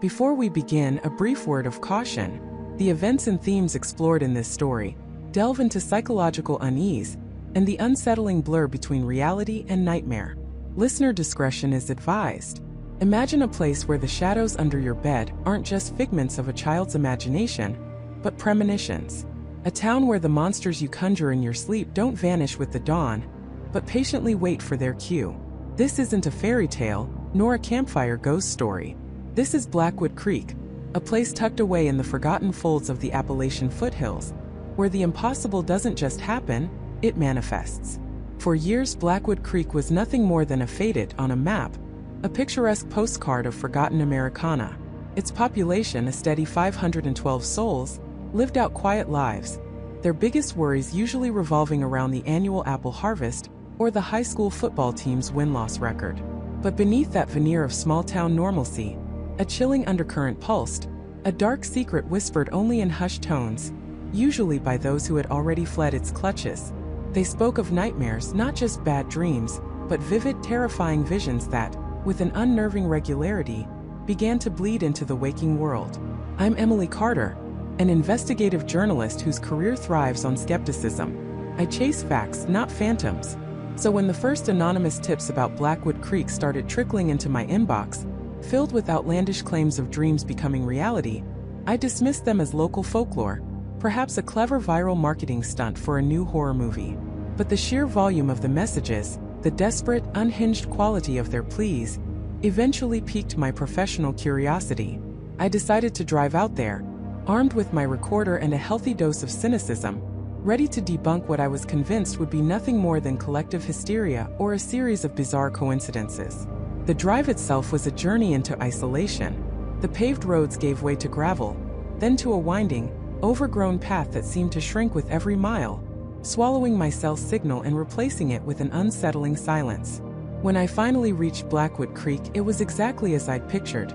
Before we begin, a brief word of caution. The events and themes explored in this story delve into psychological unease and the unsettling blur between reality and nightmare. Listener discretion is advised. Imagine a place where the shadows under your bed aren't just figments of a child's imagination, but premonitions. A town where the monsters you conjure in your sleep don't vanish with the dawn, but patiently wait for their cue. This isn't a fairy tale, nor a campfire ghost story. This is Blackwood Creek, a place tucked away in the forgotten folds of the Appalachian foothills, where the impossible doesn't just happen, it manifests. For years, Blackwood Creek was nothing more than a faded on a map, a picturesque postcard of forgotten Americana. Its population, a steady 512 souls, lived out quiet lives, their biggest worries usually revolving around the annual apple harvest or the high school football team's win-loss record. But beneath that veneer of small-town normalcy, a chilling undercurrent pulsed, a dark secret whispered only in hushed tones, usually by those who had already fled its clutches. They spoke of nightmares, not just bad dreams, but vivid, terrifying visions that, with an unnerving regularity, began to bleed into the waking world. I'm Emily Carter, an investigative journalist whose career thrives on skepticism. I chase facts, not phantoms. So when the first anonymous tips about Blackwood Creek started trickling into my inbox, filled with outlandish claims of dreams becoming reality, I dismissed them as local folklore, perhaps a clever viral marketing stunt for a new horror movie. But the sheer volume of the messages, the desperate, unhinged quality of their pleas, eventually piqued my professional curiosity. I decided to drive out there, armed with my recorder and a healthy dose of cynicism, ready to debunk what I was convinced would be nothing more than collective hysteria or a series of bizarre coincidences. The drive itself was a journey into isolation. The paved roads gave way to gravel, then to a winding, overgrown path that seemed to shrink with every mile, swallowing my cell signal and replacing it with an unsettling silence. When I finally reached Blackwood Creek, it was exactly as I'd pictured.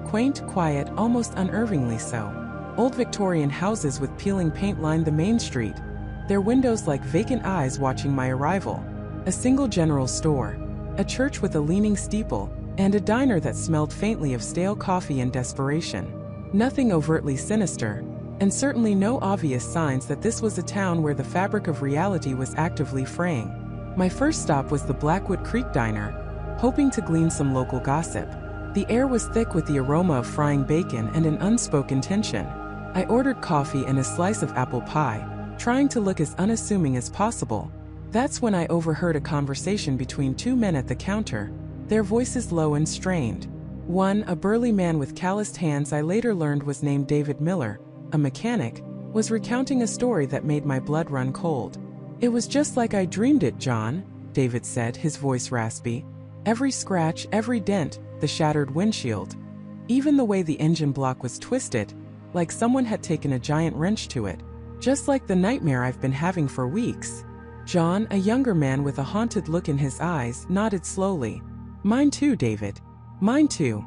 Quaint, quiet, almost unnervingly so. Old Victorian houses with peeling paint lined the main street, their windows like vacant eyes watching my arrival. A single general store, a church with a leaning steeple, and a diner that smelled faintly of stale coffee and desperation. Nothing overtly sinister, and certainly no obvious signs that this was a town where the fabric of reality was actively fraying. My first stop was the Blackwood Creek Diner, hoping to glean some local gossip. The air was thick with the aroma of frying bacon and an unspoken tension. I ordered coffee and a slice of apple pie, trying to look as unassuming as possible. That's when I overheard a conversation between two men at the counter, their voices low and strained. One, a burly man with calloused hands I later learned was named David Miller, a mechanic, was recounting a story that made my blood run cold. "It was just like I dreamed it, John," David said, his voice raspy. "Every scratch, every dent, the shattered windshield. Even the way the engine block was twisted, like someone had taken a giant wrench to it. Just like the nightmare I've been having for weeks." John, a younger man with a haunted look in his eyes, nodded slowly. "Mine too, David. Mine too."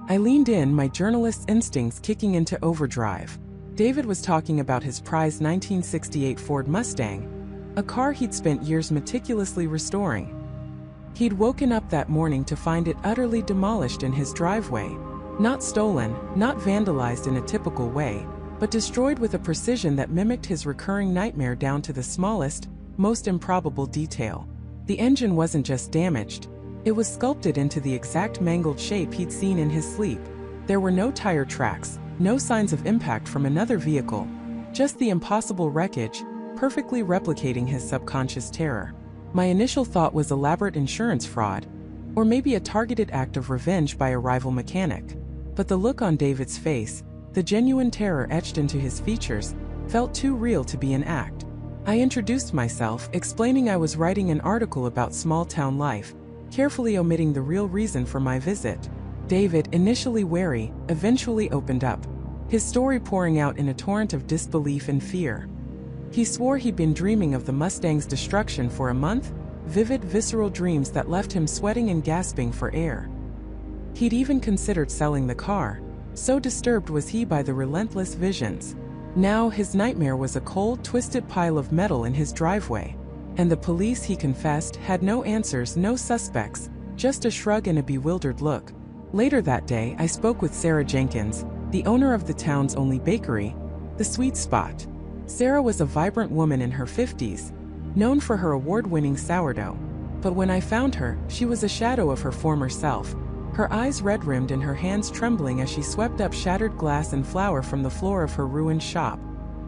I leaned in, my journalist's instincts kicking into overdrive. David was talking about his prized 1968 Ford Mustang, a car he'd spent years meticulously restoring. He'd woken up that morning to find it utterly demolished in his driveway. Not stolen, not vandalized in a typical way, but destroyed with a precision that mimicked his recurring nightmare down to the smallest, most improbable detail. The engine wasn't just damaged, it was sculpted into the exact mangled shape he'd seen in his sleep. There were no tire tracks, no signs of impact from another vehicle, just the impossible wreckage, perfectly replicating his subconscious terror. My initial thought was elaborate insurance fraud, or maybe a targeted act of revenge by a rival mechanic. But the look on David's face, the genuine terror etched into his features, felt too real to be an act. I introduced myself, explaining I was writing an article about small-town life, carefully omitting the real reason for my visit. David, initially wary, eventually opened up, his story pouring out in a torrent of disbelief and fear. He swore he'd been dreaming of the Mustang's destruction for a month, vivid, visceral dreams that left him sweating and gasping for air. He'd even considered selling the car, so disturbed was he by the relentless visions. Now his nightmare was a cold, twisted pile of metal in his driveway. And the police, he confessed, had no answers, no suspects, just a shrug and a bewildered look. Later that day, I spoke with Sarah Jenkins, the owner of the town's only bakery, The Sweet Spot. Sarah was a vibrant woman in her 50s, known for her award-winning sourdough. But when I found her, she was a shadow of her former self, her eyes red-rimmed and her hands trembling as she swept up shattered glass and flour from the floor of her ruined shop.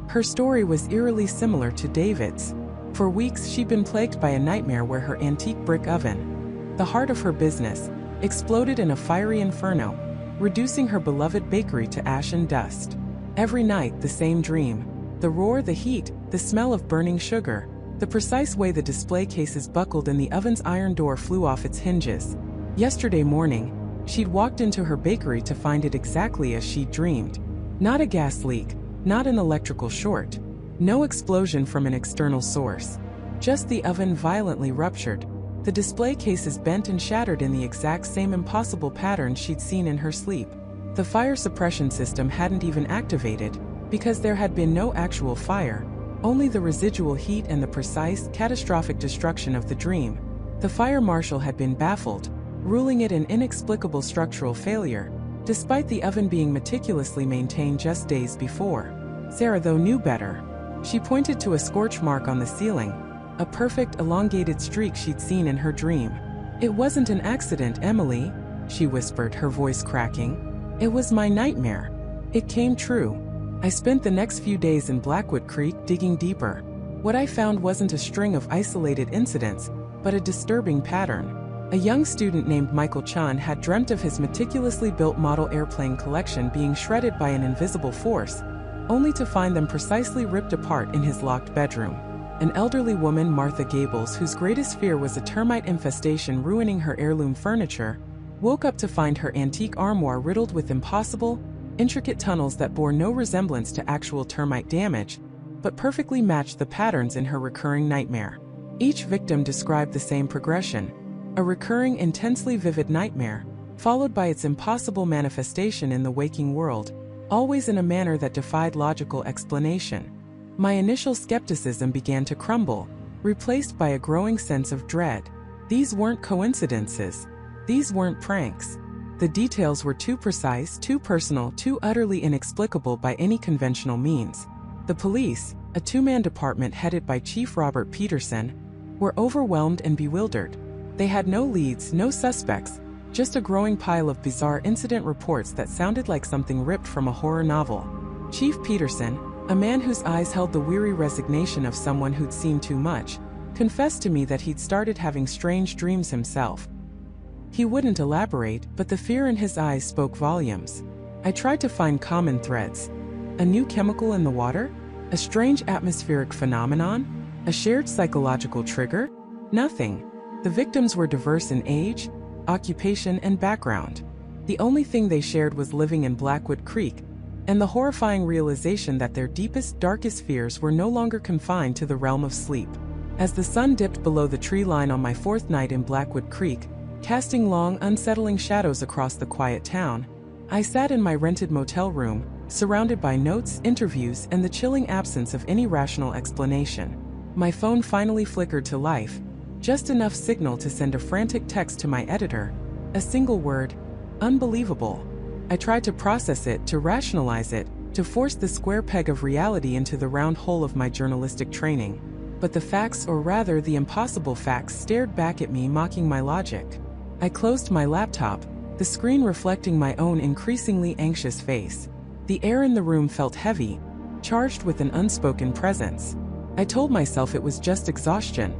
Her story was eerily similar to David's. For weeks she'd been plagued by a nightmare where her antique brick oven, the heart of her business, exploded in a fiery inferno, reducing her beloved bakery to ash and dust. Every night, the same dream. The roar, the heat, the smell of burning sugar, the precise way the display cases buckled and the oven's iron door flew off its hinges. Yesterday morning, she'd walked into her bakery to find it exactly as she'd dreamed. Not a gas leak, not an electrical short, no explosion from an external source. Just the oven violently ruptured, the display cases bent and shattered in the exact same impossible pattern she'd seen in her sleep. The fire suppression system hadn't even activated, because there had been no actual fire, only the residual heat and the precise, catastrophic destruction of the dream. The fire marshal had been baffled, ruling it an inexplicable structural failure, despite the oven being meticulously maintained just days before. Sarah, though, knew better. She pointed to a scorch mark on the ceiling, a perfect, elongated streak she'd seen in her dream. "It wasn't an accident, Emily," she whispered, her voice cracking. "It was my nightmare. It came true." I spent the next few days in Blackwood Creek digging deeper. What I found wasn't a string of isolated incidents, but a disturbing pattern. A young student named Michael Chun had dreamt of his meticulously built model airplane collection being shredded by an invisible force, only to find them precisely ripped apart in his locked bedroom. An elderly woman, Martha Gables, whose greatest fear was a termite infestation ruining her heirloom furniture, woke up to find her antique armoire riddled with impossible, intricate tunnels that bore no resemblance to actual termite damage, but perfectly matched the patterns in her recurring nightmare. Each victim described the same progression: a recurring, intensely vivid nightmare, followed by its impossible manifestation in the waking world, always in a manner that defied logical explanation. My initial skepticism began to crumble, replaced by a growing sense of dread. These weren't coincidences. These weren't pranks. The details were too precise, too personal, too utterly inexplicable by any conventional means. The police, a two-man department headed by Chief Robert Peterson, were overwhelmed and bewildered. They had no leads, no suspects, just a growing pile of bizarre incident reports that sounded like something ripped from a horror novel. Chief Peterson, a man whose eyes held the weary resignation of someone who'd seen too much, confessed to me that he'd started having strange dreams himself. He wouldn't elaborate, but the fear in his eyes spoke volumes. I tried to find common threads. A new chemical in the water? A strange atmospheric phenomenon? A shared psychological trigger? Nothing. The victims were diverse in age, occupation, and background. The only thing they shared was living in Blackwood Creek, and the horrifying realization that their deepest, darkest fears were no longer confined to the realm of sleep. As the sun dipped below the tree line on my fourth night in Blackwood Creek, casting long, unsettling shadows across the quiet town, I sat in my rented motel room, surrounded by notes, interviews, and the chilling absence of any rational explanation. My phone finally flickered to life, just enough signal to send a frantic text to my editor, a single word: unbelievable. I tried to process it, to rationalize it, to force the square peg of reality into the round hole of my journalistic training. But the facts, or rather the impossible facts, stared back at me, mocking my logic. I closed my laptop, the screen reflecting my own increasingly anxious face. The air in the room felt heavy, charged with an unspoken presence. I told myself it was just exhaustion,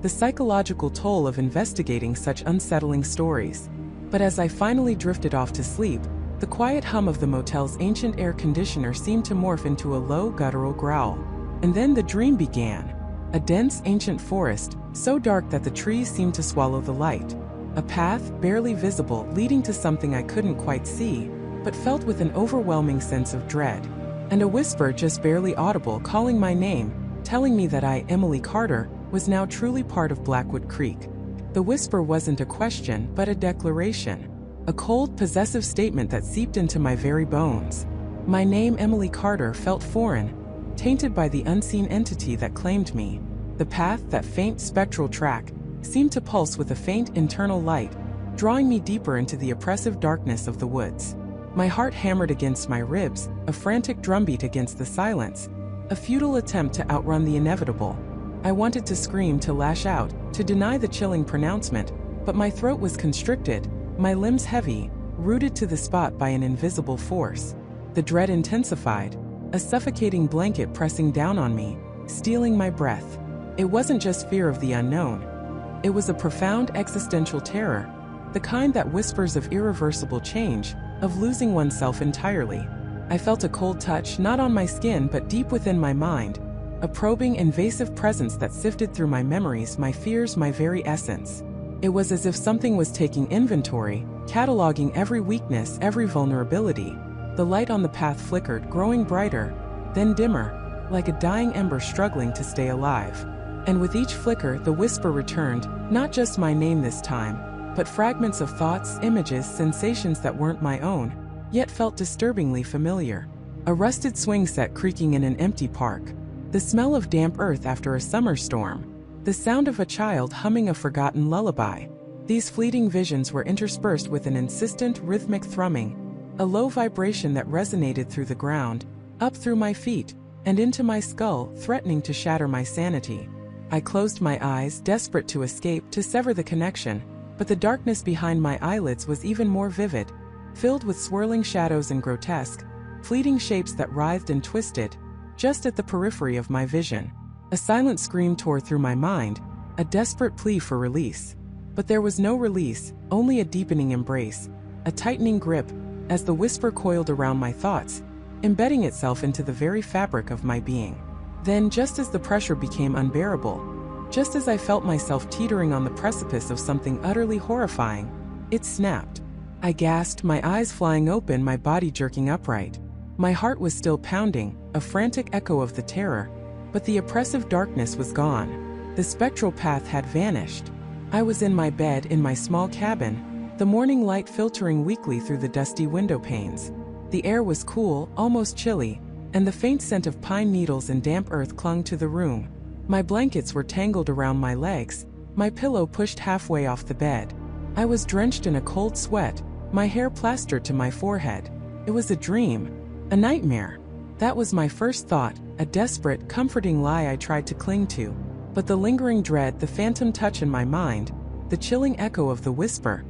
the psychological toll of investigating such unsettling stories. But as I finally drifted off to sleep, the quiet hum of the motel's ancient air conditioner seemed to morph into a low, guttural growl. And then the dream began. A dense, ancient forest, so dark that the trees seemed to swallow the light. A path, barely visible, leading to something I couldn't quite see, but felt with an overwhelming sense of dread. And a whisper, just barely audible, calling my name, telling me that I, Emily Carter, was now truly part of Blackwood Creek. The whisper wasn't a question, but a declaration. A cold, possessive statement that seeped into my very bones. My name, Emily Carter, felt foreign, tainted by the unseen entity that claimed me. The path, that faint spectral track, seemed to pulse with a faint internal light, drawing me deeper into the oppressive darkness of the woods. My heart hammered against my ribs, a frantic drumbeat against the silence, a futile attempt to outrun the inevitable. I wanted to scream, to lash out, to deny the chilling pronouncement, but my throat was constricted, my limbs heavy, rooted to the spot by an invisible force. The dread intensified, a suffocating blanket pressing down on me, stealing my breath. It wasn't just fear of the unknown. It was a profound existential terror, the kind that whispers of irreversible change, of losing oneself entirely. I felt a cold touch, not on my skin but deep within my mind, a probing, invasive presence that sifted through my memories, my fears, my very essence. It was as if something was taking inventory, cataloging every weakness, every vulnerability. The light on the path flickered, growing brighter, then dimmer, like a dying ember struggling to stay alive. And with each flicker, the whisper returned, not just my name this time, but fragments of thoughts, images, sensations that weren't my own, yet felt disturbingly familiar. A rusted swing set creaking in an empty park. The smell of damp earth after a summer storm. The sound of a child humming a forgotten lullaby. These fleeting visions were interspersed with an insistent, rhythmic thrumming, a low vibration that resonated through the ground, up through my feet, and into my skull, threatening to shatter my sanity. I closed my eyes, desperate to escape, to sever the connection, but the darkness behind my eyelids was even more vivid, filled with swirling shadows and grotesque, fleeting shapes that writhed and twisted, just at the periphery of my vision. A silent scream tore through my mind, a desperate plea for release. But there was no release, only a deepening embrace, a tightening grip, as the whisper coiled around my thoughts, embedding itself into the very fabric of my being. Then, just as the pressure became unbearable, just as I felt myself teetering on the precipice of something utterly horrifying, it snapped. I gasped, my eyes flying open, my body jerking upright. My heart was still pounding, a frantic echo of the terror, but the oppressive darkness was gone. The spectral path had vanished. I was in my bed, in my small cabin, the morning light filtering weakly through the dusty window panes. The air was cool, almost chilly, and the faint scent of pine needles and damp earth clung to the room. My blankets were tangled around my legs, my pillow pushed halfway off the bed. I was drenched in a cold sweat, my hair plastered to my forehead. It was a dream, a nightmare. That was my first thought, a desperate, comforting lie I tried to cling to. But the lingering dread, the phantom touch in my mind, the chilling echo of the whisper,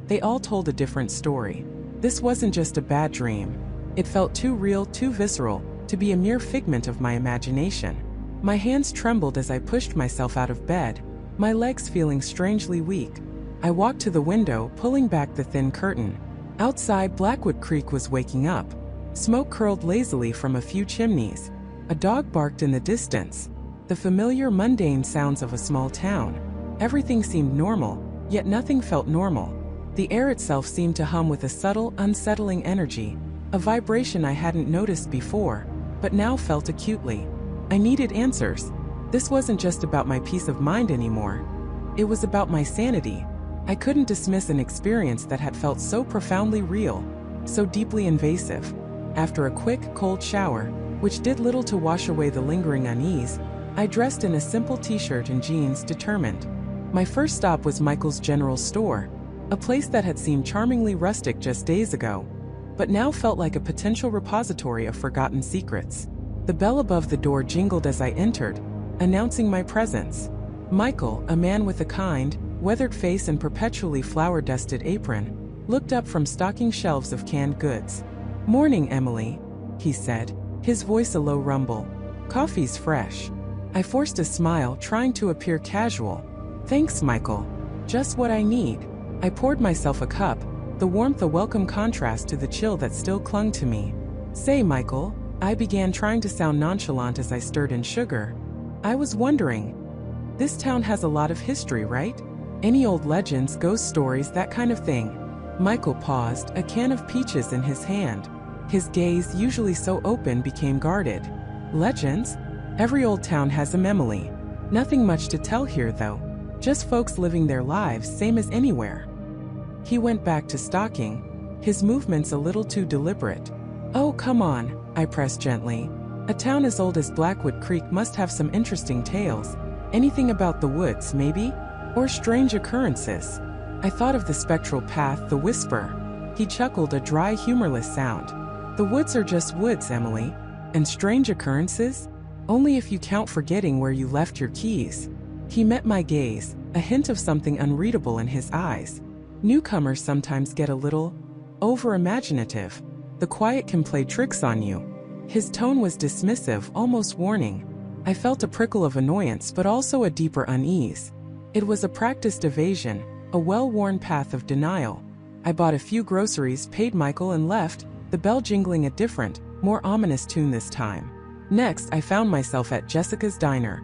they all told a different story. This wasn't just a bad dream. It felt too real, too visceral, to be a mere figment of my imagination. My hands trembled as I pushed myself out of bed, my legs feeling strangely weak. I walked to the window, pulling back the thin curtain. Outside, Blackwood Creek was waking up. Smoke curled lazily from a few chimneys. A dog barked in the distance. The familiar, mundane sounds of a small town. Everything seemed normal, yet nothing felt normal. The air itself seemed to hum with a subtle, unsettling energy, a vibration I hadn't noticed before, but now felt acutely. I needed answers. This wasn't just about my peace of mind anymore. It was about my sanity. I couldn't dismiss an experience that had felt so profoundly real, so deeply invasive. After a quick, cold shower, which did little to wash away the lingering unease, I dressed in a simple t-shirt and jeans, determined. My first stop was Michael's General Store, a place that had seemed charmingly rustic just days ago, but now felt like a potential repository of forgotten secrets. The bell above the door jingled as I entered, announcing my presence. Michael, a man with a kind, weathered face and perpetually flour-dusted apron, looked up from stocking shelves of canned goods. "Morning, Emily," he said, his voice a low rumble. "Coffee's fresh." I forced a smile, trying to appear casual. "Thanks, Michael. Just what I need." I poured myself a cup, the warmth a welcome contrast to the chill that still clung to me. "Say, Michael," I began, trying to sound nonchalant as I stirred in sugar. "I was wondering, this town has a lot of history, right? Any old legends, ghost stories, that kind of thing?" Michael paused, a can of peaches in his hand. His gaze, usually so open, became guarded. "Legends? Every old town has them, Emily. Nothing much to tell here, though. Just folks living their lives, same as anywhere." He went back to stocking, his movements a little too deliberate. "Oh, come on," I pressed gently. "A town as old as Blackwood Creek must have some interesting tales. Anything about the woods, maybe? Or strange occurrences?" I thought of the spectral path, the whisper. He chuckled, a dry, humorless sound. The woods are just woods, Emily. And strange occurrences? Only if you count forgetting where you left your keys. He met my gaze, a hint of something unreadable in his eyes. Newcomers sometimes get a little over-imaginative. The quiet can play tricks on you. His tone was dismissive, almost warning. I felt a prickle of annoyance but also a deeper unease. It was a practiced evasion, a well-worn path of denial. I bought a few groceries, paid Michael, and left, the bell jingling a different, more ominous tune this time. Next, I found myself at Jessica's Diner,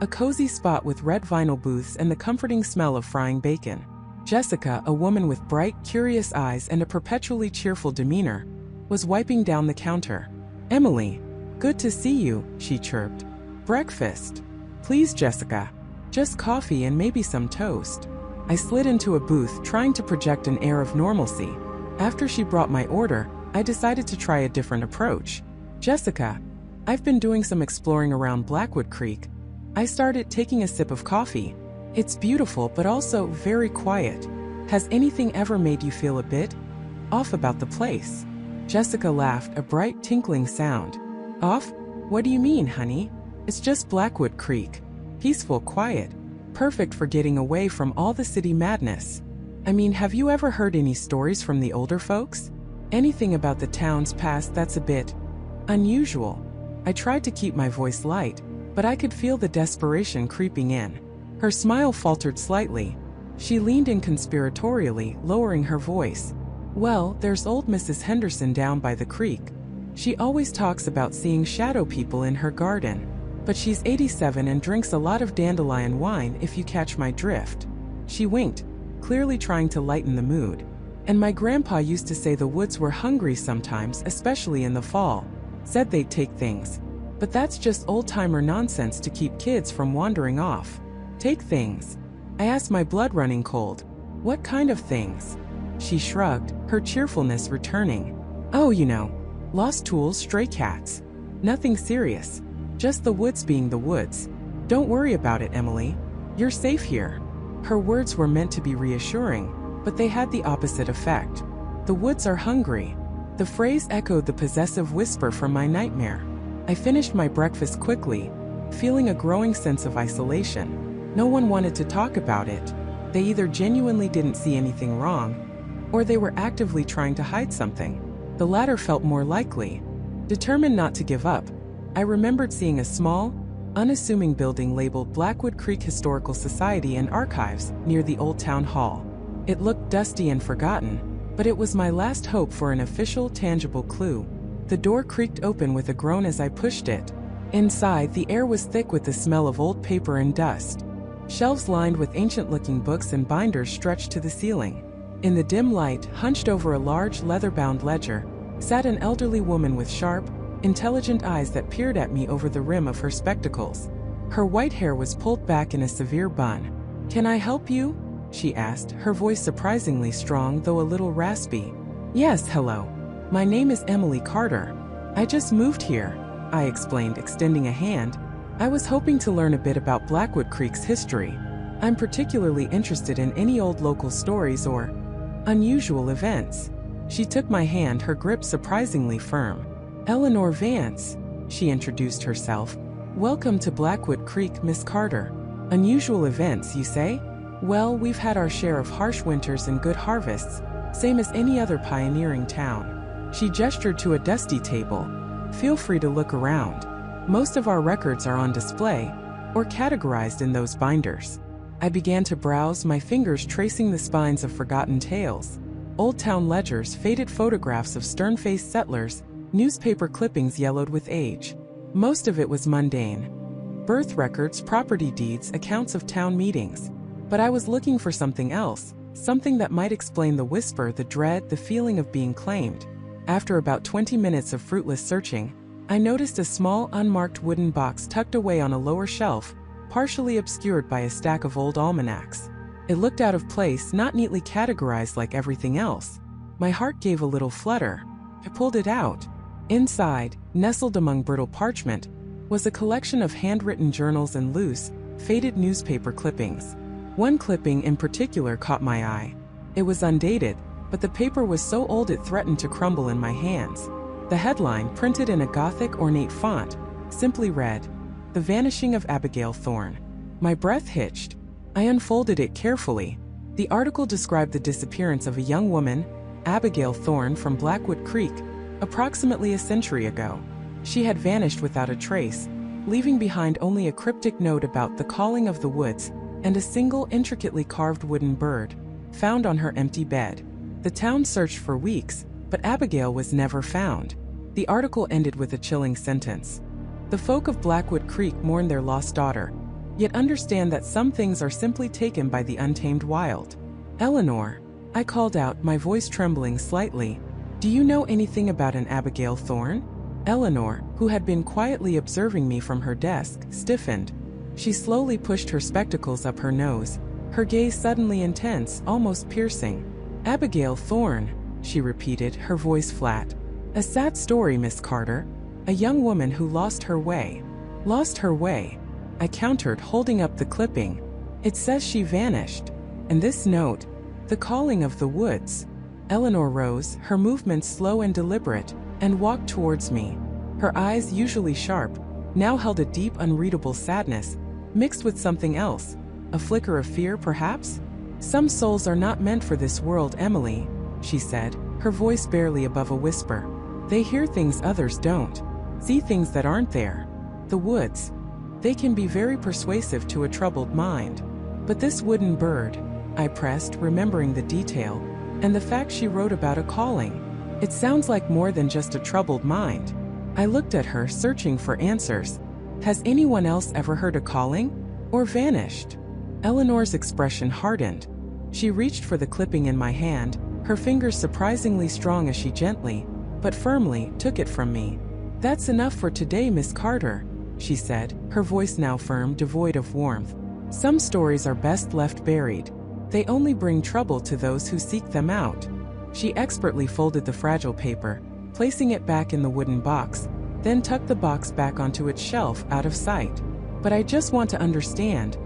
a cozy spot with red vinyl booths and the comforting smell of frying bacon. Jessica, a woman with bright, curious eyes and a perpetually cheerful demeanor, was wiping down the counter. "Emily, good to see you," she chirped. "Breakfast?" "Please, Jessica. Just coffee and maybe some toast." I slid into a booth, trying to project an air of normalcy. After she brought my order, I decided to try a different approach. "Jessica, I've been doing some exploring around Blackwood Creek." I started, taking a sip of coffee. "It's beautiful but also very quiet. Has anything ever made you feel a bit off about the place?" Jessica laughed, a bright, tinkling sound. "Off? What do you mean, honey? It's just Blackwood Creek. Peaceful, quiet. Perfect for getting away from all the city madness. I mean, have you ever heard any stories from the older folks? Anything about the town's past that's a bit unusual?" I tried to keep my voice light, but I could feel the desperation creeping in. Her smile faltered slightly. She leaned in conspiratorially, lowering her voice. "Well, there's old Mrs. Henderson down by the creek. She always talks about seeing shadow people in her garden. But she's 87 and drinks a lot of dandelion wine, if you catch my drift." She winked, clearly trying to lighten the mood. "And my grandpa used to say the woods were hungry sometimes, especially in the fall. Said they'd take things. But that's just old-timer nonsense to keep kids from wandering off." "Take things?" I asked, my blood running cold. "What kind of things?" She shrugged, her cheerfulness returning. "Oh, you know. Lost tools, stray cats. Nothing serious. Just the woods being the woods. Don't worry about it, Emily. You're safe here." Her words were meant to be reassuring, but they had the opposite effect. "The woods are hungry." The phrase echoed the possessive whisper from my nightmare. I finished my breakfast quickly, feeling a growing sense of isolation. No one wanted to talk about it. They either genuinely didn't see anything wrong, or they were actively trying to hide something. The latter felt more likely. Determined not to give up, I remembered seeing a small, unassuming building labeled Blackwood Creek Historical Society and Archives near the old town hall. It looked dusty and forgotten, but it was my last hope for an official, tangible clue. The door creaked open with a groan as I pushed it. Inside, the air was thick with the smell of old paper and dust. Shelves lined with ancient-looking books and binders stretched to the ceiling. In the dim light, hunched over a large leather-bound ledger, sat an elderly woman with sharp, intelligent eyes that peered at me over the rim of her spectacles. Her white hair was pulled back in a severe bun. "Can I help you?" she asked, her voice surprisingly strong though a little raspy. "Yes, hello. My name is Emily Carter. I just moved here," I explained, extending a hand. "I was hoping to learn a bit about Blackwood Creek's history. I'm particularly interested in any old local stories or unusual events." She took my hand, her grip surprisingly firm. "Eleanor Vance," she introduced herself. "Welcome to Blackwood Creek, Miss Carter. Unusual events, you say? Well, we've had our share of harsh winters and good harvests, same as any other pioneering town." She gestured to a dusty table. "Feel free to look around. Most of our records are on display, or categorized in those binders." I began to browse, my fingers tracing the spines of forgotten tales. Old town ledgers, faded photographs of stern-faced settlers, newspaper clippings yellowed with age. Most of it was mundane. Birth records, property deeds, accounts of town meetings. But I was looking for something else, something that might explain the whisper, the dread, the feeling of being claimed. After about 20 minutes of fruitless searching, I noticed a small, unmarked wooden box tucked away on a lower shelf, partially obscured by a stack of old almanacs. It looked out of place, not neatly categorized like everything else. My heart gave a little flutter. I pulled it out. Inside, nestled among brittle parchment, was a collection of handwritten journals and loose, faded newspaper clippings. One clipping in particular caught my eye. It was undated, but the paper was so old it threatened to crumble in my hands. The headline, printed in a Gothic ornate font, simply read, "The Vanishing of Abigail Thorne." My breath hitched. I unfolded it carefully. The article described the disappearance of a young woman, Abigail Thorne, from Blackwood Creek, approximately a century ago. She had vanished without a trace, leaving behind only a cryptic note about the calling of the woods and a single intricately carved wooden bird found on her empty bed. The town searched for weeks, but Abigail was never found. The article ended with a chilling sentence. "The folk of Blackwood Creek mourn their lost daughter, yet understand that some things are simply taken by the untamed wild." "Eleanor," I called out, my voice trembling slightly, "do you know anything about an Abigail Thorne?" Eleanor, who had been quietly observing me from her desk, stiffened. She slowly pushed her spectacles up her nose, her gaze suddenly intense, almost piercing. "Abigail Thorne," she repeated, her voice flat. "A sad story, Miss Carter. A young woman who lost her way." "Lost her way?" I countered, holding up the clipping. "It says she vanished. And this note, the calling of the woods." Eleanor rose, her movements slow and deliberate, and walked towards me. Her eyes, usually sharp, now held a deep, unreadable sadness, mixed with something else, a flicker of fear, perhaps? "Some souls are not meant for this world, Emily," she said, her voice barely above a whisper. "They hear things others don't, see things that aren't there. The woods, they can be very persuasive to a troubled mind. But this wooden bird," I pressed, remembering the detail, "and the fact she wrote about a calling. It sounds like more than just a troubled mind." I looked at her, searching for answers. "Has anyone else ever heard a calling? Or vanished?" Eleanor's expression hardened. She reached for the clipping in my hand, her fingers surprisingly strong as she gently, but firmly, took it from me. "That's enough for today, Miss Carter," she said, her voice now firm, devoid of warmth. "Some stories are best left buried. They only bring trouble to those who seek them out." She expertly folded the fragile paper, placing it back in the wooden box, then tucked the box back onto its shelf, out of sight. "But I just want to understand,"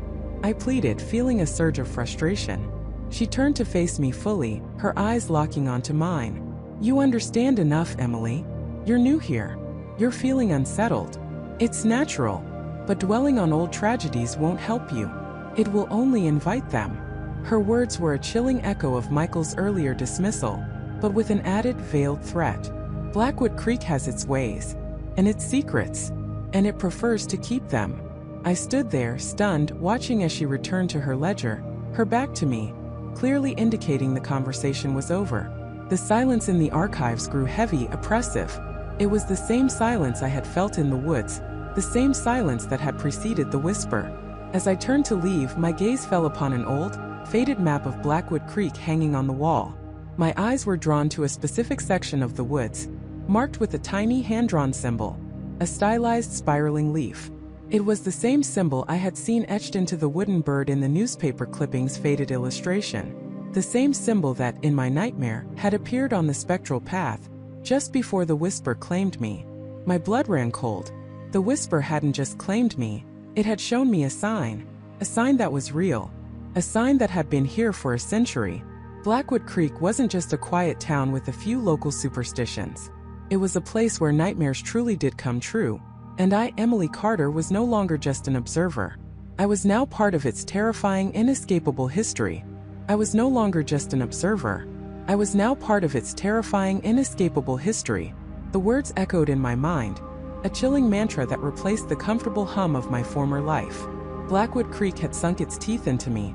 I pleaded, feeling a surge of frustration. She turned to face me fully, her eyes locking onto mine. "You understand enough, Emily. You're new here. You're feeling unsettled. It's natural. But dwelling on old tragedies won't help you. It will only invite them." Her words were a chilling echo of Michael's earlier dismissal, but with an added, veiled threat. "Blackwood Creek has its ways, and its secrets, and it prefers to keep them." I stood there, stunned, watching as she returned to her ledger, her back to me, clearly indicating the conversation was over. The silence in the archives grew heavy, oppressive. It was the same silence I had felt in the woods, the same silence that had preceded the whisper. As I turned to leave, my gaze fell upon an old, faded map of Blackwood Creek hanging on the wall. My eyes were drawn to a specific section of the woods, marked with a tiny hand-drawn symbol, a stylized spiraling leaf. It was the same symbol I had seen etched into the wooden bird in the newspaper clipping's faded illustration. The same symbol that, in my nightmare, had appeared on the spectral path, just before the whisper claimed me. My blood ran cold. The whisper hadn't just claimed me, it had shown me a sign that was real, a sign that had been here for a century. Blackwood Creek wasn't just a quiet town with a few local superstitions. It was a place where nightmares truly did come true, and I, Emily Carter, was no longer just an observer. I was now part of its terrifying, inescapable history. I was no longer just an observer. I was now part of its terrifying, inescapable history. The words echoed in my mind, a chilling mantra that replaced the comfortable hum of my former life. Blackwood Creek had sunk its teeth into me,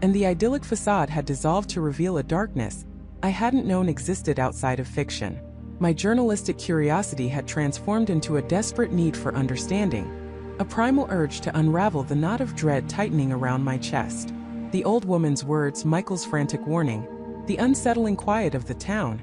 and the idyllic facade had dissolved to reveal a darkness I hadn't known existed outside of fiction. My journalistic curiosity had transformed into a desperate need for understanding, a primal urge to unravel the knot of dread tightening around my chest. The old woman's words, Michael's frantic warning, the unsettling quiet of the town.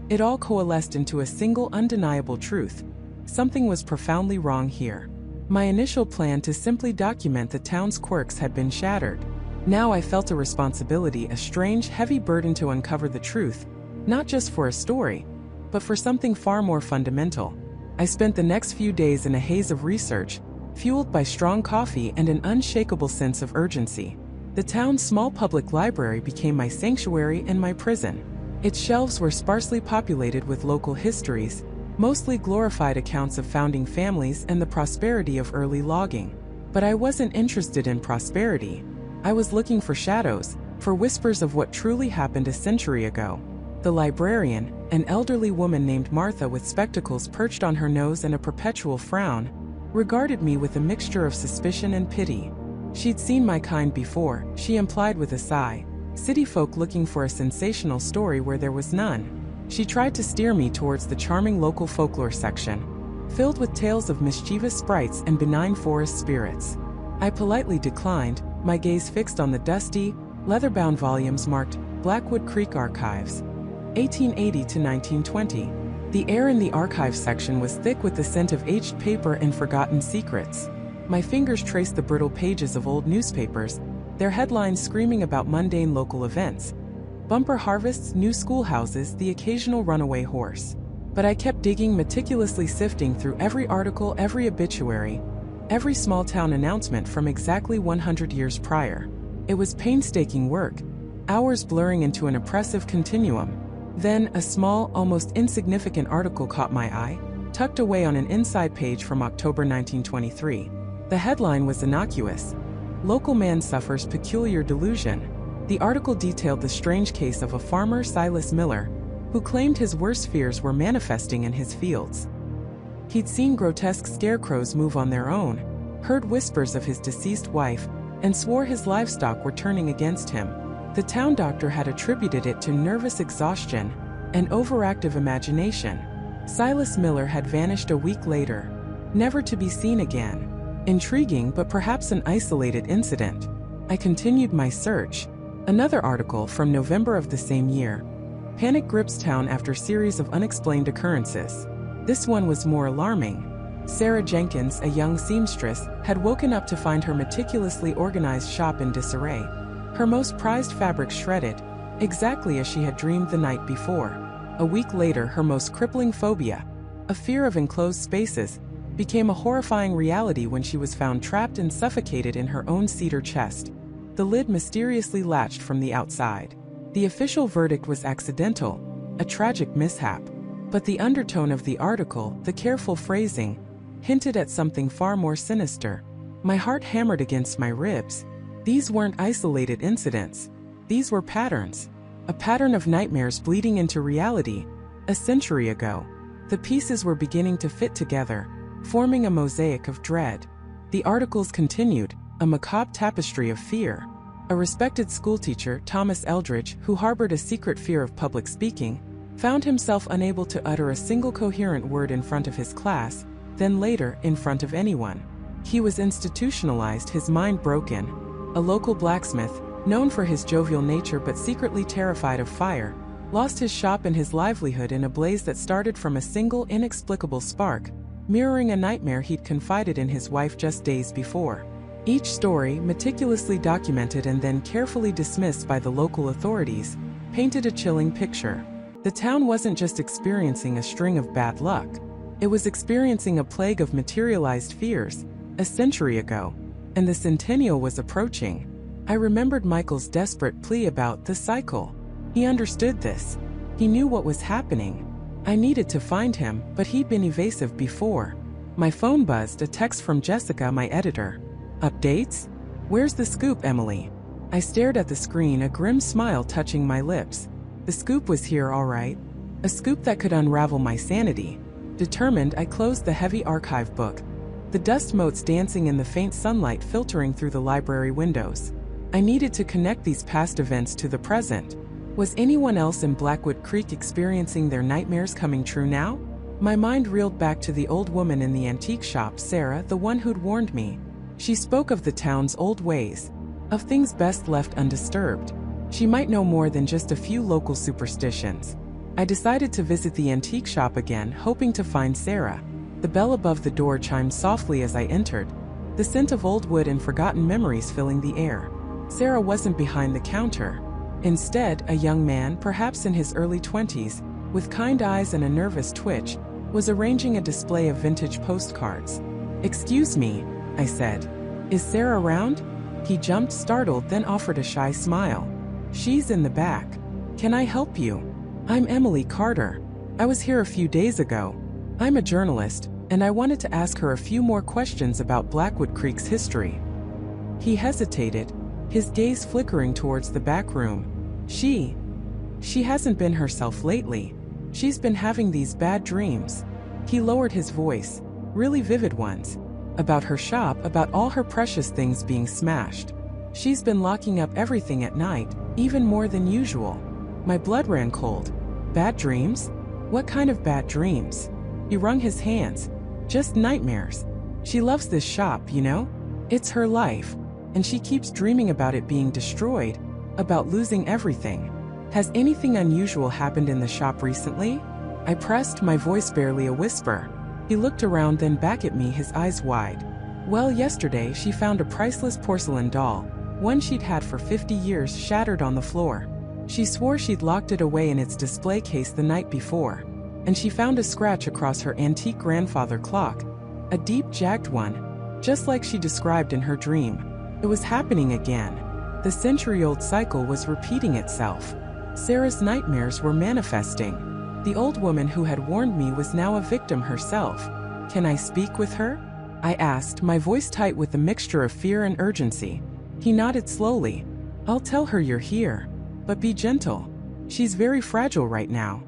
It all coalesced into a single undeniable truth. Something was profoundly wrong here. My initial plan to simply document the town's quirks had been shattered. Now I felt a responsibility, a strange, heavy burden to uncover the truth, not just for a story, but for something far more fundamental. I spent the next few days in a haze of research, fueled by strong coffee and an unshakable sense of urgency. The town's small public library became my sanctuary and my prison. Its shelves were sparsely populated with local histories, mostly glorified accounts of founding families and the prosperity of early logging. But I wasn't interested in prosperity. I was looking for shadows, for whispers of what truly happened a century ago. The librarian, an elderly woman named Martha with spectacles perched on her nose and a perpetual frown, regarded me with a mixture of suspicion and pity. She'd seen my kind before, she implied with a sigh. City folk looking for a sensational story where there was none. She tried to steer me towards the charming local folklore section, filled with tales of mischievous sprites and benign forest spirits. I politely declined, my gaze fixed on the dusty, leather-bound volumes marked Blackwood Creek Archives, 1880 to 1920. The air in the archive section was thick with the scent of aged paper and forgotten secrets. My fingers traced the brittle pages of old newspapers, their headlines screaming about mundane local events. Bumper harvests, new schoolhouses, the occasional runaway horse. But I kept digging, meticulously sifting through every article, every obituary, every small-town announcement from exactly 100 years prior. It was painstaking work, hours blurring into an oppressive continuum. Then, a small, almost insignificant article caught my eye, tucked away on an inside page from October 1923. The headline was innocuous. Local man suffers peculiar delusion. The article detailed the strange case of a farmer, Silas Miller, who claimed his worst fears were manifesting in his fields. He'd seen grotesque scarecrows move on their own, heard whispers of his deceased wife, and swore his livestock were turning against him. The town doctor had attributed it to nervous exhaustion and overactive imagination. Silas Miller had vanished a week later, never to be seen again. Intriguing, but perhaps an isolated incident. I continued my search. Another article from November of the same year. Panic grips town after series of unexplained occurrences. This one was more alarming. Sarah Jenkins, a young seamstress, had woken up to find her meticulously organized shop in disarray. Her most prized fabrics shredded, exactly as she had dreamed the night before. A week later, her most crippling phobia, a fear of enclosed spaces, became a horrifying reality when she was found trapped and suffocated in her own cedar chest. The lid mysteriously latched from the outside. The official verdict was accidental, a tragic mishap. But the undertone of the article, the careful phrasing, hinted at something far more sinister. My heart hammered against my ribs. These weren't isolated incidents. These were patterns. A pattern of nightmares bleeding into reality. A century ago, the pieces were beginning to fit together, forming a mosaic of dread. The articles continued, a macabre tapestry of fear. A respected schoolteacher, Thomas Eldridge, who harbored a secret fear of public speaking, found himself unable to utter a single coherent word in front of his class, then later, in front of anyone. He was institutionalized, his mind broken. A local blacksmith, known for his jovial nature but secretly terrified of fire, lost his shop and his livelihood in a blaze that started from a single inexplicable spark, mirroring a nightmare he'd confided in his wife just days before. Each story, meticulously documented and then carefully dismissed by the local authorities, painted a chilling picture. The town wasn't just experiencing a string of bad luck. It was experiencing a plague of materialized fears, a century ago, and the centennial was approaching. I remembered Michael's desperate plea about the cycle. He understood this. He knew what was happening. I needed to find him, but he'd been evasive before. My phone buzzed, a text from Jessica, my editor. Updates? Where's the scoop, Emily? I stared at the screen, a grim smile touching my lips. The scoop was here, all right. A scoop that could unravel my sanity. Determined, I closed the heavy archive book, the dust motes dancing in the faint sunlight filtering through the library windows. I needed to connect these past events to the present. Was anyone else in Blackwood Creek experiencing their nightmares coming true now? My mind reeled back to the old woman in the antique shop, Sarah, the one who'd warned me. She spoke of the town's old ways, of things best left undisturbed. She might know more than just a few local superstitions. I decided to visit the antique shop again, hoping to find Sarah. The bell above the door chimed softly as I entered, the scent of old wood and forgotten memories filling the air. Sarah wasn't behind the counter. Instead, a young man, perhaps in his early 20s, with kind eyes and a nervous twitch, was arranging a display of vintage postcards. "Excuse me," I said. "Is Sarah around?" He jumped startled, then offered a shy smile. "She's in the back. Can I help you?" "I'm Emily Carter. I was here a few days ago. I'm a journalist, and I wanted to ask her a few more questions about Blackwood Creek's history." He hesitated, his gaze flickering towards the back room. She hasn't been herself lately. She's been having these bad dreams." He lowered his voice, really vivid ones. About her shop, about all her precious things being smashed. "She's been locking up everything at night, even more than usual." My blood ran cold. "Bad dreams? What kind of bad dreams?" He wrung his hands. "Just nightmares. She loves this shop, you know? It's her life. And she keeps dreaming about it being destroyed, about losing everything." "Has anything unusual happened in the shop recently?" I pressed, my voice barely a whisper. He looked around, then back at me, his eyes wide. "Well, yesterday she found a priceless porcelain doll, one she'd had for 50 years, shattered on the floor. She swore she'd locked it away in its display case the night before. And she found a scratch across her antique grandfather clock, a deep, jagged one, just like she described in her dream. It was happening again. The century-old cycle was repeating itself. Sarah's nightmares were manifesting. The old woman who had warned me was now a victim herself. "Can I speak with her?" I asked, my voice tight with a mixture of fear and urgency. He nodded slowly. "I'll tell her you're here. But be gentle. She's very fragile right now."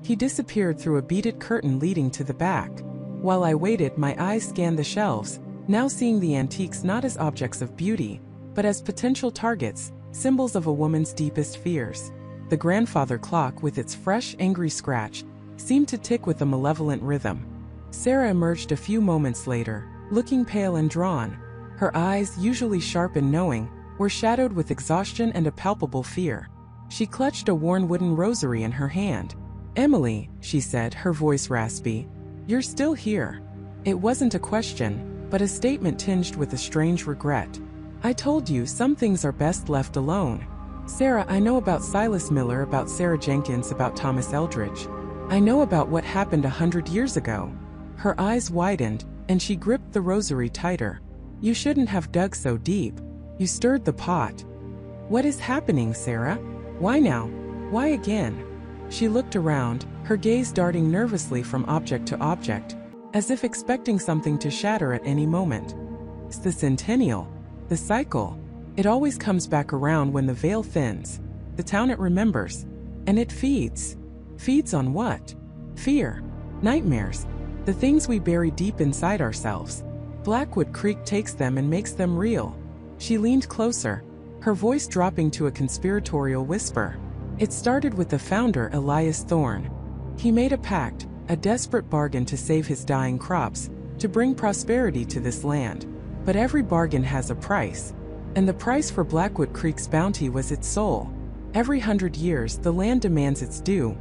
He disappeared through a beaded curtain leading to the back. While I waited, my eyes scanned the shelves, now seeing the antiques not as objects of beauty, but as potential targets, symbols of a woman's deepest fears. The grandfather clock, with its fresh, angry scratch, seemed to tick with a malevolent rhythm. Sarah emerged a few moments later, looking pale and drawn. Her eyes, usually sharp and knowing, were shadowed with exhaustion and a palpable fear. She clutched a worn wooden rosary in her hand. "Emily," she said, her voice raspy, "you're still here." It wasn't a question, but a statement tinged with a strange regret. "I told you some things are best left alone. Sarah, I know about Silas Miller, about Sarah Jenkins, about Thomas Eldridge. I know about what happened 100 years ago." Her eyes widened, and she gripped the rosary tighter. "You shouldn't have dug so deep. You stirred the pot." "What is happening, Sarah? Why now? Why again?" She looked around, her gaze darting nervously from object to object, as if expecting something to shatter at any moment. "It's the centennial. The cycle. It always comes back around when the veil thins. The town it remembers. And it feeds. Feeds on what? Fear. Nightmares. The things we bury deep inside ourselves. Blackwood Creek takes them and makes them real." She leaned closer, her voice dropping to a conspiratorial whisper. "It started with the founder, Elias Thorne. He made a pact, a desperate bargain to save his dying crops, to bring prosperity to this land. But every bargain has a price. And the price for Blackwood Creek's bounty was its soul. Every 100 years, the land demands its due,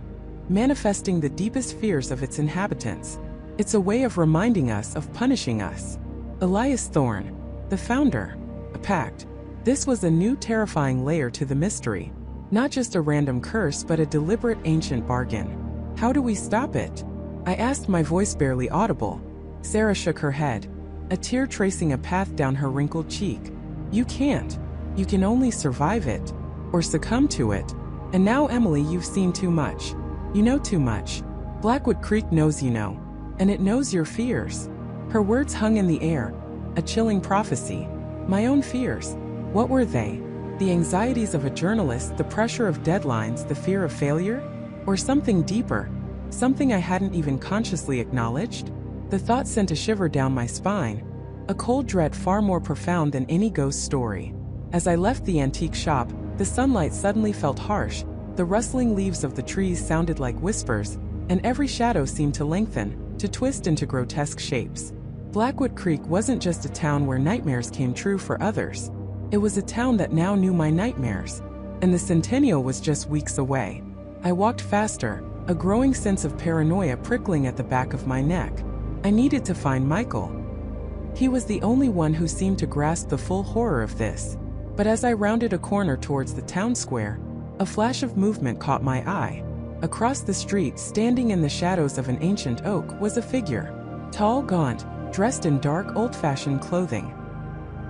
manifesting the deepest fears of its inhabitants. It's a way of reminding us, of punishing us. Elias Thorne, the founder, a pact. This was a new terrifying layer to the mystery. Not just a random curse, but a deliberate ancient bargain. How do we stop it?" I asked, my voice barely audible. Sarah shook her head, a tear tracing a path down her wrinkled cheek. "You can't. You can only survive it. Or succumb to it. And now, Emily, you've seen too much. You know too much. Blackwood Creek knows you know. And it knows your fears." Her words hung in the air, a chilling prophecy. My own fears. What were they? The anxieties of a journalist, the pressure of deadlines, the fear of failure? Or something deeper? Something I hadn't even consciously acknowledged? The thought sent a shiver down my spine, a cold dread far more profound than any ghost story. As I left the antique shop, the sunlight suddenly felt harsh, the rustling leaves of the trees sounded like whispers, and every shadow seemed to lengthen, to twist into grotesque shapes. Blackwood Creek wasn't just a town where nightmares came true for others. It was a town that now knew my nightmares. And the centennial was just weeks away. I walked faster, a growing sense of paranoia prickling at the back of my neck. I needed to find Michael. He was the only one who seemed to grasp the full horror of this. But as I rounded a corner towards the town square, a flash of movement caught my eye. Across the street, standing in the shadows of an ancient oak, was a figure. Tall, gaunt, dressed in dark, old-fashioned clothing.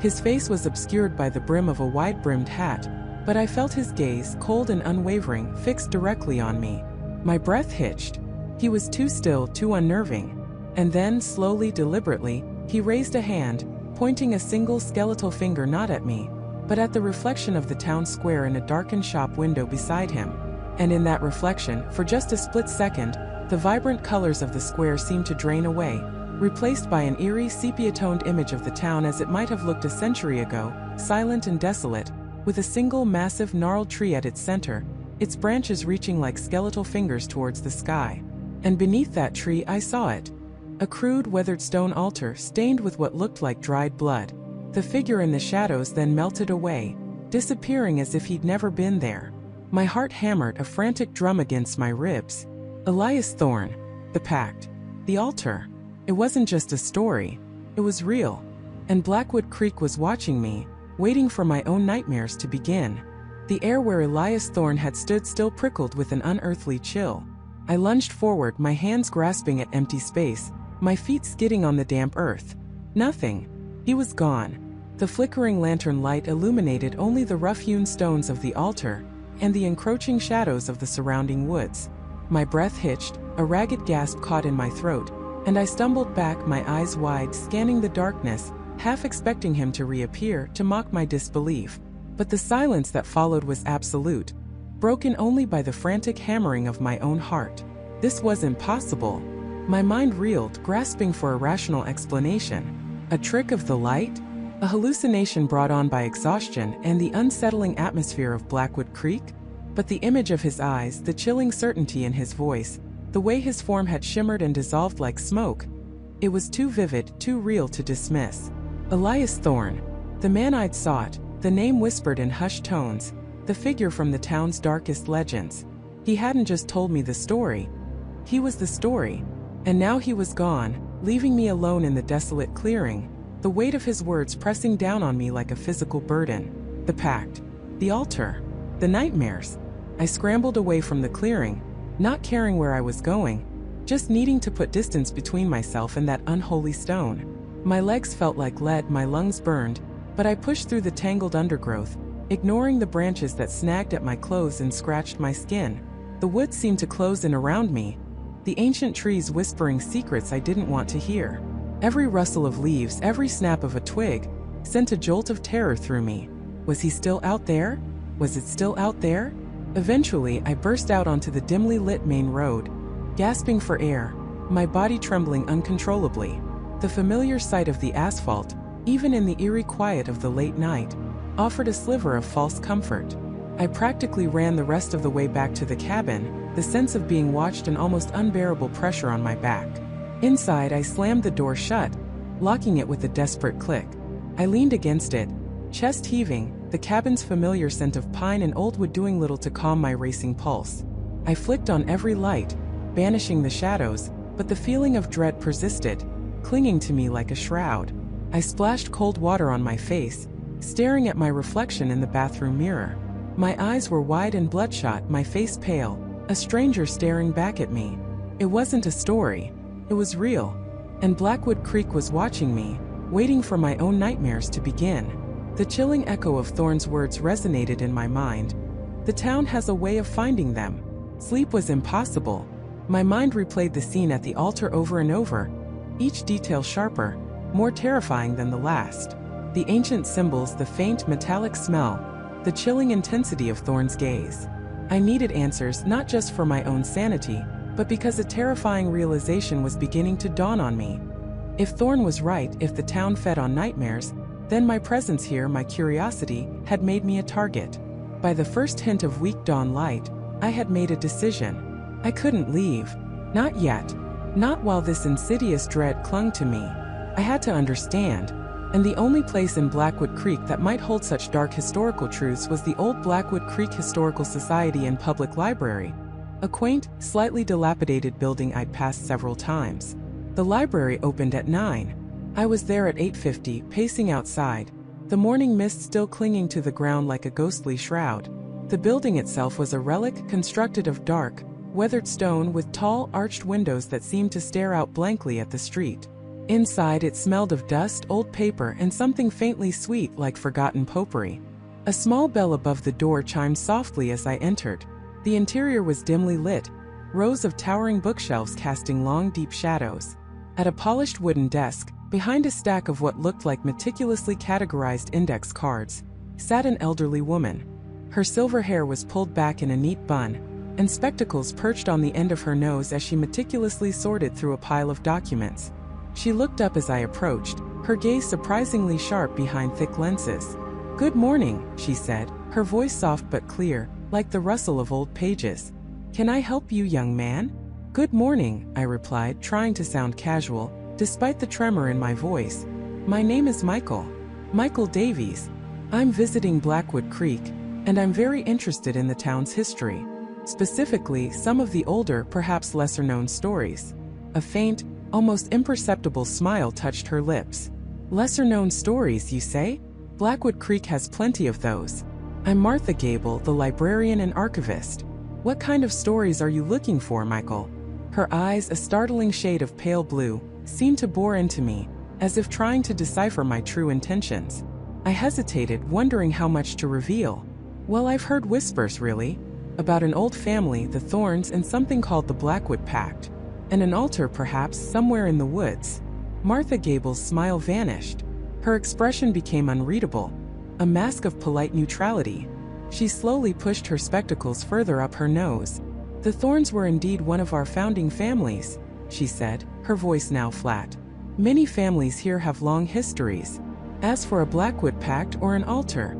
His face was obscured by the brim of a wide-brimmed hat, but I felt his gaze, cold and unwavering, fixed directly on me. My breath hitched. He was too still, too unnerving. And then, slowly, deliberately, he raised a hand, pointing a single skeletal finger not at me, but at the reflection of the town square in a darkened shop window beside him. And in that reflection, for just a split second, the vibrant colors of the square seemed to drain away, replaced by an eerie sepia-toned image of the town as it might have looked a century ago, silent and desolate, with a single massive gnarled tree at its center, its branches reaching like skeletal fingers towards the sky. And beneath that tree I saw it. A crude, weathered stone altar stained with what looked like dried blood. The figure in the shadows then melted away, disappearing as if he'd never been there. My heart hammered a frantic drum against my ribs. Elias Thorne, the pact, the altar. It wasn't just a story, it was real. And Blackwood Creek was watching me, waiting for my own nightmares to begin. The air where Elias Thorne had stood still prickled with an unearthly chill. I lunged forward, my hands grasping at empty space, my feet skidding on the damp earth. Nothing. He was gone. The flickering lantern light illuminated only the rough-hewn stones of the altar and the encroaching shadows of the surrounding woods. My breath hitched, a ragged gasp caught in my throat, and I stumbled back, my eyes wide, scanning the darkness, half expecting him to reappear to mock my disbelief. But the silence that followed was absolute, broken only by the frantic hammering of my own heart. This was impossible. My mind reeled, grasping for a rational explanation. A trick of the light? A hallucination brought on by exhaustion and the unsettling atmosphere of Blackwood Creek? But the image of his eyes, the chilling certainty in his voice, the way his form had shimmered and dissolved like smoke, it was too vivid, too real to dismiss. Elias Thorne, the man I'd sought, the name whispered in hushed tones, the figure from the town's darkest legends. He hadn't just told me the story. He was the story. And now he was gone, leaving me alone in the desolate clearing, the weight of his words pressing down on me like a physical burden. The pact, the altar, the nightmares. I scrambled away from the clearing, not caring where I was going, just needing to put distance between myself and that unholy stone. My legs felt like lead, my lungs burned, but I pushed through the tangled undergrowth, ignoring the branches that snagged at my clothes and scratched my skin. The woods seemed to close in around me, the ancient trees whispering secrets I didn't want to hear. Every rustle of leaves, every snap of a twig, sent a jolt of terror through me. Was he still out there? Was it still out there? Eventually, I burst out onto the dimly lit main road, gasping for air, my body trembling uncontrollably. The familiar sight of the asphalt, even in the eerie quiet of the late night, offered a sliver of false comfort. I practically ran the rest of the way back to the cabin, the sense of being watched and almost unbearable pressure on my back. Inside, I slammed the door shut, locking it with a desperate click. I leaned against it, chest heaving, the cabin's familiar scent of pine and old wood doing little to calm my racing pulse. I flicked on every light, banishing the shadows, but the feeling of dread persisted, clinging to me like a shroud. I splashed cold water on my face, staring at my reflection in the bathroom mirror. My eyes were wide and bloodshot, my face pale, a stranger staring back at me. It wasn't a story. It was real. And Blackwood Creek was watching me, waiting for my own nightmares to begin. The chilling echo of Thorne's words resonated in my mind. The town has a way of finding them. Sleep was impossible. My mind replayed the scene at the altar over and over, each detail sharper, more terrifying than the last. The ancient symbols, the faint metallic smell, the chilling intensity of Thorne's gaze. I needed answers, not just for my own sanity, but because a terrifying realization was beginning to dawn on me. If Thorne was right, if the town fed on nightmares, then my presence here, my curiosity, had made me a target. By the first hint of weak dawn light, I had made a decision. I couldn't leave. Not yet. Not while this insidious dread clung to me. I had to understand. And the only place in Blackwood Creek that might hold such dark historical truths was the old Blackwood Creek Historical Society and Public Library, a quaint, slightly dilapidated building I'd passed several times. The library opened at 9. I was there at 8:50, pacing outside, the morning mist still clinging to the ground like a ghostly shroud. The building itself was a relic constructed of dark, weathered stone with tall, arched windows that seemed to stare out blankly at the street. Inside, it smelled of dust, old paper, and something faintly sweet like forgotten potpourri. A small bell above the door chimed softly as I entered. The interior was dimly lit, rows of towering bookshelves casting long, deep shadows. At a polished wooden desk, behind a stack of what looked like meticulously categorized index cards, sat an elderly woman. Her silver hair was pulled back in a neat bun, and spectacles perched on the end of her nose as she meticulously sorted through a pile of documents. She looked up as I approached, her gaze surprisingly sharp behind thick lenses. "Good morning," she said, her voice soft but clear, like the rustle of old pages. "Can I help you, young man?" "Good morning," I replied, trying to sound casual, despite the tremor in my voice. "My name is Michael Davies. I'm visiting Blackwood Creek, and I'm very interested in the town's history. Specifically, some of the older, perhaps lesser-known stories." A faint, almost imperceptible smile touched her lips. "Lesser-known stories, you say? Blackwood Creek has plenty of those. I'm Martha Gable, the librarian and archivist. What kind of stories are you looking for, Michael?" Her eyes, a startling shade of pale blue, seemed to bore into me, as if trying to decipher my true intentions. I hesitated, wondering how much to reveal. "Well, I've heard whispers, really. About an old family, the Thorns, and something called the Blackwood Pact. And an altar, perhaps, somewhere in the woods." Martha Gable's smile vanished. Her expression became unreadable, a mask of polite neutrality. She slowly pushed her spectacles further up her nose. "The Thorns were indeed one of our founding families," she said, her voice now flat. "Many families here have long histories. As for a Blackwood Pact or an altar,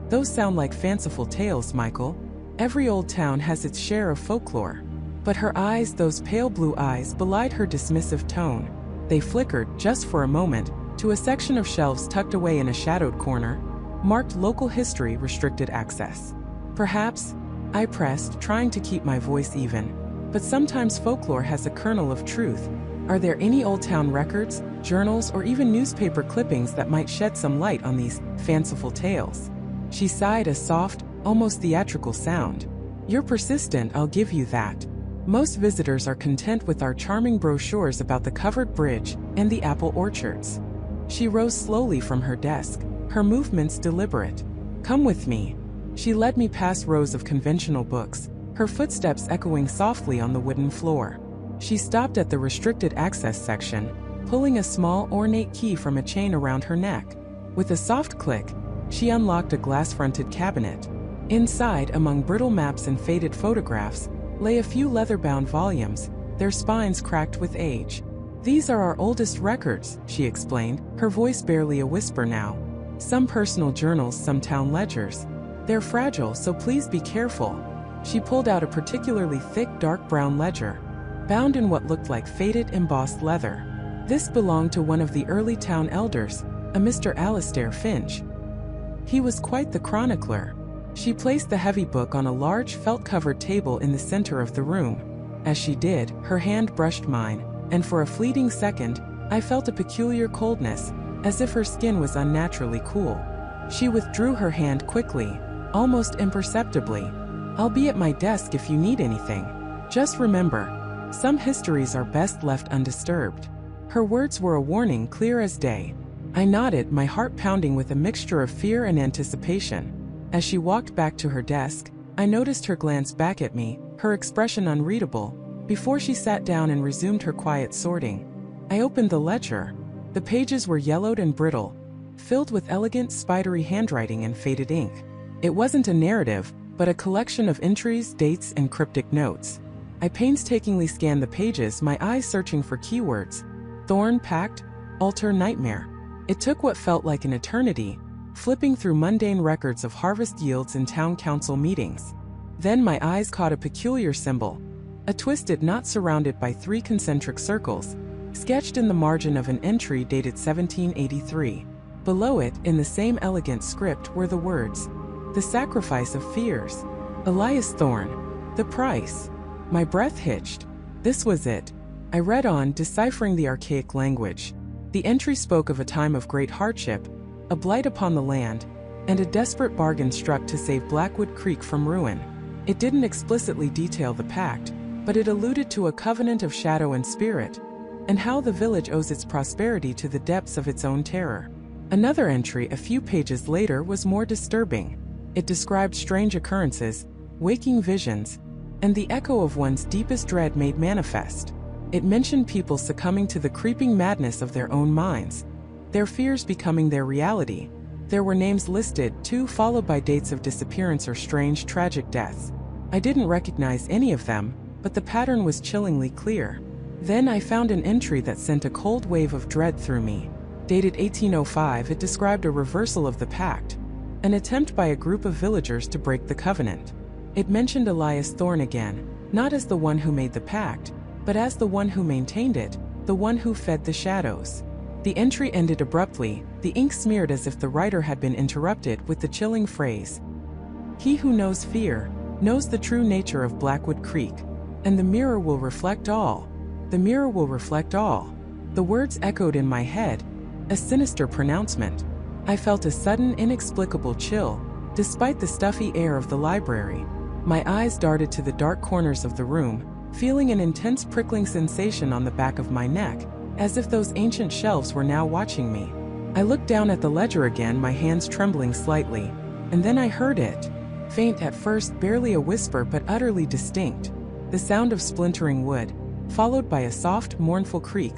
those sound like fanciful tales, Michael. Every old town has its share of folklore." But her eyes, those pale blue eyes, belied her dismissive tone. They flickered, just for a moment, to a section of shelves tucked away in a shadowed corner, marked Local History Restricted Access. "Perhaps," I pressed, trying to keep my voice even, "but sometimes folklore has a kernel of truth. Are there any old town records, journals, or even newspaper clippings that might shed some light on these fanciful tales?" She sighed, a soft, almost theatrical sound. "You're persistent, I'll give you that. Most visitors are content with our charming brochures about the covered bridge and the apple orchards." She rose slowly from her desk, her movements deliberate. "Come with me." She led me past rows of conventional books, her footsteps echoing softly on the wooden floor. She stopped at the restricted access section, pulling a small, ornate key from a chain around her neck. With a soft click, she unlocked a glass-fronted cabinet. Inside, among brittle maps and faded photographs, lay a few leather-bound volumes, their spines cracked with age. "These are our oldest records," she explained, her voice barely a whisper now. "Some personal journals, some town ledgers. They're fragile, so please be careful." She pulled out a particularly thick, dark brown ledger, bound in what looked like faded, embossed leather. This belonged to one of the early town elders, a Mr. Alastair Finch. He was quite the chronicler. She placed the heavy book on a large, felt-covered table in the center of the room. As she did, her hand brushed mine, and for a fleeting second, I felt a peculiar coldness, as if her skin was unnaturally cool. She withdrew her hand quickly, almost imperceptibly. "I'll be at my desk if you need anything. Just remember, some histories are best left undisturbed." Her words were a warning clear as day. I nodded, my heart pounding with a mixture of fear and anticipation. As she walked back to her desk, I noticed her glance back at me, her expression unreadable, before she sat down and resumed her quiet sorting. I opened the ledger. The pages were yellowed and brittle, filled with elegant, spidery handwriting and faded ink. It wasn't a narrative, but a collection of entries, dates, and cryptic notes. I painstakingly scanned the pages, my eyes searching for keywords: Thorn, Pact, Altar, Nightmare. It took what felt like an eternity, flipping through mundane records of harvest yields and town council meetings. Then my eyes caught a peculiar symbol, a twisted knot surrounded by 3 concentric circles, sketched in the margin of an entry dated 1783. Below it, in the same elegant script, were the words, "The Sacrifice of Fears. Elias Thorne. The Price." My breath hitched. This was it. I read on, deciphering the archaic language. The entry spoke of a time of great hardship, a blight upon the land, and a desperate bargain struck to save Blackwood Creek from ruin. It didn't explicitly detail the pact, but it alluded to a covenant of shadow and spirit, and how the village owes its prosperity to the depths of its own terror. Another entry a few pages later was more disturbing. It described strange occurrences, waking visions, and the echo of one's deepest dread made manifest. It mentioned people succumbing to the creeping madness of their own minds, their fears becoming their reality. There were names listed, too, followed by dates of disappearance or strange, tragic deaths. I didn't recognize any of them, but the pattern was chillingly clear. Then I found an entry that sent a cold wave of dread through me. Dated 1805, it described a reversal of the pact, an attempt by a group of villagers to break the covenant. It mentioned Elias Thorne again, not as the one who made the pact, but as the one who maintained it, the one who fed the shadows. The entry ended abruptly, the ink smeared as if the writer had been interrupted with the chilling phrase, "He who knows fear, knows the true nature of Blackwood Creek, and the mirror will reflect all. The mirror will reflect all." The words echoed in my head, a sinister pronouncement. I felt a sudden, inexplicable chill, despite the stuffy air of the library. My eyes darted to the dark corners of the room, feeling an intense prickling sensation on the back of my neck, as if those ancient shelves were now watching me. I looked down at the ledger again, my hands trembling slightly, and then I heard it. Faint at first, barely a whisper, but utterly distinct. The sound of splintering wood, followed by a soft, mournful creak,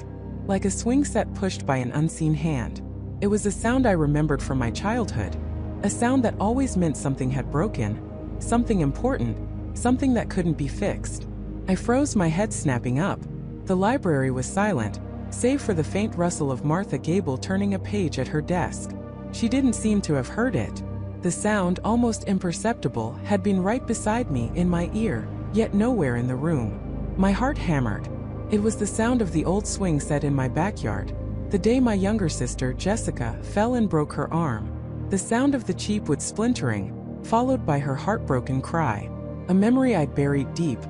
like a swing set pushed by an unseen hand. It was a sound I remembered from my childhood, a sound that always meant something had broken, something important, something that couldn't be fixed. I froze, my head snapping up. The library was silent, save for the faint rustle of Martha Gable turning a page at her desk. She didn't seem to have heard it. The sound, almost imperceptible, had been right beside me, in my ear, yet nowhere in the room. My heart hammered. It was the sound of the old swing set in my backyard, the day my younger sister, Jessica, fell and broke her arm. The sound of the cheap wood splintering, followed by her heartbroken cry. A memory I'd buried deep,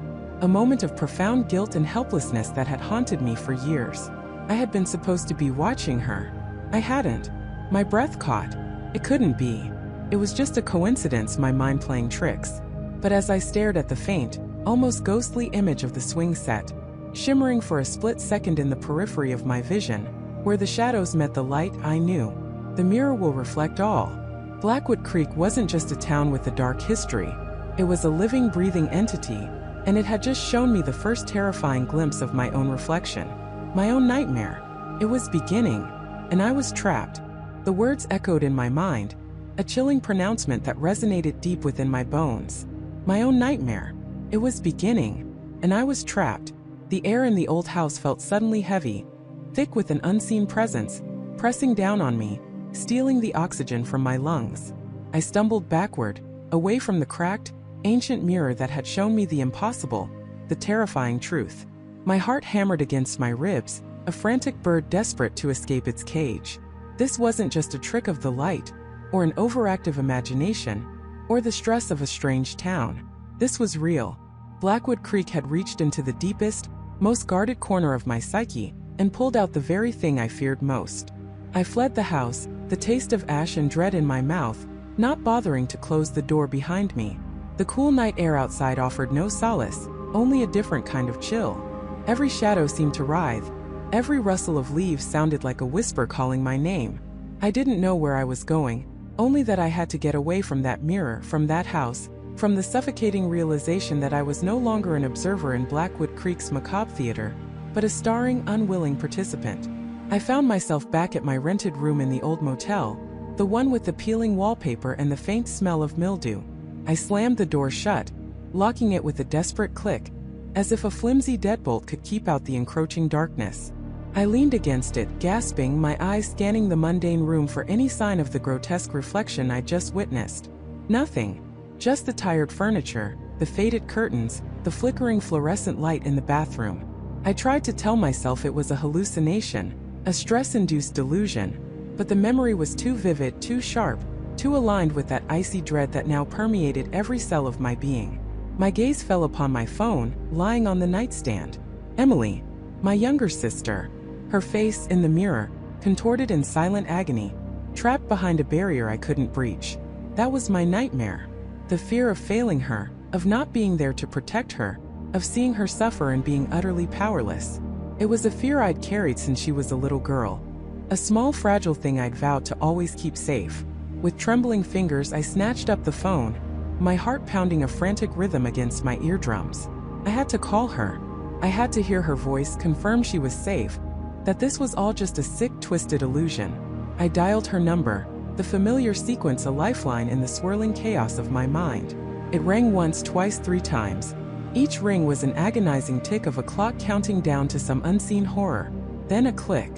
a moment of profound guilt and helplessness that had haunted me for years. I had been supposed to be watching her. I hadn't. My breath caught. It couldn't be. It was just a coincidence, my mind playing tricks. But as I stared at the faint, almost ghostly image of the swing set, shimmering for a split second in the periphery of my vision, where the shadows met the light, I knew. The mirror will reflect all. Blackwood Creek wasn't just a town with a dark history. It was a living, breathing entity, and it had just shown me the first terrifying glimpse of my own reflection. My own nightmare. It was beginning, and I was trapped. The words echoed in my mind, a chilling pronouncement that resonated deep within my bones. My own nightmare. It was beginning, and I was trapped. The air in the old house felt suddenly heavy, thick with an unseen presence, pressing down on me, stealing the oxygen from my lungs. I stumbled backward, away from the cracked, ancient mirror that had shown me the impossible, the terrifying truth. My heart hammered against my ribs, a frantic bird desperate to escape its cage. This wasn't just a trick of the light, or an overactive imagination, or the stress of a strange town. This was real. Blackwood Creek had reached into the deepest, most guarded corner of my psyche, and pulled out the very thing I feared most. I fled the house, the taste of ash and dread in my mouth, not bothering to close the door behind me. The cool night air outside offered no solace, only a different kind of chill. Every shadow seemed to writhe. Every rustle of leaves sounded like a whisper calling my name. I didn't know where I was going, only that I had to get away from that mirror, from that house, from the suffocating realization that I was no longer an observer in Blackwood Creek's macabre theater, but a starring, unwilling participant. I found myself back at my rented room in the old motel, the one with the peeling wallpaper and the faint smell of mildew. I slammed the door shut, locking it with a desperate click, as if a flimsy deadbolt could keep out the encroaching darkness. I leaned against it, gasping, my eyes scanning the mundane room for any sign of the grotesque reflection I'd just witnessed. Nothing. Just the tired furniture, the faded curtains, the flickering fluorescent light in the bathroom. I tried to tell myself it was a hallucination, a stress-induced delusion, but the memory was too vivid, too sharp, too aligned with that icy dread that now permeated every cell of my being. My gaze fell upon my phone, lying on the nightstand. Emily, my younger sister. Her face, in the mirror, contorted in silent agony, trapped behind a barrier I couldn't breach. That was my nightmare. The fear of failing her, of not being there to protect her, of seeing her suffer and being utterly powerless. It was a fear I'd carried since she was a little girl. A small fragile thing I'd vowed to always keep safe. With trembling fingers I snatched up the phone, my heart pounding a frantic rhythm against my eardrums. I had to call her. I had to hear her voice confirm she was safe, that this was all just a sick, twisted illusion. I dialed her number, the familiar sequence a lifeline in the swirling chaos of my mind. It rang once, twice, 3 times. Each ring was an agonizing tick of a clock counting down to some unseen horror. Then a click.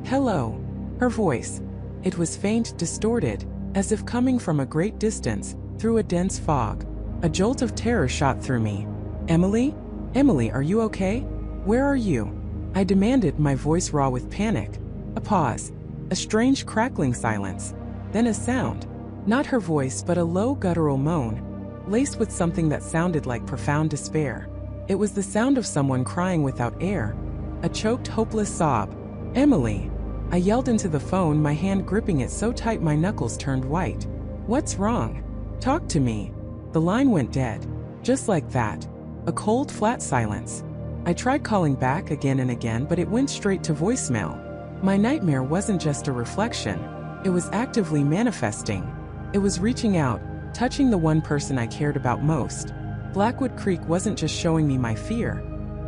Hello. Her voice. It was faint, distorted, as if coming from a great distance, through a dense fog. A jolt of terror shot through me. Emily? Emily, are you okay? Where are you? I demanded, my voice raw with panic. A pause. A strange crackling silence. Then a sound. Not her voice, but a low guttural moan, laced with something that sounded like profound despair. It was the sound of someone crying without air. A choked, hopeless sob. Emily! I yelled into the phone, my hand gripping it so tight my knuckles turned white. What's wrong? Talk to me. The line went dead. Just like that. A cold, flat silence. I tried calling back again and again, but it went straight to voicemail. My nightmare wasn't just a reflection. It was actively manifesting. It was reaching out, touching the one person I cared about most. Blackwood Creek wasn't just showing me my fear.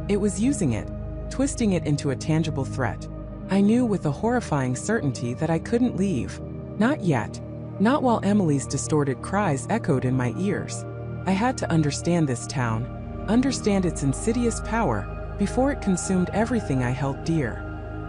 It was using it, twisting it into a tangible threat. I knew with a horrifying certainty that I couldn't leave. Not yet. Not while Emily's distorted cries echoed in my ears. I had to understand this town, understand its insidious power, before it consumed everything I held dear.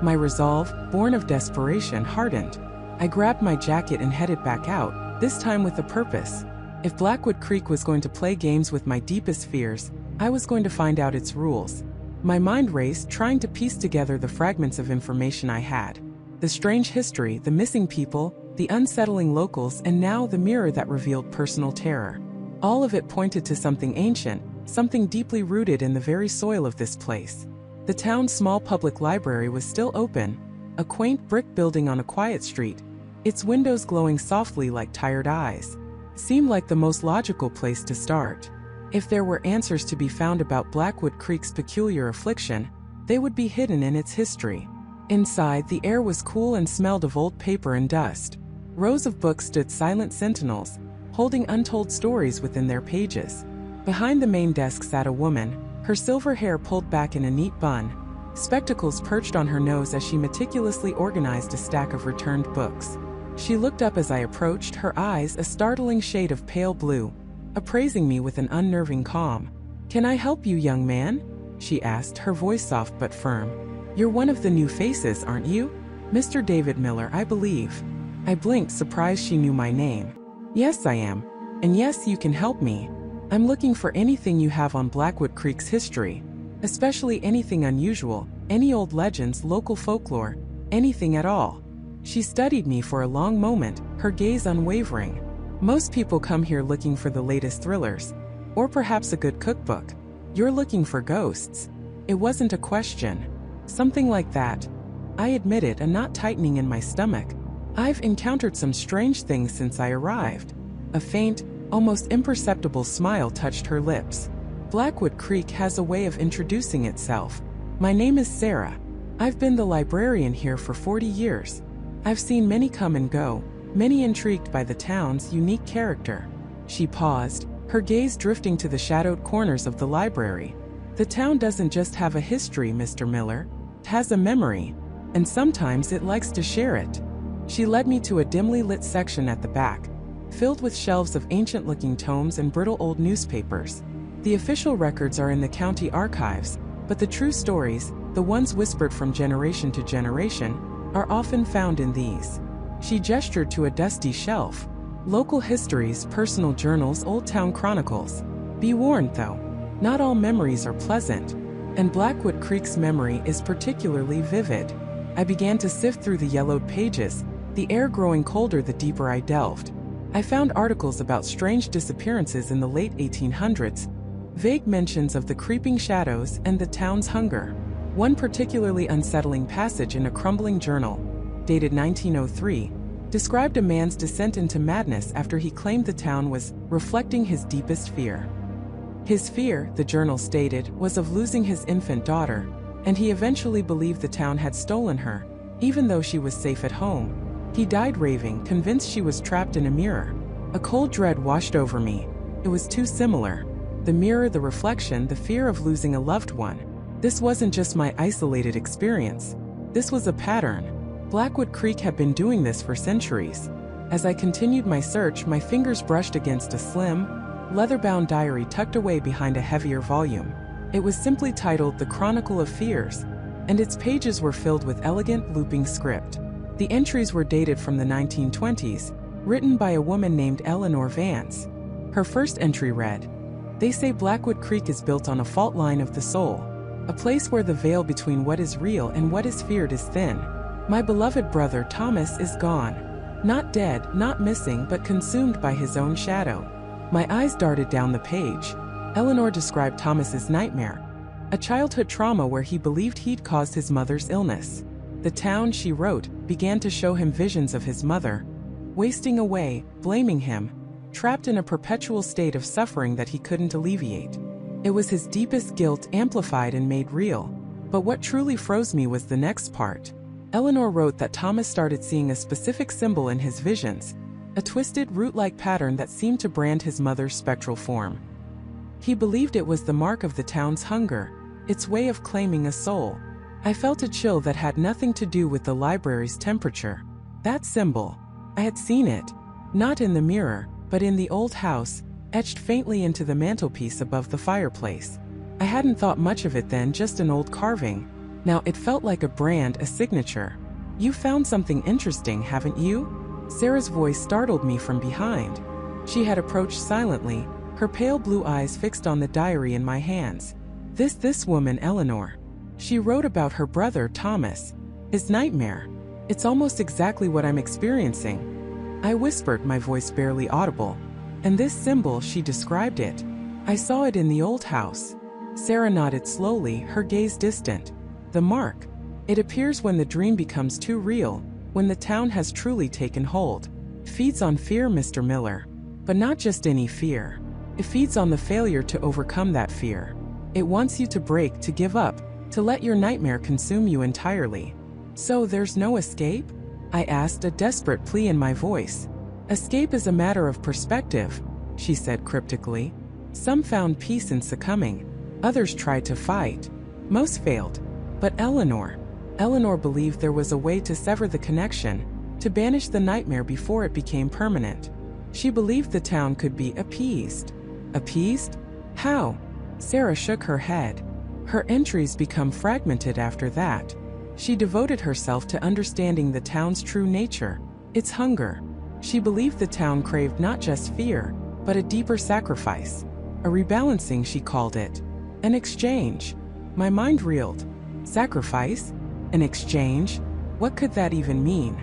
My resolve, born of desperation, hardened. I grabbed my jacket and headed back out, this time with a purpose. If Blackwood Creek was going to play games with my deepest fears, I was going to find out its rules. My mind raced, trying to piece together the fragments of information I had. The strange history, the missing people, the unsettling locals, and now the mirror that revealed personal terror. All of it pointed to something ancient, something deeply rooted in the very soil of this place. The town's small public library was still open, a quaint brick building on a quiet street, its windows glowing softly like tired eyes. Seemed like the most logical place to start. If there were answers to be found about Blackwood Creek's peculiar affliction, they would be hidden in its history. Inside, the air was cool and smelled of old paper and dust. Rows of books stood silent sentinels, holding untold stories within their pages. Behind the main desk sat a woman, her silver hair pulled back in a neat bun, spectacles perched on her nose as she meticulously organized a stack of returned books. She looked up as I approached, her eyes a startling shade of pale blue, appraising me with an unnerving calm. "Can I help you, young man?" she asked, her voice soft but firm. "You're one of the new faces, aren't you? Mr. David Miller, I believe." I blinked, surprised she knew my name. "Yes, I am. And yes, you can help me. I'm looking for anything you have on Blackwood Creek's history, especially anything unusual, any old legends, local folklore, anything at all." She studied me for a long moment, her gaze unwavering. "Most people come here looking for the latest thrillers, or perhaps a good cookbook. You're looking for ghosts." It wasn't a question. "Something like that," I admitted, a knot tightening in my stomach. "I've encountered some strange things since I arrived." A faint, almost imperceptible smile touched her lips. "Blackwood Creek has a way of introducing itself. My name is Sarah. I've been the librarian here for 40 years. I've seen many come and go, many intrigued by the town's unique character." She paused, her gaze drifting to the shadowed corners of the library. "The town doesn't just have a history, Mr. Miller. It has a memory, and sometimes it likes to share it." She led me to a dimly lit section at the back, filled with shelves of ancient-looking tomes and brittle old newspapers. The official records are in the county archives, but the true stories, the ones whispered from generation to generation, are often found in these. She gestured to a dusty shelf. Local histories, personal journals, old town chronicles. Be warned though, not all memories are pleasant, and Blackwood Creek's memory is particularly vivid. I began to sift through the yellowed pages, the air growing colder the deeper I delved. I found articles about strange disappearances in the late 1800s, vague mentions of the creeping shadows and the town's hunger. One particularly unsettling passage in a crumbling journal, dated 1903, described a man's descent into madness after he claimed the town was reflecting his deepest fear. His fear, the journal stated, was of losing his infant daughter, and he eventually believed the town had stolen her, even though she was safe at home. He died raving, convinced she was trapped in a mirror. A cold dread washed over me. It was too similar. The mirror, the reflection, the fear of losing a loved one. This wasn't just my isolated experience. This was a pattern. Blackwood Creek had been doing this for centuries. As I continued my search, my fingers brushed against a slim, leather-bound diary tucked away behind a heavier volume. It was simply titled The Chronicle of Fears, and its pages were filled with elegant, looping script. The entries were dated from the 1920s, written by a woman named Eleanor Vance. Her first entry read, "They say Blackwood Creek is built on a fault line of the soul, a place where the veil between what is real and what is feared is thin. My beloved brother Thomas is gone. Not dead, not missing, but consumed by his own shadow." My eyes darted down the page. Eleanor described Thomas's nightmare, a childhood trauma where he believed he'd caused his mother's illness. The town, she wrote, began to show him visions of his mother, wasting away, blaming him, trapped in a perpetual state of suffering that he couldn't alleviate. It was his deepest guilt amplified and made real. But what truly froze me was the next part. Eleanor wrote that Thomas started seeing a specific symbol in his visions, a twisted, root-like pattern that seemed to brand his mother's spectral form. He believed it was the mark of the town's hunger, its way of claiming a soul. I felt a chill that had nothing to do with the library's temperature. That symbol, I had seen it, not in the mirror, but in the old house, etched faintly into the mantelpiece above the fireplace. I hadn't thought much of it then, just an old carving. Now it felt like a brand, a signature. "You found something interesting, haven't you?" Sarah's voice startled me from behind. She had approached silently, her pale blue eyes fixed on the diary in my hands. This woman, Eleanor. She wrote about her brother, Thomas. His nightmare. It's almost exactly what I'm experiencing. I whispered, my voice barely audible. And this symbol, she described it. I saw it in the old house. Sarah nodded slowly, her gaze distant. The mark. It appears when the dream becomes too real, when the town has truly taken hold. Feeds on fear, Mr. Miller. But not just any fear. It feeds on the failure to overcome that fear. It wants you to break, to give up, to let your nightmare consume you entirely. "So there's no escape?" I asked, a desperate plea in my voice. "Escape is a matter of perspective," she said cryptically. "Some found peace in succumbing. Others tried to fight. Most failed. But Eleanor believed there was a way to sever the connection, to banish the nightmare before it became permanent. She believed the town could be appeased. Appeased? How? Sarah shook her head. Her entries become fragmented after that. She devoted herself to understanding the town's true nature, its hunger. She believed the town craved not just fear, but a deeper sacrifice. A rebalancing, she called it. An exchange. My mind reeled. Sacrifice? An exchange? What could that even mean?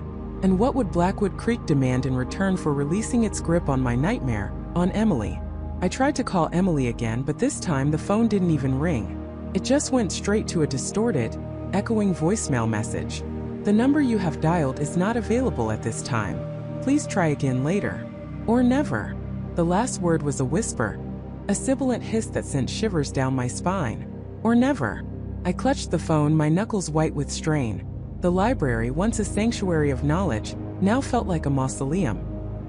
And what would Blackwood Creek demand in return for releasing its grip on my nightmare, on Emily? I tried to call Emily again, but this time the phone didn't even ring. It just went straight to a distorted, echoing voicemail message. "The number you have dialed is not available at this time. Please try again later. Or never." The last word was a whisper, a sibilant hiss that sent shivers down my spine. Or never. I clutched the phone, my knuckles white with strain. The library, once a sanctuary of knowledge, now felt like a mausoleum,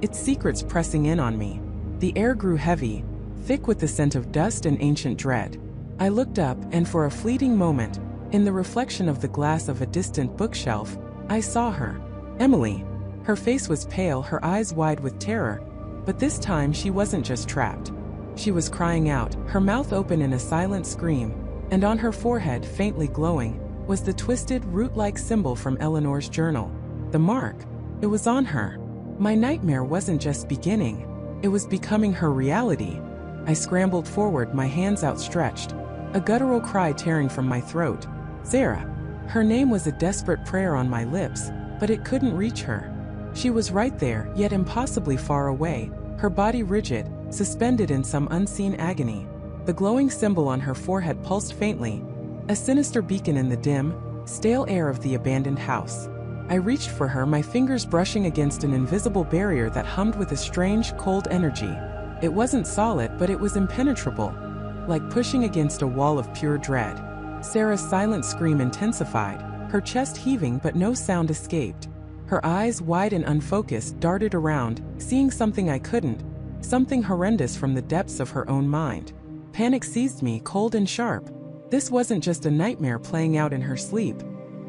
its secrets pressing in on me. The air grew heavy, thick with the scent of dust and ancient dread. I looked up, and for a fleeting moment, in the reflection of the glass of a distant bookshelf, I saw her. Emily. Her face was pale, her eyes wide with terror, but this time she wasn't just trapped. She was crying out, her mouth open in a silent scream, and on her forehead, faintly glowing, was the twisted, root-like symbol from Eleanor's journal. The mark. It was on her. My nightmare wasn't just beginning. It was becoming her reality. I scrambled forward, my hands outstretched, a guttural cry tearing from my throat. Sarah. Her name was a desperate prayer on my lips, but it couldn't reach her. She was right there, yet impossibly far away, her body rigid, suspended in some unseen agony. The glowing symbol on her forehead pulsed faintly, a sinister beacon in the dim, stale air of the abandoned house. I reached for her, my fingers brushing against an invisible barrier that hummed with a strange, cold energy. It wasn't solid, but it was impenetrable, like pushing against a wall of pure dread. Sarah's silent scream intensified, her chest heaving but no sound escaped. Her eyes, wide and unfocused, darted around, seeing something I couldn't, something horrendous from the depths of her own mind. Panic seized me, cold and sharp. This wasn't just a nightmare playing out in her sleep.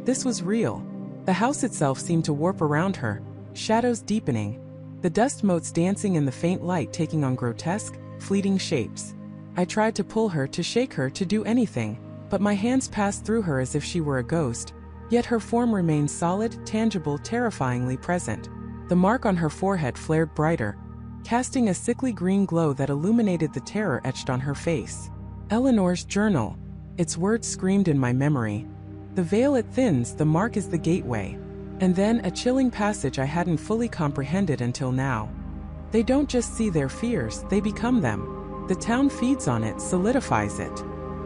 This was real. The house itself seemed to warp around her, shadows deepening, the dust motes dancing in the faint light taking on grotesque, fleeting shapes. I tried to pull her, to shake her, to do anything, but my hands passed through her as if she were a ghost, yet her form remained solid, tangible, terrifyingly present. The mark on her forehead flared brighter, casting a sickly green glow that illuminated the terror etched on her face. Eleanor's journal. Its words screamed in my memory. The veil it thins, the mark is the gateway. And then a chilling passage I hadn't fully comprehended until now. They don't just see their fears, they become them. The town feeds on it, solidifies it.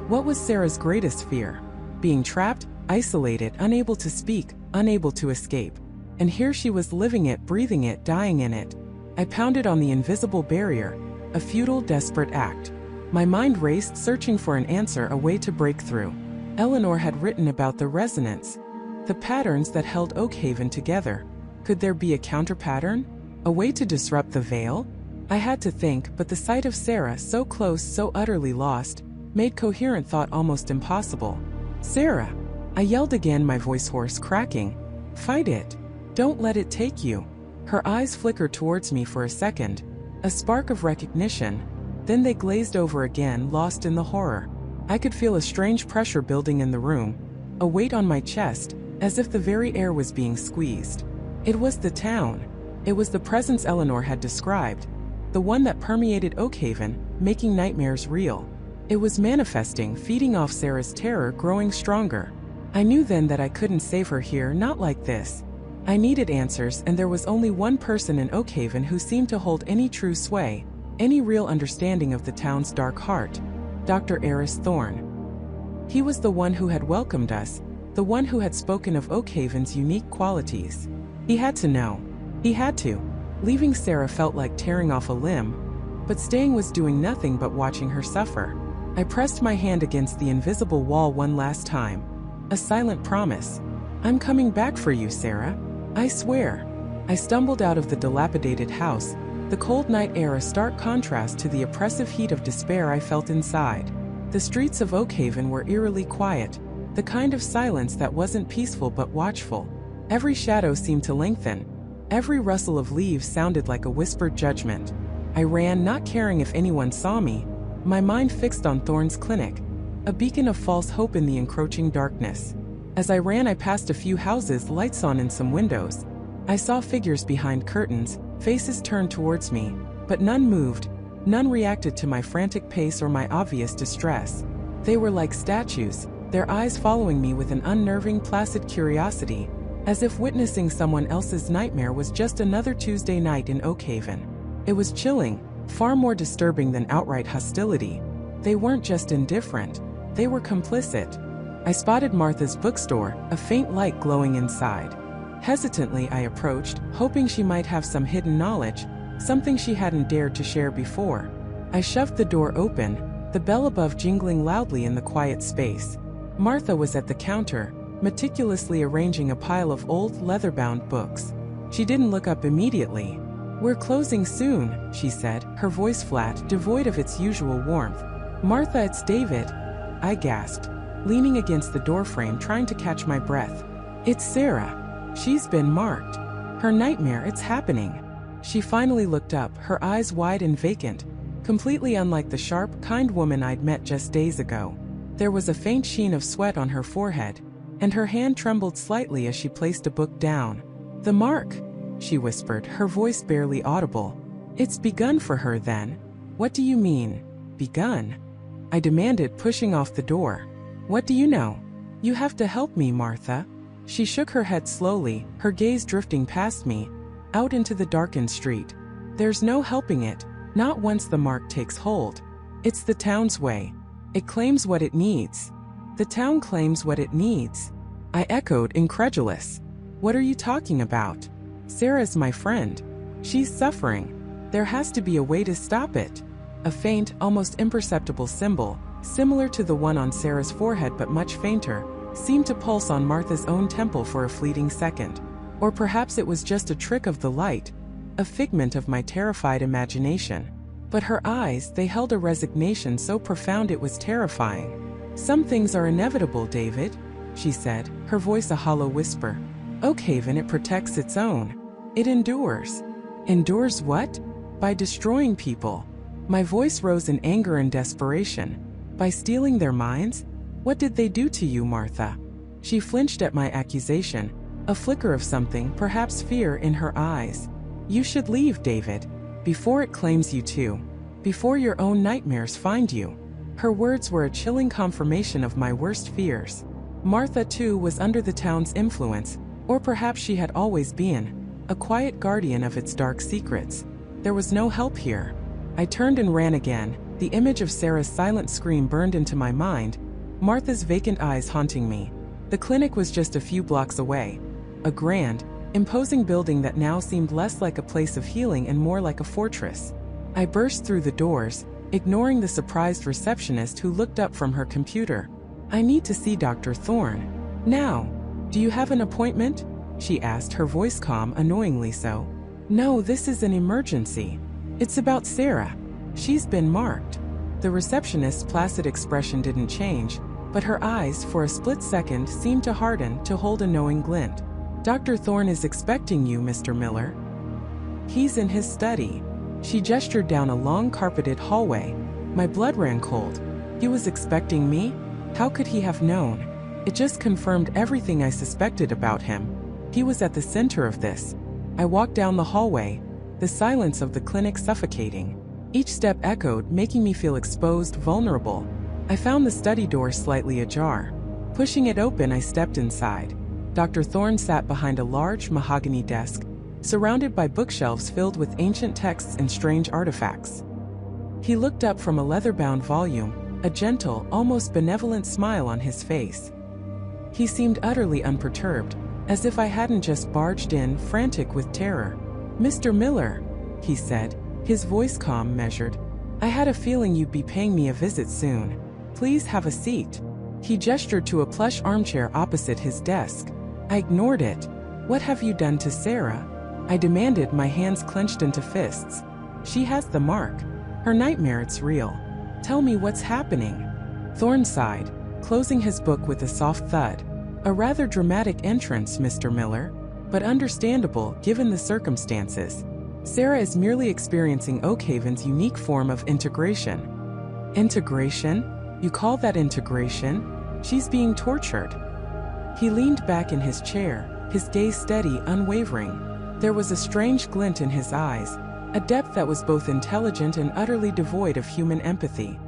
What was Sarah's greatest fear? Being trapped, isolated, unable to speak, unable to escape. And here she was living it, breathing it, dying in it. I pounded on the invisible barrier, a futile, desperate act. My mind raced, searching for an answer, a way to break through. Eleanor had written about the resonance, the patterns that held Oakhaven together. Could there be a counter-pattern? A way to disrupt the veil? I had to think, but the sight of Sarah, so close, so utterly lost, made coherent thought almost impossible. "Sarah!" I yelled again, my voice hoarse, cracking. "Fight it! Don't let it take you!" Her eyes flickered towards me for a second, a spark of recognition, then they glazed over again, lost in the horror. I could feel a strange pressure building in the room, a weight on my chest, as if the very air was being squeezed. It was the town. It was the presence Eleanor had described, the one that permeated Oakhaven, making nightmares real. It was manifesting, feeding off Sarah's terror, growing stronger. I knew then that I couldn't save her here, not like this. I needed answers, and there was only one person in Oakhaven who seemed to hold any true sway, any real understanding of the town's dark heart. Dr. Eris Thorne. He was the one who had welcomed us, the one who had spoken of Oakhaven's unique qualities. He had to know. He had to. Leaving Sarah felt like tearing off a limb, but staying was doing nothing but watching her suffer. I pressed my hand against the invisible wall one last time. A silent promise. "I'm coming back for you, Sarah. I swear." I stumbled out of the dilapidated house, the cold night air a stark contrast to the oppressive heat of despair I felt inside. The streets of Oakhaven were eerily quiet, the kind of silence that wasn't peaceful but watchful. Every shadow seemed to lengthen. Every rustle of leaves sounded like a whispered judgment. I ran, not caring if anyone saw me, my mind fixed on Thorne's clinic, a beacon of false hope in the encroaching darkness. As I ran, I passed a few houses, lights on in some windows. I saw figures behind curtains, faces turned towards me, but none moved, none reacted to my frantic pace or my obvious distress. They were like statues, their eyes following me with an unnerving, placid curiosity, as if witnessing someone else's nightmare was just another Tuesday night in Oakhaven. It was chilling, far more disturbing than outright hostility. They weren't just indifferent, they were complicit. I spotted Martha's bookstore, a faint light glowing inside. Hesitantly I approached, hoping she might have some hidden knowledge, something she hadn't dared to share before. I shoved the door open, the bell above jingling loudly in the quiet space. Martha was at the counter, meticulously arranging a pile of old, leather-bound books. She didn't look up immediately. "We're closing soon," she said, her voice flat, devoid of its usual warmth. "Martha, it's David," I gasped, leaning against the doorframe trying to catch my breath. "It's Sarah. She's been marked. Her nightmare, it's happening." She finally looked up, her eyes wide and vacant, completely unlike the sharp, kind woman I'd met just days ago. There was a faint sheen of sweat on her forehead, and her hand trembled slightly as she placed a book down. "The mark," she whispered, her voice barely audible. "It's begun for her then." "What do you mean, begun?" I demanded, pushing off the door. "What do you know? You have to help me, Martha." She shook her head slowly, her gaze drifting past me, out into the darkened street. "There's no helping it, not once the mark takes hold. It's the town's way. It claims what it needs." "The town claims what it needs?" I echoed, incredulous. "What are you talking about? Sarah's my friend. She's suffering. There has to be a way to stop it." A faint, almost imperceptible symbol, similar to the one on Sarah's forehead but much fainter, seemed to pulse on Martha's own temple for a fleeting second. Or perhaps it was just a trick of the light, a figment of my terrified imagination. But her eyes, they held a resignation so profound it was terrifying. "Some things are inevitable, David," she said, her voice a hollow whisper. "Oakhaven, it protects its own. It endures." "Endures what?" "By destroying people." My voice rose in anger and desperation. "By stealing their minds? What did they do to you, Martha?" She flinched at my accusation, a flicker of something, perhaps fear, in her eyes. "You should leave, David, before it claims you too. Before your own nightmares find you." Her words were a chilling confirmation of my worst fears. Martha, too, was under the town's influence, or perhaps she had always been, a quiet guardian of its dark secrets. There was no help here. I turned and ran again, the image of Sarah's silent scream burned into my mind, Martha's vacant eyes haunting me. The clinic was just a few blocks away. A grand, imposing building that now seemed less like a place of healing and more like a fortress. I burst through the doors, ignoring the surprised receptionist who looked up from her computer. "I need to see Dr. Thorne. Now. Do you have an appointment?" she asked, her voice calm, annoyingly so. "No, this is an emergency. It's about Sarah. She's been marked." The receptionist's placid expression didn't change, but her eyes, for a split second, seemed to harden, to hold a knowing glint. "Dr. Thorne is expecting you, Mr. Miller. He's in his study." She gestured down a long carpeted hallway. My blood ran cold. He was expecting me? How could he have known? It just confirmed everything I suspected about him. He was at the center of this. I walked down the hallway, the silence of the clinic suffocating. Each step echoed, making me feel exposed, vulnerable. I found the study door slightly ajar. Pushing it open, I stepped inside. Dr. Thorne sat behind a large mahogany desk, surrounded by bookshelves filled with ancient texts and strange artifacts. He looked up from a leather-bound volume, a gentle, almost benevolent smile on his face. He seemed utterly unperturbed, as if I hadn't just barged in, frantic with terror. "Mr. Miller," he said, his voice calm, measured. "I had a feeling you'd be paying me a visit soon. Please have a seat." He gestured to a plush armchair opposite his desk. I ignored it. "What have you done to Sarah?" I demanded, my hands clenched into fists. "She has the mark. Her nightmare, it's real. Tell me what's happening." Thorne sighed, closing his book with a soft thud. "A rather dramatic entrance, Mr. Miller, but understandable given the circumstances. Sarah is merely experiencing Oakhaven's unique form of integration." "Integration? You call that integration? She's being tortured." He leaned back in his chair, his gaze steady, unwavering. There was a strange glint in his eyes, a depth that was both intelligent and utterly devoid of human empathy.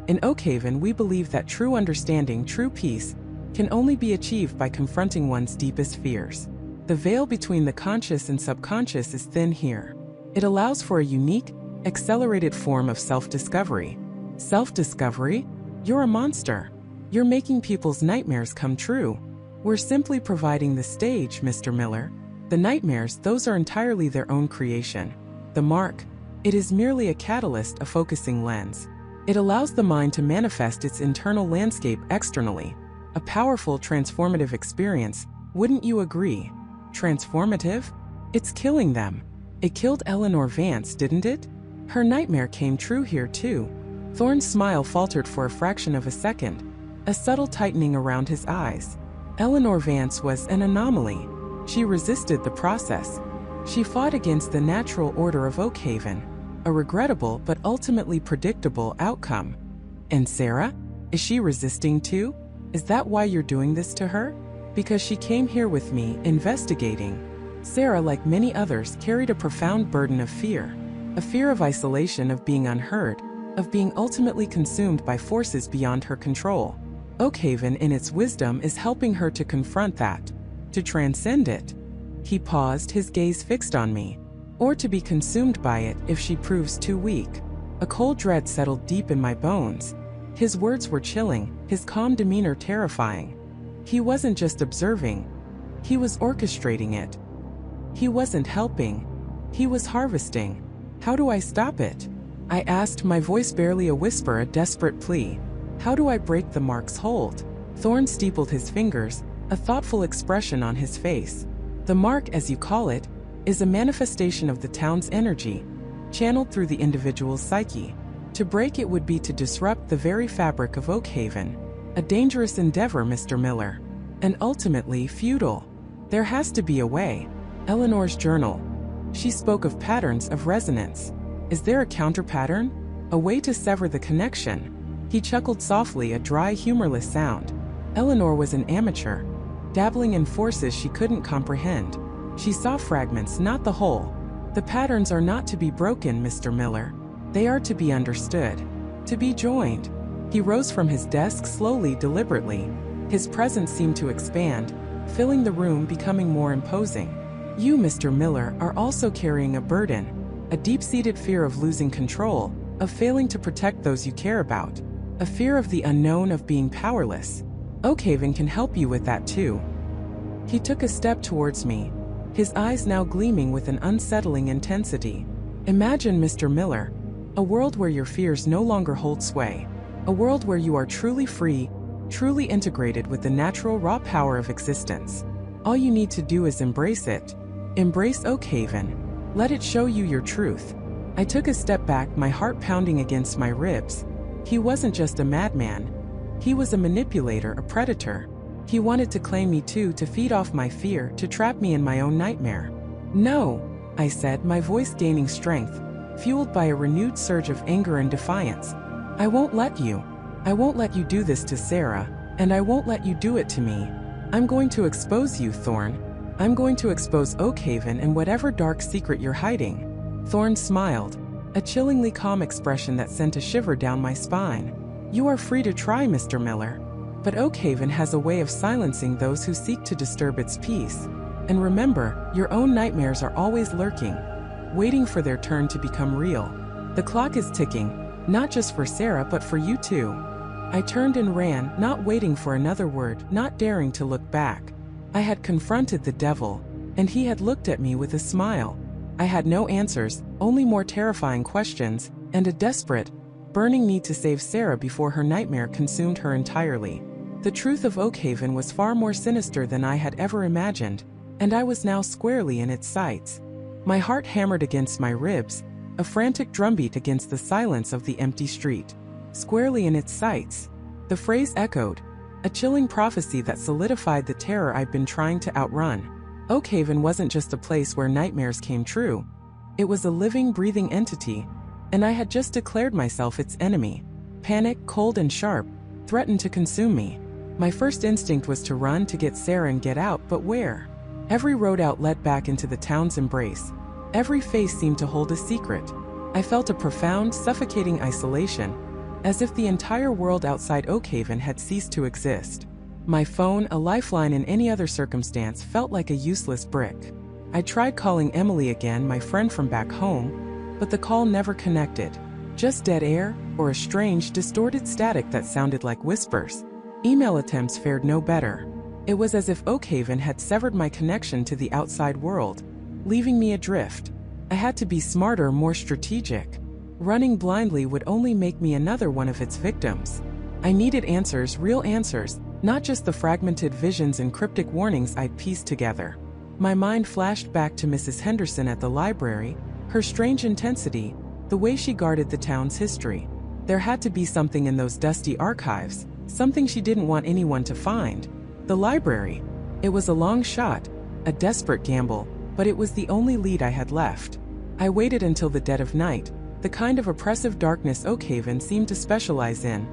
"In Oakhaven, we believe that true understanding, true peace, can only be achieved by confronting one's deepest fears. The veil between the conscious and subconscious is thin here. It allows for a unique, accelerated form of self-discovery." "Self-discovery? You're a monster. You're making people's nightmares come true." "We're simply providing the stage, Mr. Miller. The nightmares, those are entirely their own creation. The mark, it is merely a catalyst, a focusing lens. It allows the mind to manifest its internal landscape externally. A powerful, transformative experience, wouldn't you agree?" "Transformative? It's killing them. It killed Eleanor Vance, didn't it? Her nightmare came true here too." Thorne's smile faltered for a fraction of a second, a subtle tightening around his eyes. "Eleanor Vance was an anomaly. She resisted the process. She fought against the natural order of Oakhaven, a regrettable but ultimately predictable outcome. And Sarah? Is she resisting too? Is that why you're doing this to her?" "Because she came here with me, investigating." Sarah, like many others, carried a profound burden of fear. A fear of isolation, of being unheard, of being ultimately consumed by forces beyond her control. Oakhaven, in its wisdom, is helping her to confront that, to transcend it. He paused, his gaze fixed on me. "Or to be consumed by it if she proves too weak." A cold dread settled deep in my bones. His words were chilling, his calm demeanor terrifying. He wasn't just observing. He was orchestrating it. He wasn't helping. He was harvesting. "How do I stop it?" I asked, my voice barely a whisper, a desperate plea. How do I break the mark's hold? Thorn steepled his fingers, a thoughtful expression on his face. The mark, as you call it, is a manifestation of the town's energy, channeled through the individual's psyche. To break it would be to disrupt the very fabric of Oakhaven. A dangerous endeavor, Mr. Miller. And ultimately futile. There has to be a way. Eleanor's journal. She spoke of patterns of resonance. Is there a counter-pattern? A way to sever the connection? He chuckled softly, a dry, humorless sound. Eleanor was an amateur, dabbling in forces she couldn't comprehend. She saw fragments, not the whole. The patterns are not to be broken, Mr. Miller. They are to be understood, to be joined. He rose from his desk slowly, deliberately. His presence seemed to expand, filling the room, becoming more imposing. You, Mr. Miller, are also carrying a burden, a deep-seated fear of losing control, of failing to protect those you care about, a fear of the unknown, of being powerless. Oakhaven can help you with that too. He took a step towards me, his eyes now gleaming with an unsettling intensity. Imagine, Mr. Miller, a world where your fears no longer hold sway, a world where you are truly free, truly integrated with the natural raw power of existence. All you need to do is embrace it. Embrace Oakhaven. Let it show you your truth. I took a step back, my heart pounding against my ribs. He wasn't just a madman. He was a manipulator, a predator. He wanted to claim me too, to feed off my fear, to trap me in my own nightmare. No, I said, my voice gaining strength, fueled by a renewed surge of anger and defiance. I won't let you. I won't let you do this to Sarah, and I won't let you do it to me. I'm going to expose you, Thorn. I'm going to expose Oakhaven and whatever dark secret you're hiding. Thorn smiled, a chillingly calm expression that sent a shiver down my spine. You are free to try, Mr. Miller. But Oakhaven has a way of silencing those who seek to disturb its peace. And remember, your own nightmares are always lurking, waiting for their turn to become real. The clock is ticking, not just for Sarah but for you too. I turned and ran, not waiting for another word, not daring to look back. I had confronted the devil, and he had looked at me with a smile. I had no answers, only more terrifying questions, and a desperate, burning need to save Sarah before her nightmare consumed her entirely. The truth of Oakhaven was far more sinister than I had ever imagined, and I was now squarely in its sights. My heart hammered against my ribs, a frantic drumbeat against the silence of the empty street. Squarely in its sights. The phrase echoed, a chilling prophecy that solidified the terror I'd been trying to outrun. Oakhaven wasn't just a place where nightmares came true. It was a living, breathing entity, and I had just declared myself its enemy. Panic, cold and sharp, threatened to consume me. My first instinct was to run, to get Sarah and get out, but where? Every road out led back into the town's embrace. Every face seemed to hold a secret. I felt a profound, suffocating isolation, as if the entire world outside Oakhaven had ceased to exist. My phone, a lifeline in any other circumstance, felt like a useless brick. I tried calling Emily again, my friend from back home, but the call never connected. Just dead air, or a strange, distorted static that sounded like whispers. Email attempts fared no better. It was as if Oakhaven had severed my connection to the outside world, leaving me adrift. I had to be smarter, more strategic. Running blindly would only make me another one of its victims. I needed answers, real answers, not just the fragmented visions and cryptic warnings I'd pieced together. My mind flashed back to Mrs. Henderson at the library, her strange intensity, the way she guarded the town's history. There had to be something in those dusty archives, something she didn't want anyone to find. The library. It was a long shot, a desperate gamble, but it was the only lead I had left. I waited until the dead of night, the kind of oppressive darkness Oakhaven seemed to specialize in,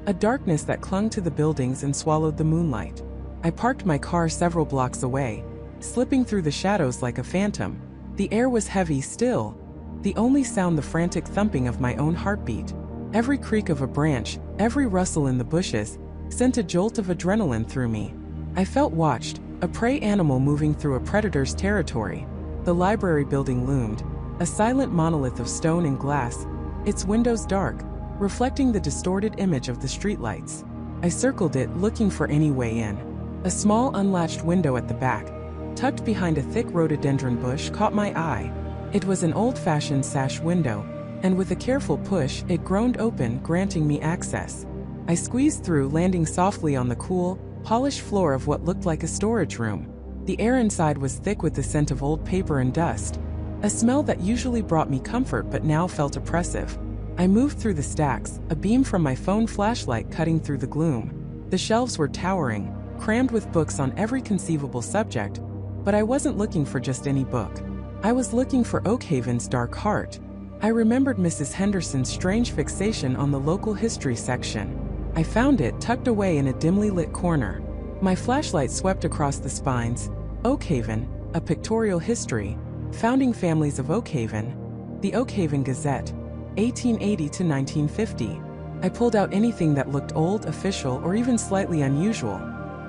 a darkness that clung to the buildings and swallowed the moonlight. I parked my car several blocks away, slipping through the shadows like a phantom. The air was heavy, still, the only sound the frantic thumping of my own heartbeat. Every creak of a branch, every rustle in the bushes, sent a jolt of adrenaline through me. I felt watched, a prey animal moving through a predator's territory. The library building loomed, a silent monolith of stone and glass, its windows dark, reflecting the distorted image of the streetlights. I circled it, looking for any way in. A small unlatched window at the back, tucked behind a thick rhododendron bush, caught my eye. It was an old-fashioned sash window, and with a careful push, it groaned open, granting me access. I squeezed through, landing softly on the cool, polished floor of what looked like a storage room. The air inside was thick with the scent of old paper and dust, a smell that usually brought me comfort but now felt oppressive. I moved through the stacks, a beam from my phone flashlight cutting through the gloom. The shelves were towering, crammed with books on every conceivable subject, but I wasn't looking for just any book. I was looking for Oakhaven's dark heart. I remembered Mrs. Henderson's strange fixation on the local history section. I found it tucked away in a dimly lit corner. My flashlight swept across the spines. Oakhaven, a pictorial history. Founding families of Oakhaven. The Oakhaven Gazette, 1880 to 1950. I pulled out anything that looked old, official, or even slightly unusual.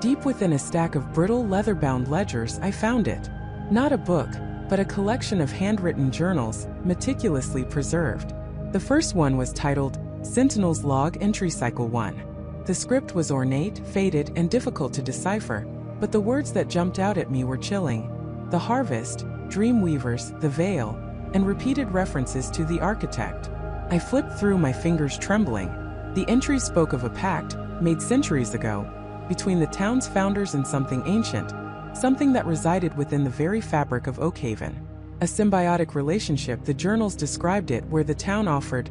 Deep within a stack of brittle, leather-bound ledgers, I found it. Not a book, but a collection of handwritten journals, meticulously preserved. The first one was titled, Sentinel's Log Entry Cycle 1. The script was ornate, faded, and difficult to decipher, but the words that jumped out at me were chilling. The harvest, dream weavers, the veil, and repeated references to the architect. I flipped through, my fingers trembling. The entry spoke of a pact, made centuries ago, between the town's founders and something ancient, something that resided within the very fabric of Oakhaven. A symbiotic relationship, the journals described it, where the town offered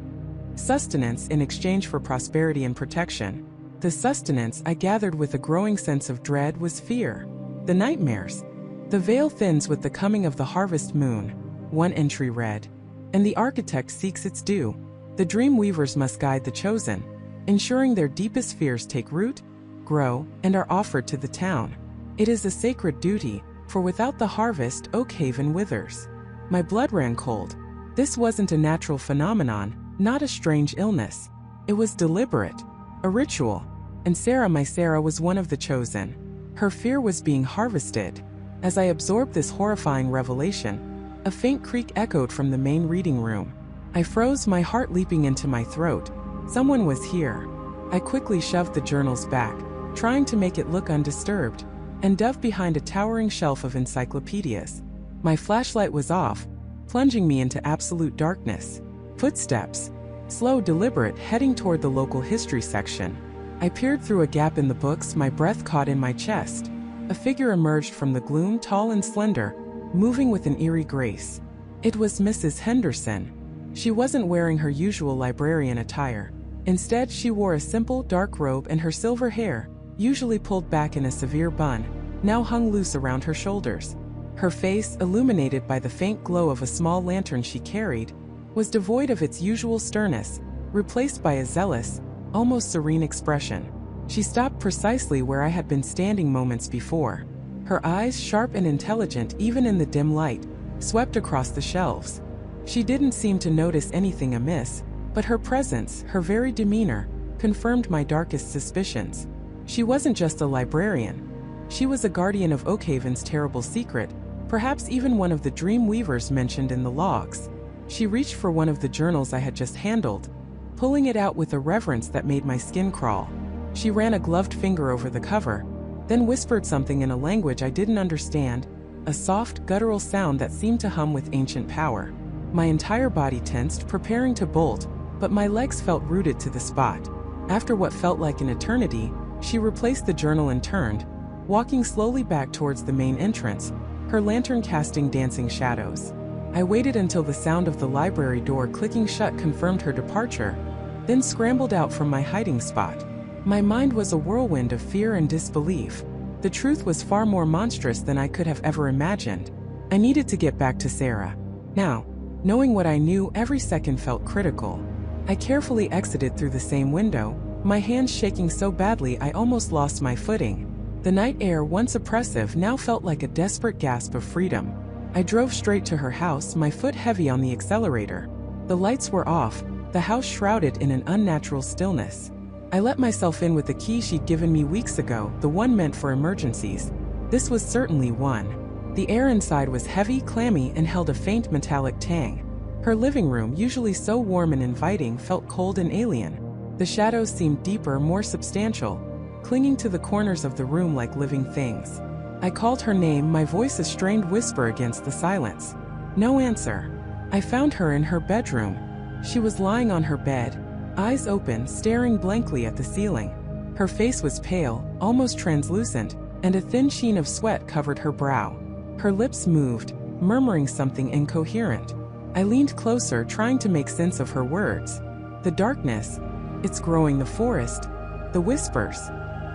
sustenance in exchange for prosperity and protection. The sustenance, I gathered with a growing sense of dread, was fear. The nightmares. The veil thins with the coming of the harvest moon, one entry read. And the architect seeks its due. The dream weavers must guide the chosen, ensuring their deepest fears take root, grow, and are offered to the town. It is a sacred duty, for without the harvest, Oakhaven withers. My blood ran cold. This wasn't a natural phenomenon, not a strange illness. It was deliberate, a ritual. And Sarah, my Sarah, was one of the chosen. Her fear was being harvested. As I absorbed this horrifying revelation, a faint creak echoed from the main reading room. I froze, my heart leaping into my throat. Someone was here. I quickly shoved the journals back, trying to make it look undisturbed, and dove behind a towering shelf of encyclopedias. My flashlight was off, plunging me into absolute darkness. Footsteps. Slow, deliberate, heading toward the local history section. I peered through a gap in the books, my breath caught in my chest. A figure emerged from the gloom, tall and slender, moving with an eerie grace. It was Mrs. Henderson. She wasn't wearing her usual librarian attire. Instead, she wore a simple, dark robe, and her silver hair, usually pulled back in a severe bun, now hung loose around her shoulders. Her face, illuminated by the faint glow of a small lantern she carried, was devoid of its usual sternness, replaced by a zealous, almost serene expression. She stopped precisely where I had been standing moments before. Her eyes, sharp and intelligent even in the dim light, swept across the shelves. She didn't seem to notice anything amiss, but her presence, her very demeanor, confirmed my darkest suspicions. She wasn't just a librarian. She was a guardian of Oakhaven's terrible secret, perhaps even one of the dream weavers mentioned in the logs. She reached for one of the journals I had just handled, pulling it out with a reverence that made my skin crawl. She ran a gloved finger over the cover, then whispered something in a language I didn't understand, a soft, guttural sound that seemed to hum with ancient power. My entire body tensed, preparing to bolt, but my legs felt rooted to the spot. After what felt like an eternity, she replaced the journal and turned, walking slowly back towards the main entrance, her lantern casting dancing shadows. I waited until the sound of the library door clicking shut confirmed her departure, then scrambled out from my hiding spot. My mind was a whirlwind of fear and disbelief. The truth was far more monstrous than I could have ever imagined. I needed to get back to Sarah. Now, knowing what I knew, every second felt critical. I carefully exited through the same window, my hands shaking so badly I almost lost my footing. The night air, once oppressive, now felt like a desperate gasp of freedom. I drove straight to her house, my foot heavy on the accelerator. The lights were off, the house shrouded in an unnatural stillness. I let myself in with the key she'd given me weeks ago, the one meant for emergencies. This was certainly one. The air inside was heavy, clammy, and held a faint metallic tang. Her living room, usually so warm and inviting, felt cold and alien. The shadows seemed deeper, more substantial, clinging to the corners of the room like living things. I called her name, my voice a strained whisper against the silence. No answer. I found her in her bedroom. She was lying on her bed, eyes open, staring blankly at the ceiling. Her face was pale, almost translucent, and a thin sheen of sweat covered her brow. Her lips moved, murmuring something incoherent. I leaned closer, trying to make sense of her words. The darkness. It's growing, the forest. The whispers.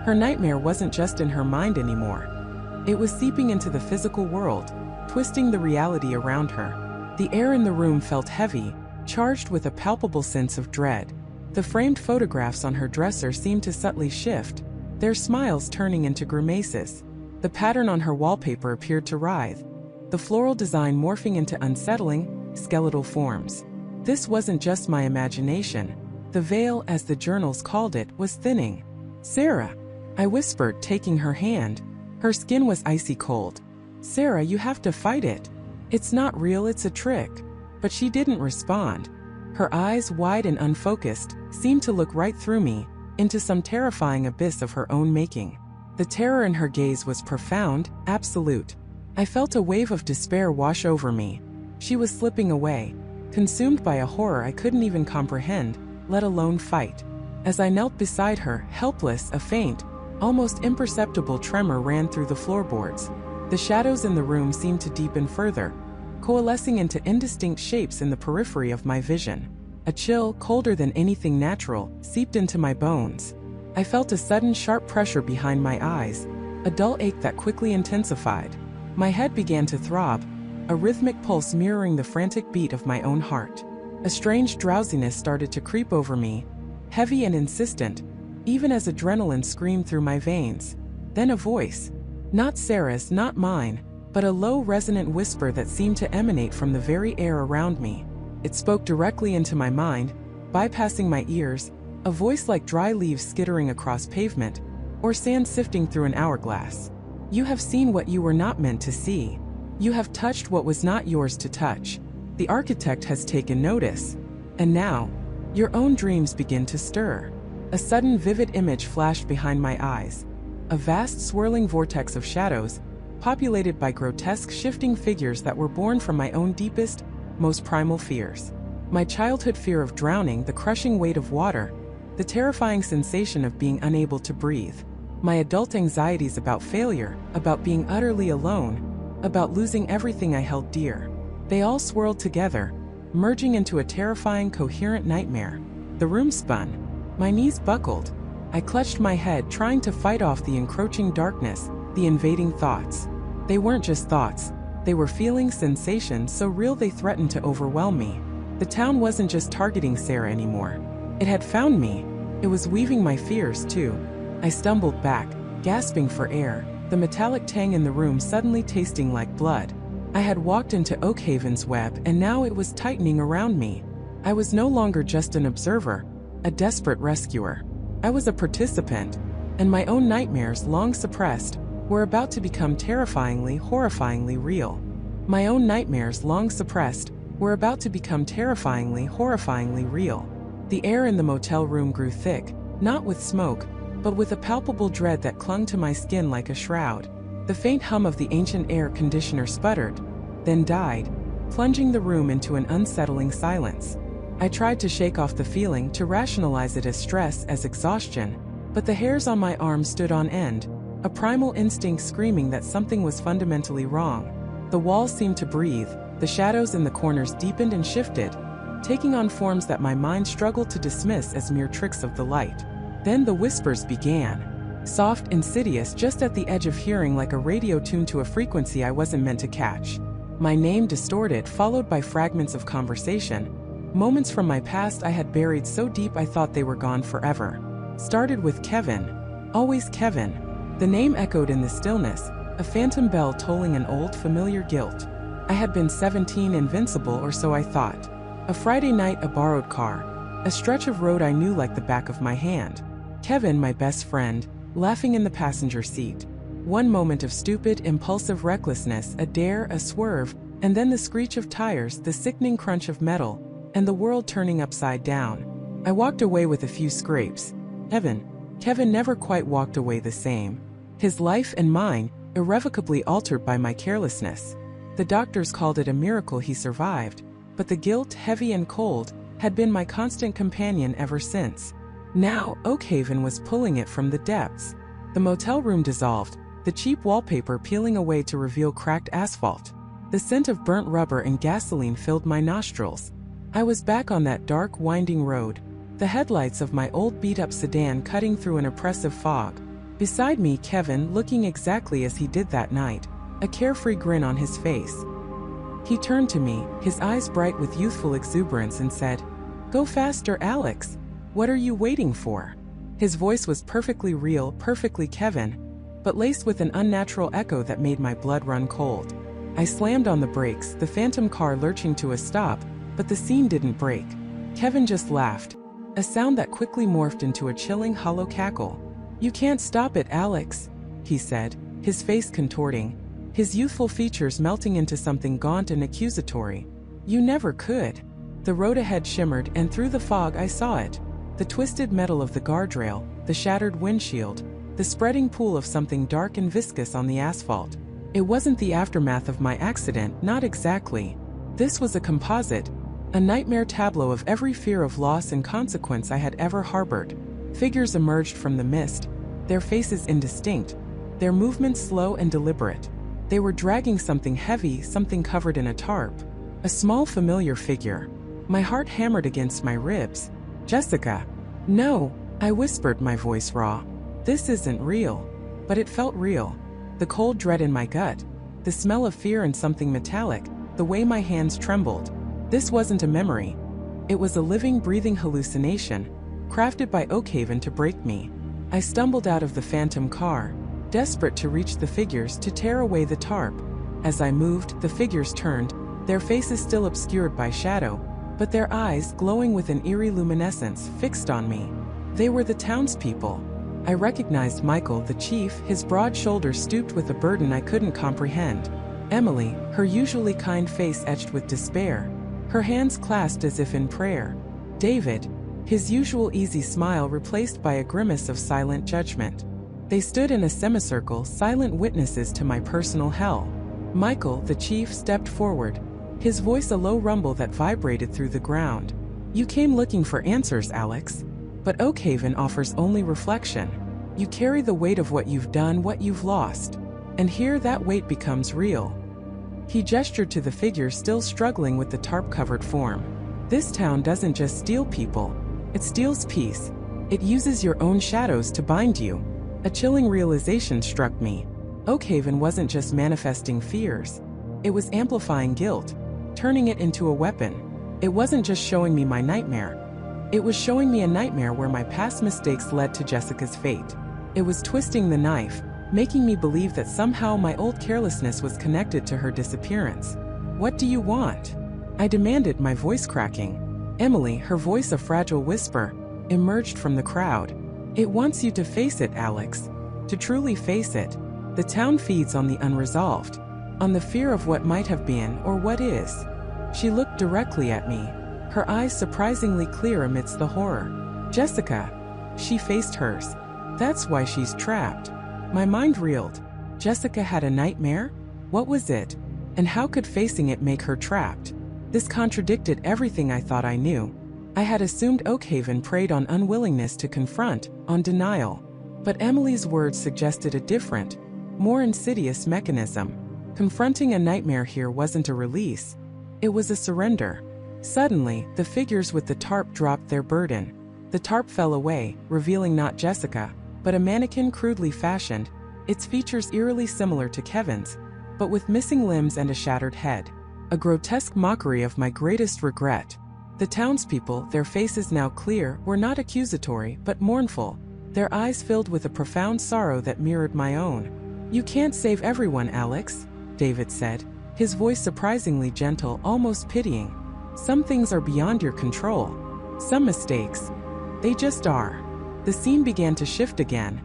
Her nightmare wasn't just in her mind anymore. It was seeping into the physical world, twisting the reality around her. The air in the room felt heavy, charged with a palpable sense of dread. The framed photographs on her dresser seemed to subtly shift, their smiles turning into grimaces. The pattern on her wallpaper appeared to writhe, the floral design morphing into unsettling, skeletal forms. This wasn't just my imagination. The veil, as the journals called it, was thinning. "Sarah," I whispered, taking her hand. Her skin was icy cold. "Sarah, you have to fight it. It's not real, it's a trick." But she didn't respond. Her eyes, wide and unfocused, seemed to look right through me, into some terrifying abyss of her own making. The terror in her gaze was profound, absolute. I felt a wave of despair wash over me. She was slipping away, consumed by a horror I couldn't even comprehend, let alone fight. As I knelt beside her, helpless, a faint, almost imperceptible tremor ran through the floorboards. The shadows in the room seemed to deepen further, coalescing into indistinct shapes in the periphery of my vision. A chill, colder than anything natural, seeped into my bones. I felt a sudden sharp pressure behind my eyes, a dull ache that quickly intensified. My head began to throb, a rhythmic pulse mirroring the frantic beat of my own heart. A strange drowsiness started to creep over me, heavy and insistent, even as adrenaline screamed through my veins. Then a voice. Not Sarah's, not mine, but a low, resonant whisper that seemed to emanate from the very air around me. It spoke directly into my mind, bypassing my ears, a voice like dry leaves skittering across pavement, or sand sifting through an hourglass. "You have seen what you were not meant to see. You have touched what was not yours to touch. The architect has taken notice. And now, your own dreams begin to stir." A sudden vivid image flashed behind my eyes. A vast swirling vortex of shadows, populated by grotesque shifting figures that were born from my own deepest, most primal fears. My childhood fear of drowning, the crushing weight of water, the terrifying sensation of being unable to breathe. My adult anxieties about failure, about being utterly alone, about losing everything I held dear. They all swirled together, merging into a terrifying, coherent nightmare. The room spun. My knees buckled. I clutched my head, trying to fight off the encroaching darkness, the invading thoughts. They weren't just thoughts. They were feelings, sensations so real they threatened to overwhelm me. The town wasn't just targeting Sarah anymore. It had found me. It was weaving my fears, too. I stumbled back, gasping for air, the metallic tang in the room suddenly tasting like blood. I had walked into Oakhaven's web, and now it was tightening around me. I was no longer just an observer, a desperate rescuer. I was a participant, and my own nightmares, long suppressed, were about to become terrifyingly, horrifyingly real. My own nightmares, long suppressed, were about to become terrifyingly, horrifyingly real. The air in the motel room grew thick, not with smoke, but with a palpable dread that clung to my skin like a shroud. The faint hum of the ancient air conditioner sputtered, then died, plunging the room into an unsettling silence. I tried to shake off the feeling, to rationalize it as stress, as exhaustion, but the hairs on my arms stood on end, a primal instinct screaming that something was fundamentally wrong. The walls seemed to breathe, the shadows in the corners deepened and shifted, taking on forms that my mind struggled to dismiss as mere tricks of the light. Then the whispers began. Soft, insidious, just at the edge of hearing, like a radio tuned to a frequency I wasn't meant to catch. My name distorted, followed by fragments of conversation. Moments from my past I had buried so deep I thought they were gone forever. Started with Kevin. Always Kevin. The name echoed in the stillness, a phantom bell tolling an old, familiar guilt. I had been 17, invincible, or so I thought. A Friday night, a borrowed car. A stretch of road I knew like the back of my hand. Kevin, my best friend, laughing in the passenger seat. One moment of stupid, impulsive recklessness, a dare, a swerve, and then the screech of tires, the sickening crunch of metal, and the world turning upside down. I walked away with a few scrapes. Kevin never quite walked away the same. His life and mine, irrevocably altered by my carelessness. The doctors called it a miracle he survived, but the guilt, heavy and cold, had been my constant companion ever since. Now, Oakhaven was pulling it from the depths. The motel room dissolved, the cheap wallpaper peeling away to reveal cracked asphalt. The scent of burnt rubber and gasoline filled my nostrils. I was back on that dark, winding road, the headlights of my old beat-up sedan cutting through an oppressive fog. Beside me, Kevin, looking exactly as he did that night, a carefree grin on his face. He turned to me, his eyes bright with youthful exuberance, and said, "Go faster, Alex. What are you waiting for?" His voice was perfectly real, perfectly Kevin, but laced with an unnatural echo that made my blood run cold. I slammed on the brakes, the phantom car lurching to a stop, but the scene didn't break. Kevin just laughed, a sound that quickly morphed into a chilling, hollow cackle. "You can't stop it, Alex," he said, his face contorting, his youthful features melting into something gaunt and accusatory. "You never could." The road ahead shimmered, and through the fog I saw it. The twisted metal of the guardrail, the shattered windshield, the spreading pool of something dark and viscous on the asphalt. It wasn't the aftermath of my accident, not exactly. This was a composite, a nightmare tableau of every fear of loss and consequence I had ever harbored. Figures emerged from the mist, their faces indistinct, their movements slow and deliberate. They were dragging something heavy, something covered in a tarp. A small familiar figure. My heart hammered against my ribs. "Jessica." "No," I whispered, my voice raw. "This isn't real." But it felt real. The cold dread in my gut, the smell of fear and something metallic, the way my hands trembled. This wasn't a memory. It was a living, breathing hallucination, crafted by Oakhaven to break me. I stumbled out of the phantom car, desperate to reach the figures, to tear away the tarp. As I moved, the figures turned, their faces still obscured by shadow, but their eyes, glowing with an eerie luminescence, fixed on me. They were the townspeople. I recognized Michael, the chief, his broad shoulders stooped with a burden I couldn't comprehend. Emily, her usually kind face etched with despair, her hands clasped as if in prayer. David, his usual easy smile replaced by a grimace of silent judgment. They stood in a semicircle, silent witnesses to my personal hell. Michael, the chief, stepped forward, his voice a low rumble that vibrated through the ground. "You came looking for answers, Alex. But Oakhaven offers only reflection. You carry the weight of what you've done, what you've lost. And here that weight becomes real." He gestured to the figure still struggling with the tarp-covered form. "This town doesn't just steal people. It steals peace. It uses your own shadows to bind you." A chilling realization struck me. Oakhaven wasn't just manifesting fears. It was amplifying guilt, turning it into a weapon. It wasn't just showing me my nightmare. It was showing me a nightmare where my past mistakes led to Jessica's fate. It was twisting the knife, making me believe that somehow my old carelessness was connected to her disappearance. "What do you want?" I demanded, my voice cracking. Emily, her voice a fragile whisper, emerged from the crowd. "It wants you to face it, Alex. To truly face it. The town feeds on the unresolved, on the fear of what might have been or what is." She looked directly at me, her eyes surprisingly clear amidst the horror. "Jessica." She faced hers. "That's why she's trapped." My mind reeled. Jessica had a nightmare? What was it? And how could facing it make her trapped? This contradicted everything I thought I knew. I had assumed Oakhaven preyed on unwillingness to confront, on denial. But Emily's words suggested a different, more insidious mechanism. Confronting a nightmare here wasn't a release. It was a surrender. Suddenly, the figures with the tarp dropped their burden. The tarp fell away, revealing not Jessica, but a mannequin crudely fashioned, its features eerily similar to Kevin's, but with missing limbs and a shattered head. A grotesque mockery of my greatest regret. The townspeople, their faces now clear, were not accusatory, but mournful, their eyes filled with a profound sorrow that mirrored my own. "You can't save everyone, Alex," David said, his voice surprisingly gentle, almost pitying. "Some things are beyond your control. Some mistakes. They just are." The scene began to shift again,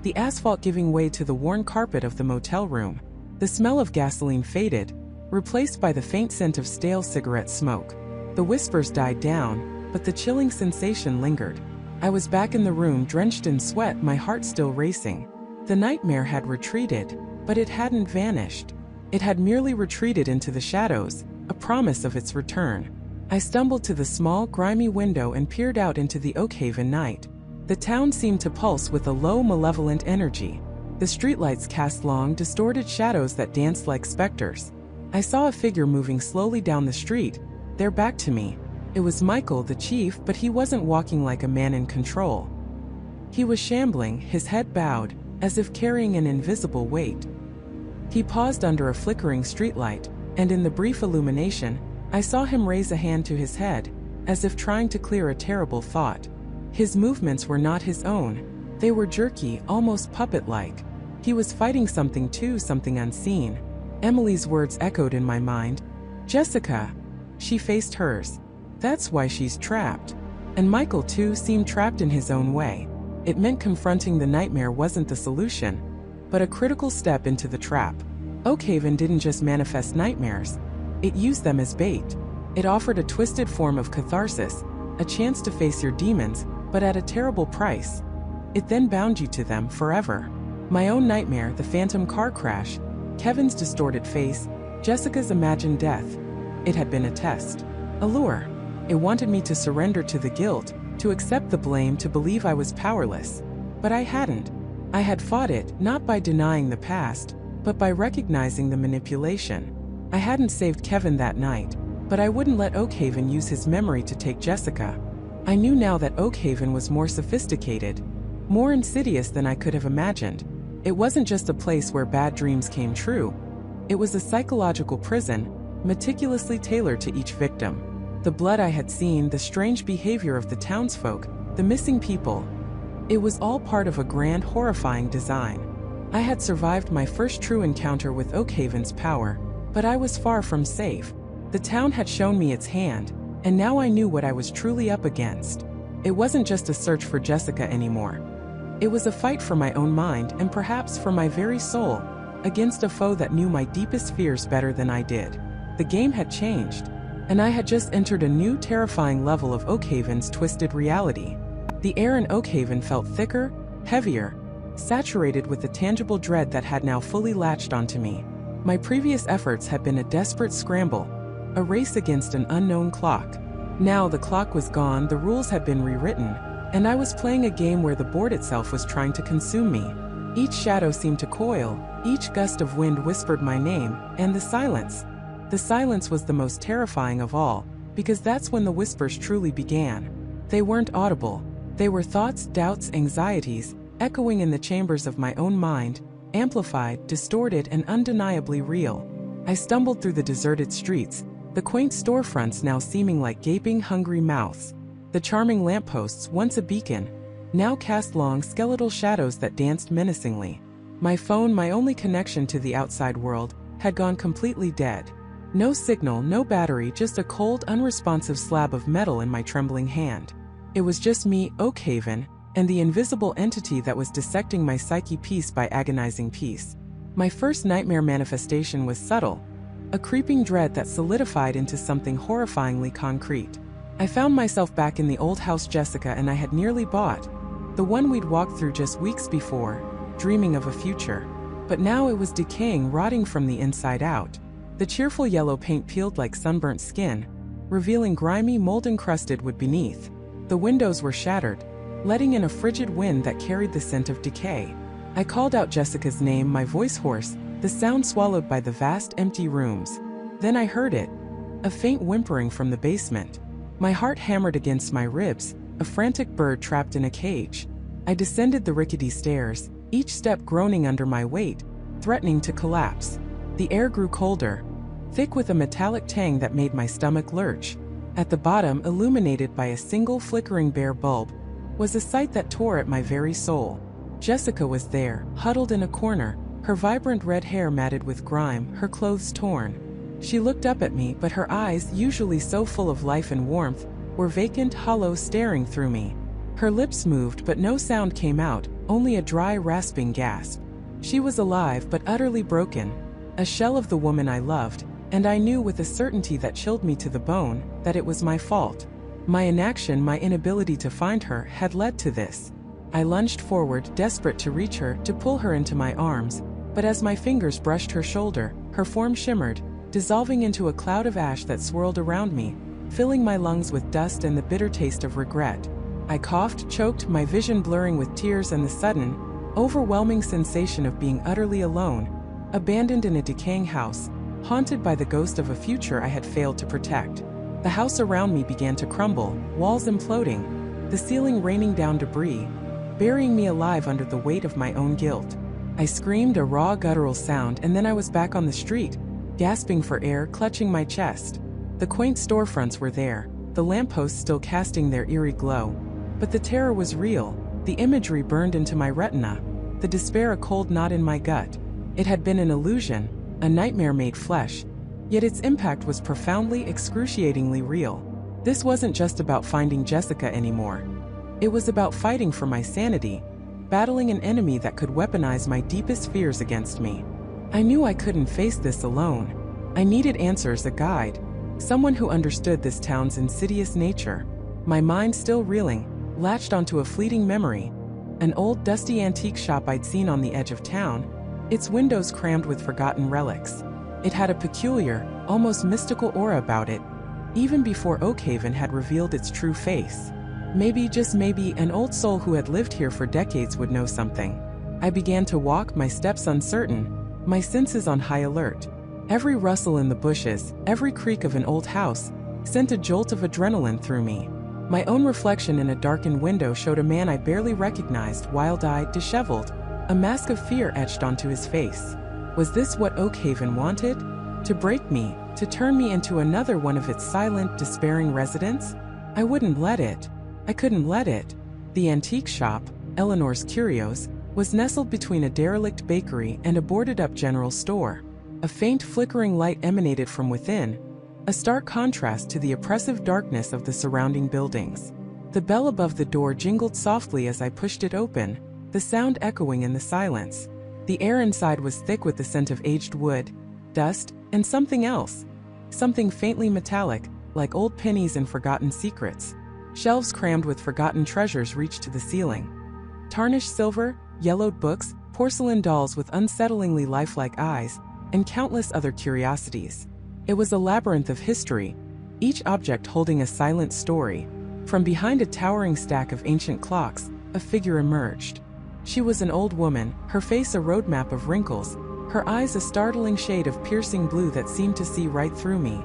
the asphalt giving way to the worn carpet of the motel room. The smell of gasoline faded, replaced by the faint scent of stale cigarette smoke. The whispers died down, but the chilling sensation lingered. I was back in the room, drenched in sweat, my heart still racing. The nightmare had retreated, but it hadn't vanished. It had merely retreated into the shadows, a promise of its return. I stumbled to the small, grimy window and peered out into the Oakhaven night. The town seemed to pulse with a low, malevolent energy. The streetlights cast long, distorted shadows that danced like specters. I saw a figure moving slowly down the street, their back to me. It was Michael, the chief, but he wasn't walking like a man in control. He was shambling, his head bowed, as if carrying an invisible weight. He paused under a flickering streetlight, and in the brief illumination, I saw him raise a hand to his head, as if trying to clear a terrible thought. His movements were not his own. They were jerky, almost puppet-like. He was fighting something too, something unseen. Emily's words echoed in my mind. Jessica. She faced hers. That's why she's trapped. And Michael too seemed trapped in his own way. It meant confronting the nightmare wasn't the solution, but a critical step into the trap. Oakhaven didn't just manifest nightmares. It used them as bait. It offered a twisted form of catharsis, a chance to face your demons, but at a terrible price. It then bound you to them forever. My own nightmare, the phantom car crash, Kevin's distorted face, Jessica's imagined death. It had been a test. A lure. It wanted me to surrender to the guilt, to accept the blame, to believe I was powerless. But I hadn't. I had fought it, not by denying the past, but by recognizing the manipulation. I hadn't saved Kevin that night, but I wouldn't let Oakhaven use his memory to take Jessica. I knew now that Oakhaven was more sophisticated, more insidious than I could have imagined. It wasn't just a place where bad dreams came true. It was a psychological prison, meticulously tailored to each victim. The blood I had seen, the strange behavior of the townsfolk, the missing people. It was all part of a grand, horrifying design. I had survived my first true encounter with Oakhaven's power, but I was far from safe. The town had shown me its hand, and now I knew what I was truly up against. It wasn't just a search for Jessica anymore. It was a fight for my own mind, and perhaps for my very soul, against a foe that knew my deepest fears better than I did. The game had changed, and I had just entered a new terrifying level of Oakhaven's twisted reality. The air in Oakhaven felt thicker, heavier, saturated with the tangible dread that had now fully latched onto me. My previous efforts had been a desperate scramble, a race against an unknown clock. Now the clock was gone, the rules had been rewritten, and I was playing a game where the board itself was trying to consume me. Each shadow seemed to coil, each gust of wind whispered my name, and the silence. The silence was the most terrifying of all, because that's when the whispers truly began. They weren't audible. They were thoughts, doubts, anxieties, echoing in the chambers of my own mind, amplified, distorted, and undeniably real. I stumbled through the deserted streets, the quaint storefronts now seeming like gaping, hungry mouths. The charming lampposts, once a beacon, now cast long, skeletal shadows that danced menacingly. My phone, my only connection to the outside world, had gone completely dead. No signal, no battery, just a cold, unresponsive slab of metal in my trembling hand. It was just me, Oakhaven, and the invisible entity that was dissecting my psyche piece by agonizing piece. My first nightmare manifestation was subtle, a creeping dread that solidified into something horrifyingly concrete. I found myself back in the old house Jessica and I had nearly bought, the one we'd walked through just weeks before, dreaming of a future. But now it was decaying, rotting from the inside out. The cheerful yellow paint peeled like sunburnt skin, revealing grimy, mold-encrusted wood beneath. The windows were shattered, letting in a frigid wind that carried the scent of decay. I called out Jessica's name, my voice hoarse, the sound swallowed by the vast, empty rooms. Then I heard it, a faint whimpering from the basement. My heart hammered against my ribs, a frantic bird trapped in a cage. I descended the rickety stairs, each step groaning under my weight, threatening to collapse. The air grew colder, thick with a metallic tang that made my stomach lurch. At the bottom, illuminated by a single flickering bare bulb, was a sight that tore at my very soul. Jessica was there, huddled in a corner, her vibrant red hair matted with grime, her clothes torn. She looked up at me, but her eyes, usually so full of life and warmth, were vacant, hollow, staring through me. Her lips moved, but no sound came out, only a dry, rasping gasp. She was alive, but utterly broken, a shell of the woman I loved, and I knew with a certainty that chilled me to the bone that it was my fault. My inaction, my inability to find her, had led to this. I lunged forward, desperate to reach her, to pull her into my arms, but as my fingers brushed her shoulder, her form shimmered, dissolving into a cloud of ash that swirled around me, filling my lungs with dust and the bitter taste of regret. I coughed, choked, my vision blurring with tears and the sudden, overwhelming sensation of being utterly alone, abandoned in a decaying house, haunted by the ghost of a future I had failed to protect. The house around me began to crumble, walls imploding, the ceiling raining down debris, burying me alive under the weight of my own guilt. I screamed a raw guttural sound, and then I was back on the street, gasping for air, clutching my chest. The quaint storefronts were there, the lampposts still casting their eerie glow. But the terror was real, the imagery burned into my retina, the despair a cold knot in my gut. It had been an illusion, a nightmare made flesh, yet its impact was profoundly, excruciatingly real. This wasn't just about finding Jessica anymore. It was about fighting for my sanity, battling an enemy that could weaponize my deepest fears against me. I knew I couldn't face this alone. I needed answers, a guide, someone who understood this town's insidious nature. My mind still reeling, latched onto a fleeting memory, an old dusty antique shop I'd seen on the edge of town, its windows crammed with forgotten relics. It had a peculiar, almost mystical aura about it, even before Oakhaven had revealed its true face. Maybe, just maybe, an old soul who had lived here for decades would know something. I began to walk, my steps uncertain, my senses on high alert. Every rustle in the bushes, every creak of an old house, sent a jolt of adrenaline through me. My own reflection in a darkened window showed a man I barely recognized, wild-eyed, disheveled, a mask of fear etched onto his face. Was this what Oakhaven wanted? To break me, to turn me into another one of its silent, despairing residents? I wouldn't let it. I couldn't let it. The antique shop, Eleanor's Curios, was nestled between a derelict bakery and a boarded-up general store. A faint flickering light emanated from within, a stark contrast to the oppressive darkness of the surrounding buildings. The bell above the door jingled softly as I pushed it open, the sound echoing in the silence. The air inside was thick with the scent of aged wood, dust, and something else. Something faintly metallic, like old pennies and forgotten secrets. Shelves crammed with forgotten treasures reached to the ceiling. Tarnished silver, yellowed books, porcelain dolls with unsettlingly lifelike eyes, and countless other curiosities. It was a labyrinth of history, each object holding a silent story. From behind a towering stack of ancient clocks, a figure emerged. She was an old woman, her face a roadmap of wrinkles, her eyes a startling shade of piercing blue that seemed to see right through me.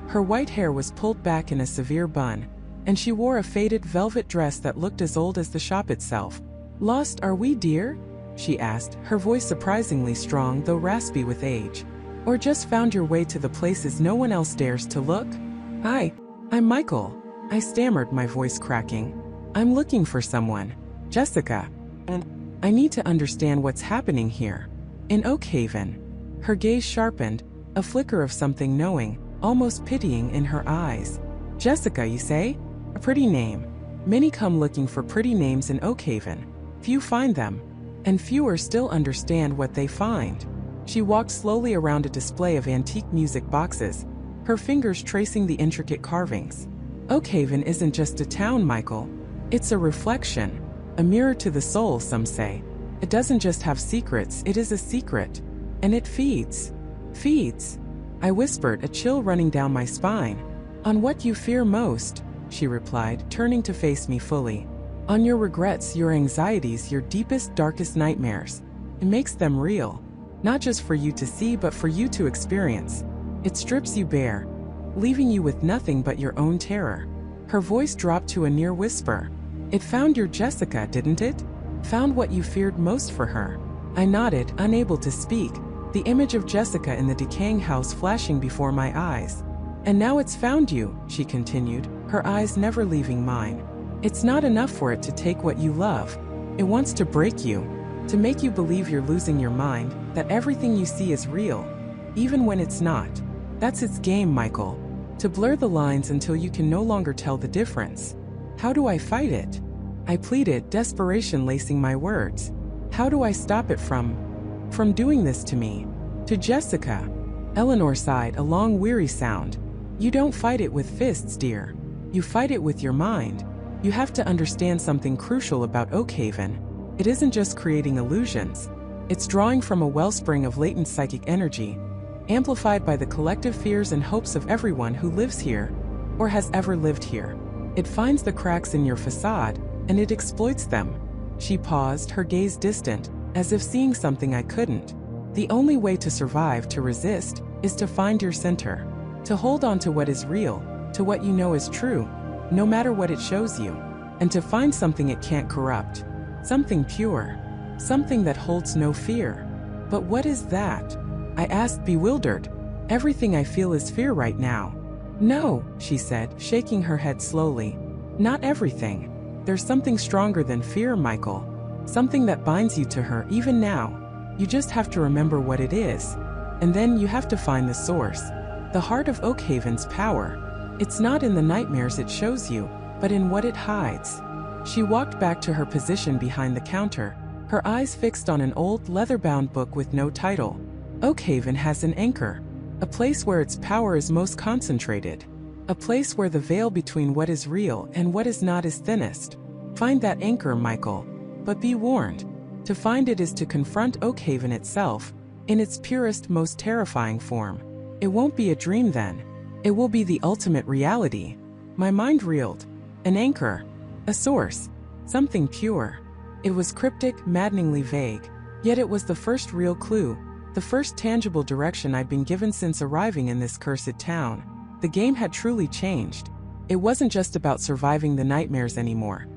Her white hair was pulled back in a severe bun, and she wore a faded velvet dress that looked as old as the shop itself. "Lost, are we, dear?" she asked, her voice surprisingly strong though raspy with age. "Or just found your way to the places no one else dares to look?" I'm Michael," I stammered, my voice cracking. "I'm looking for someone. Jessica. And I need to understand what's happening here. In Oakhaven." Her gaze sharpened, a flicker of something knowing, almost pitying in her eyes. "Jessica, you say? A pretty name. Many come looking for pretty names in Oakhaven. Few find them, and fewer still understand what they find." She walked slowly around a display of antique music boxes, her fingers tracing the intricate carvings. "Oakhaven isn't just a town, Michael. It's a reflection, a mirror to the soul, some say. It doesn't just have secrets, it is a secret. And it feeds. Feeds." I whispered, a chill running down my spine. "On what you fear most," she replied, turning to face me fully. "On your regrets, your anxieties, your deepest, darkest nightmares. It makes them real. Not just for you to see, but for you to experience. It strips you bare, leaving you with nothing but your own terror." Her voice dropped to a near whisper. "It found your Jessica, didn't it? Found what you feared most for her." I nodded, unable to speak, the image of Jessica in the decaying house flashing before my eyes. "And now it's found you," she continued, her eyes never leaving mine. "It's not enough for it to take what you love. It wants to break you, to make you believe you're losing your mind, that everything you see is real, even when it's not. That's its game, Michael. To blur the lines until you can no longer tell the difference. How do I fight it?" I pleaded, desperation lacing my words. "How do I stop it from doing this to me? To Jessica?" Eleanor sighed, a long, weary sound. "You don't fight it with fists, dear. You fight it with your mind. You have to understand something crucial about Oakhaven. It isn't just creating illusions. It's drawing from a wellspring of latent psychic energy, amplified by the collective fears and hopes of everyone who lives here. or has ever lived here. It finds the cracks in your facade, and it exploits them. She paused, her gaze distant, as if seeing something I couldn't. The only way to survive, to resist, is to find your center. To hold on to what is real, to what you know is true, no matter what it shows you. And to find something it can't corrupt. Something pure. Something that holds no fear. But what is that? I asked, bewildered. Everything I feel is fear right now. No, she said, shaking her head slowly. Not everything. There's something stronger than fear, Michael. Something that binds you to her even now. You just have to remember what it is. And then you have to find the source. The heart of Oakhaven's power. It's not in the nightmares it shows you, but in what it hides. She walked back to her position behind the counter, her eyes fixed on an old leather-bound book with no title. Oakhaven has an anchor. A place where its power is most concentrated. A place where the veil between what is real and what is not is thinnest. Find that anchor, Michael. But be warned. To find it is to confront Oakhaven itself, in its purest, most terrifying form. It won't be a dream then. It will be the ultimate reality. My mind reeled. An anchor. A source. Something pure. It was cryptic, maddeningly vague. Yet it was the first real clue. The first tangible direction I'd been given since arriving in this cursed town. The game had truly changed. It wasn't just about surviving the nightmares anymore.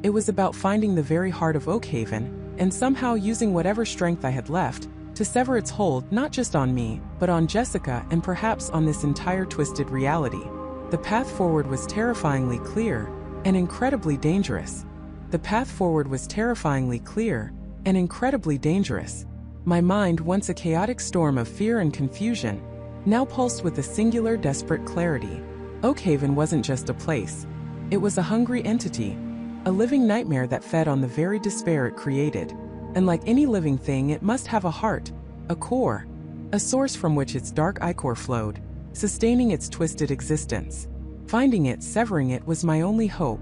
It was about finding the very heart of Oakhaven, and somehow using whatever strength I had left, to sever its hold not just on me, but on Jessica and perhaps on this entire twisted reality. The path forward was terrifyingly clear, and incredibly dangerous. The path forward was terrifyingly clear, and incredibly dangerous. My mind, once a chaotic storm of fear and confusion, now pulsed with a singular, desperate clarity. Oakhaven wasn't just a place. It was a hungry entity, a living nightmare that fed on the very despair it created. And like any living thing, it must have a heart, a core, a source from which its dark ichor flowed, sustaining its twisted existence. Finding it, severing it, was my only hope.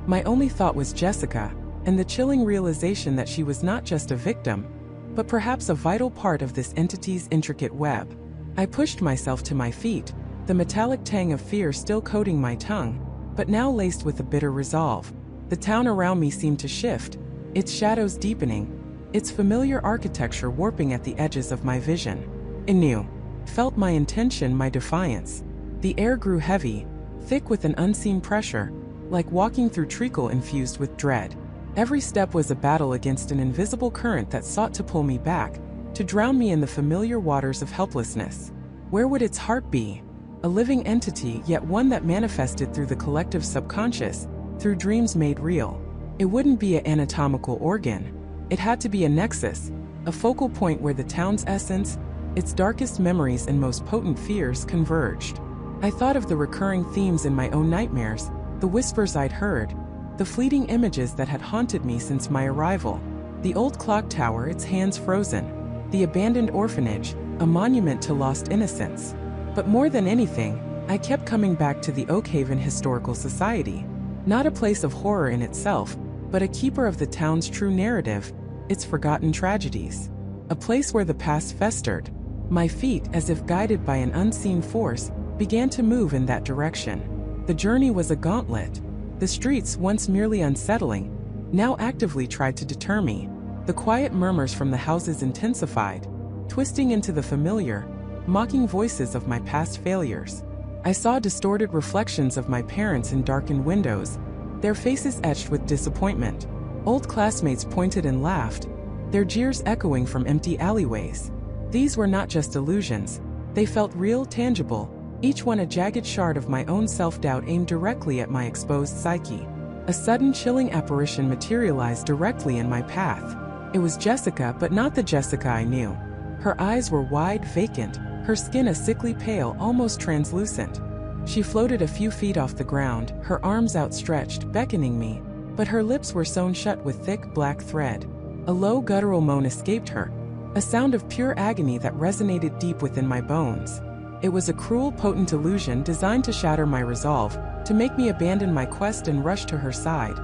My only thought was Jessica, and the chilling realization that she was not just a victim, but perhaps a vital part of this entity's intricate web. I pushed myself to my feet, the metallic tang of fear still coating my tongue, but now laced with a bitter resolve. The town around me seemed to shift, its shadows deepening, its familiar architecture warping at the edges of my vision. I knew, felt my intention, my defiance. The air grew heavy, thick with an unseen pressure, like walking through treacle infused with dread. Every step was a battle against an invisible current that sought to pull me back, to drown me in the familiar waters of helplessness. Where would its heart be? A living entity, yet one that manifested through the collective subconscious, through dreams made real. It wouldn't be an anatomical organ. It had to be a nexus, a focal point where the town's essence, its darkest memories and most potent fears converged. I thought of the recurring themes in my own nightmares, the whispers I'd heard, the fleeting images that had haunted me since my arrival. The old clock tower, its hands frozen. The abandoned orphanage, a monument to lost innocence. But more than anything, I kept coming back to the Oakhaven Historical Society. Not a place of horror in itself, but a keeper of the town's true narrative, its forgotten tragedies. A place where the past festered. My feet, as if guided by an unseen force, began to move in that direction. The journey was a gauntlet. The streets, once merely unsettling, now actively tried to deter me. The quiet murmurs from the houses intensified, twisting into the familiar, mocking voices of my past failures. I saw distorted reflections of my parents in darkened windows, their faces etched with disappointment. Old classmates pointed and laughed, their jeers echoing from empty alleyways. These were not just illusions. They felt real, tangible, each one a jagged shard of my own self-doubt aimed directly at my exposed psyche. A sudden chilling apparition materialized directly in my path. It was Jessica, but not the Jessica I knew. Her eyes were wide, vacant, her skin a sickly pale, almost translucent. She floated a few feet off the ground, her arms outstretched, beckoning me, but her lips were sewn shut with thick, black thread. A low, guttural moan escaped her, a sound of pure agony that resonated deep within my bones. It was a cruel, potent illusion designed to shatter my resolve, to make me abandon my quest and rush to her side,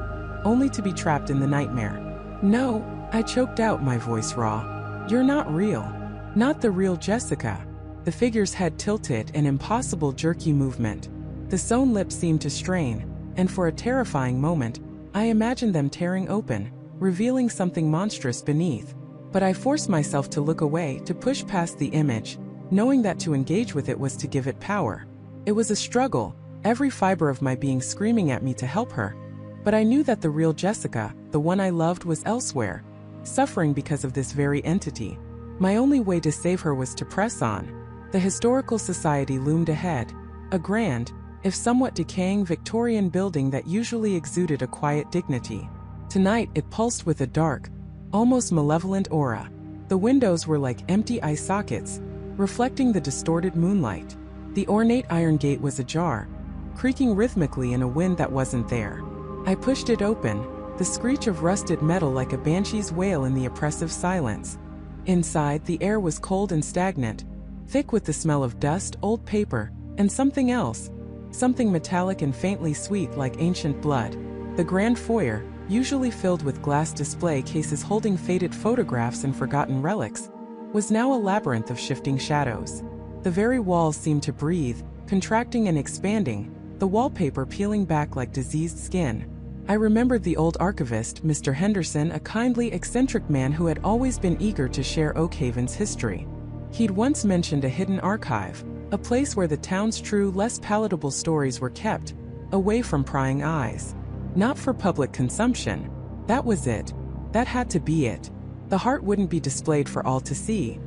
only to be trapped in the nightmare. No, I choked out, my voice raw. You're not real. Not the real Jessica. The figure's head tilted, an impossible jerky movement. The sewn lips seemed to strain, and for a terrifying moment, I imagined them tearing open, revealing something monstrous beneath. But I forced myself to look away, to push past the image, knowing that to engage with it was to give it power. It was a struggle, every fiber of my being screaming at me to help her. But I knew that the real Jessica, the one I loved, was elsewhere, suffering because of this very entity. My only way to save her was to press on. The historical society loomed ahead, a grand, if somewhat decaying Victorian building that usually exuded a quiet dignity. Tonight it pulsed with a dark, almost malevolent aura. The windows were like empty eye sockets, reflecting the distorted moonlight. The ornate iron gate was ajar, creaking rhythmically in a wind that wasn't there. I pushed it open, the screech of rusted metal like a banshee's wail in the oppressive silence. Inside, the air was cold and stagnant, thick with the smell of dust, old paper, and something else, something metallic and faintly sweet like ancient blood. The grand foyer, usually filled with glass display cases holding faded photographs and forgotten relics, was now a labyrinth of shifting shadows. The very walls seemed to breathe, contracting and expanding, the wallpaper peeling back like diseased skin. I remembered the old archivist, Mr. Henderson, a kindly, eccentric man who had always been eager to share Oakhaven's history. He'd once mentioned a hidden archive, a place where the town's true, less palatable stories were kept, away from prying eyes. Not for public consumption. That was it. That had to be it. The heart wouldn't be displayed for all to see.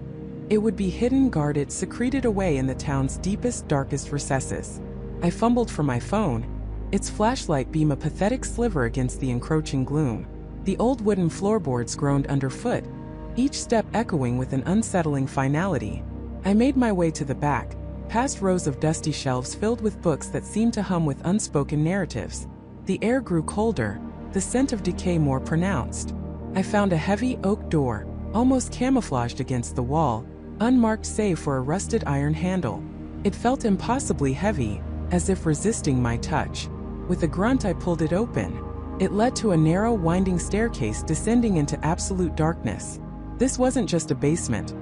It would be hidden, guarded, secreted away in the town's deepest, darkest recesses. I fumbled for my phone, its flashlight beam a pathetic sliver against the encroaching gloom. The old wooden floorboards groaned underfoot, each step echoing with an unsettling finality. I made my way to the back, past rows of dusty shelves filled with books that seemed to hum with unspoken narratives. The air grew colder, the scent of decay more pronounced. I found a heavy oak door, almost camouflaged against the wall, unmarked save for a rusted iron handle. It felt impossibly heavy, as if resisting my touch. With a grunt I pulled it open. It led to a narrow, winding staircase descending into absolute darkness. This wasn't just a basement.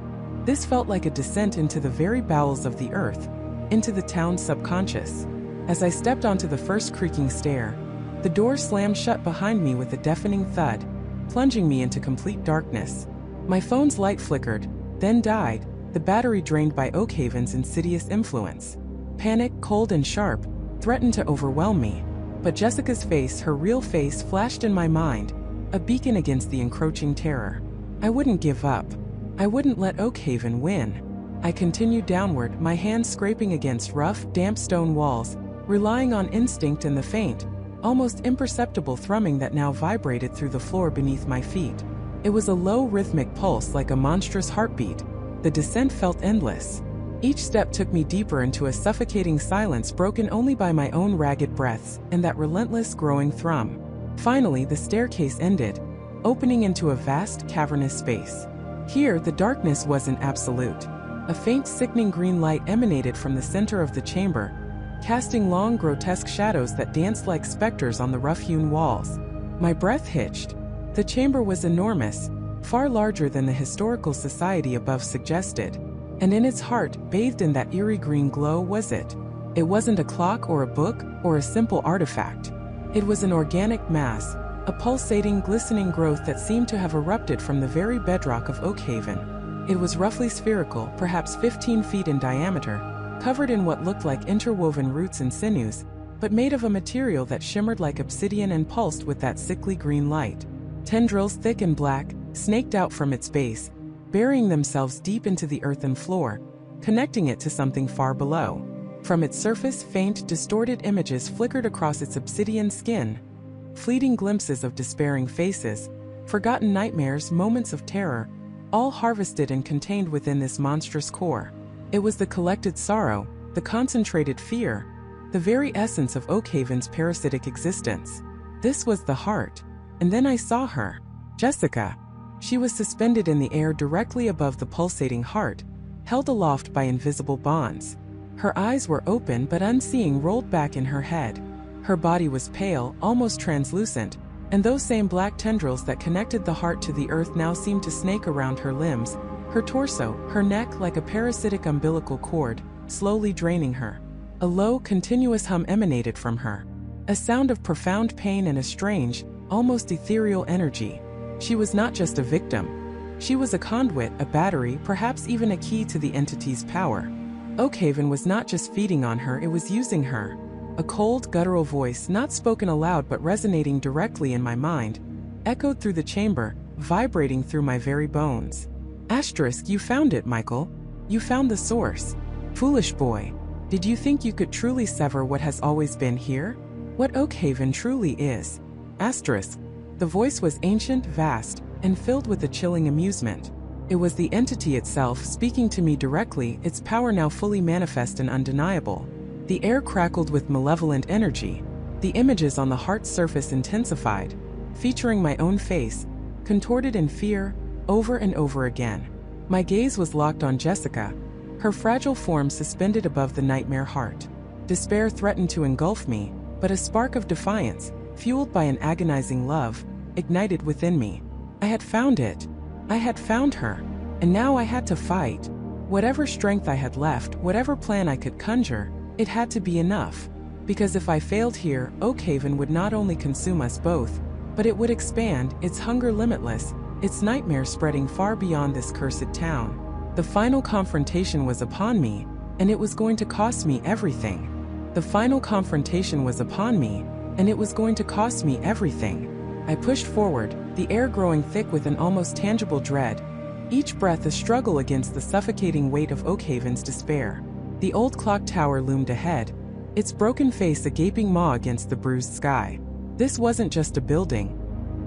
This felt like a descent into the very bowels of the earth, into the town's subconscious. As I stepped onto the first creaking stair, the door slammed shut behind me with a deafening thud, plunging me into complete darkness. My phone's light flickered, then died, the battery drained by Oakhaven's insidious influence. Panic, cold and sharp, threatened to overwhelm me. But Jessica's face, her real face, flashed in my mind, a beacon against the encroaching terror. I wouldn't give up. I wouldn't let Oakhaven win. I continued downward, my hands scraping against rough, damp stone walls, relying on instinct and the faint, almost imperceptible thrumming that now vibrated through the floor beneath my feet. It was a low, rhythmic pulse like a monstrous heartbeat. The descent felt endless. Each step took me deeper into a suffocating silence broken only by my own ragged breaths and that relentless growing thrum. Finally, the staircase ended, opening into a vast, cavernous space. Here, the darkness wasn't absolute. A faint, sickening green light emanated from the center of the chamber, casting long, grotesque shadows that danced like specters on the rough-hewn walls. My breath hitched. The chamber was enormous, far larger than the historical society above suggested. And in its heart, bathed in that eerie green glow, was it? It wasn't a clock or a book or a simple artifact. It was an organic mass, a pulsating, glistening growth that seemed to have erupted from the very bedrock of Oakhaven. It was roughly spherical, perhaps 15 feet in diameter, covered in what looked like interwoven roots and sinews, but made of a material that shimmered like obsidian and pulsed with that sickly green light. Tendrils, thick and black, snaked out from its base, burying themselves deep into the earthen floor, connecting it to something far below. From its surface, faint, distorted images flickered across its obsidian skin, fleeting glimpses of despairing faces, forgotten nightmares, moments of terror, all harvested and contained within this monstrous core. It was the collected sorrow, the concentrated fear, the very essence of Oakhaven's parasitic existence. This was the heart. And then I saw her. Jessica. She was suspended in the air directly above the pulsating heart, held aloft by invisible bonds. Her eyes were open but unseeing, rolled back in her head. Her body was pale, almost translucent, and those same black tendrils that connected the heart to the earth now seemed to snake around her limbs, her torso, her neck like a parasitic umbilical cord, slowly draining her. A low, continuous hum emanated from her. A sound of profound pain and a strange, almost ethereal energy. She was not just a victim. She was a conduit, a battery, perhaps even a key to the entity's power. Oakhaven was not just feeding on her, it was using her. A cold, guttural voice, not spoken aloud but resonating directly in my mind, echoed through the chamber, vibrating through my very bones. Asterisk, you found it, Michael. You found the source. Foolish boy. Did you think you could truly sever what has always been here? What Oakhaven truly is. Asterisk. The voice was ancient, vast, and filled with a chilling amusement. It was the entity itself speaking to me directly, its power now fully manifest and undeniable. The air crackled with malevolent energy. The images on the heart's surface intensified, featuring my own face, contorted in fear, over and over again. My gaze was locked on Jessica, her fragile form suspended above the nightmare heart. Despair threatened to engulf me, but a spark of defiance, fueled by an agonizing love, ignited within me. I had found it. I had found her, and now I had to fight. Whatever strength I had left, whatever plan I could conjure, it had to be enough. Because if I failed here, Oakhaven would not only consume us both, but it would expand, its hunger limitless, its nightmare spreading far beyond this cursed town. The final confrontation was upon me, and it was going to cost me everything. The final confrontation was upon me, and it was going to cost me everything. I pushed forward, the air growing thick with an almost tangible dread, each breath a struggle against the suffocating weight of Oakhaven's despair. The old clock tower loomed ahead, its broken face a gaping maw against the bruised sky. This wasn't just a building.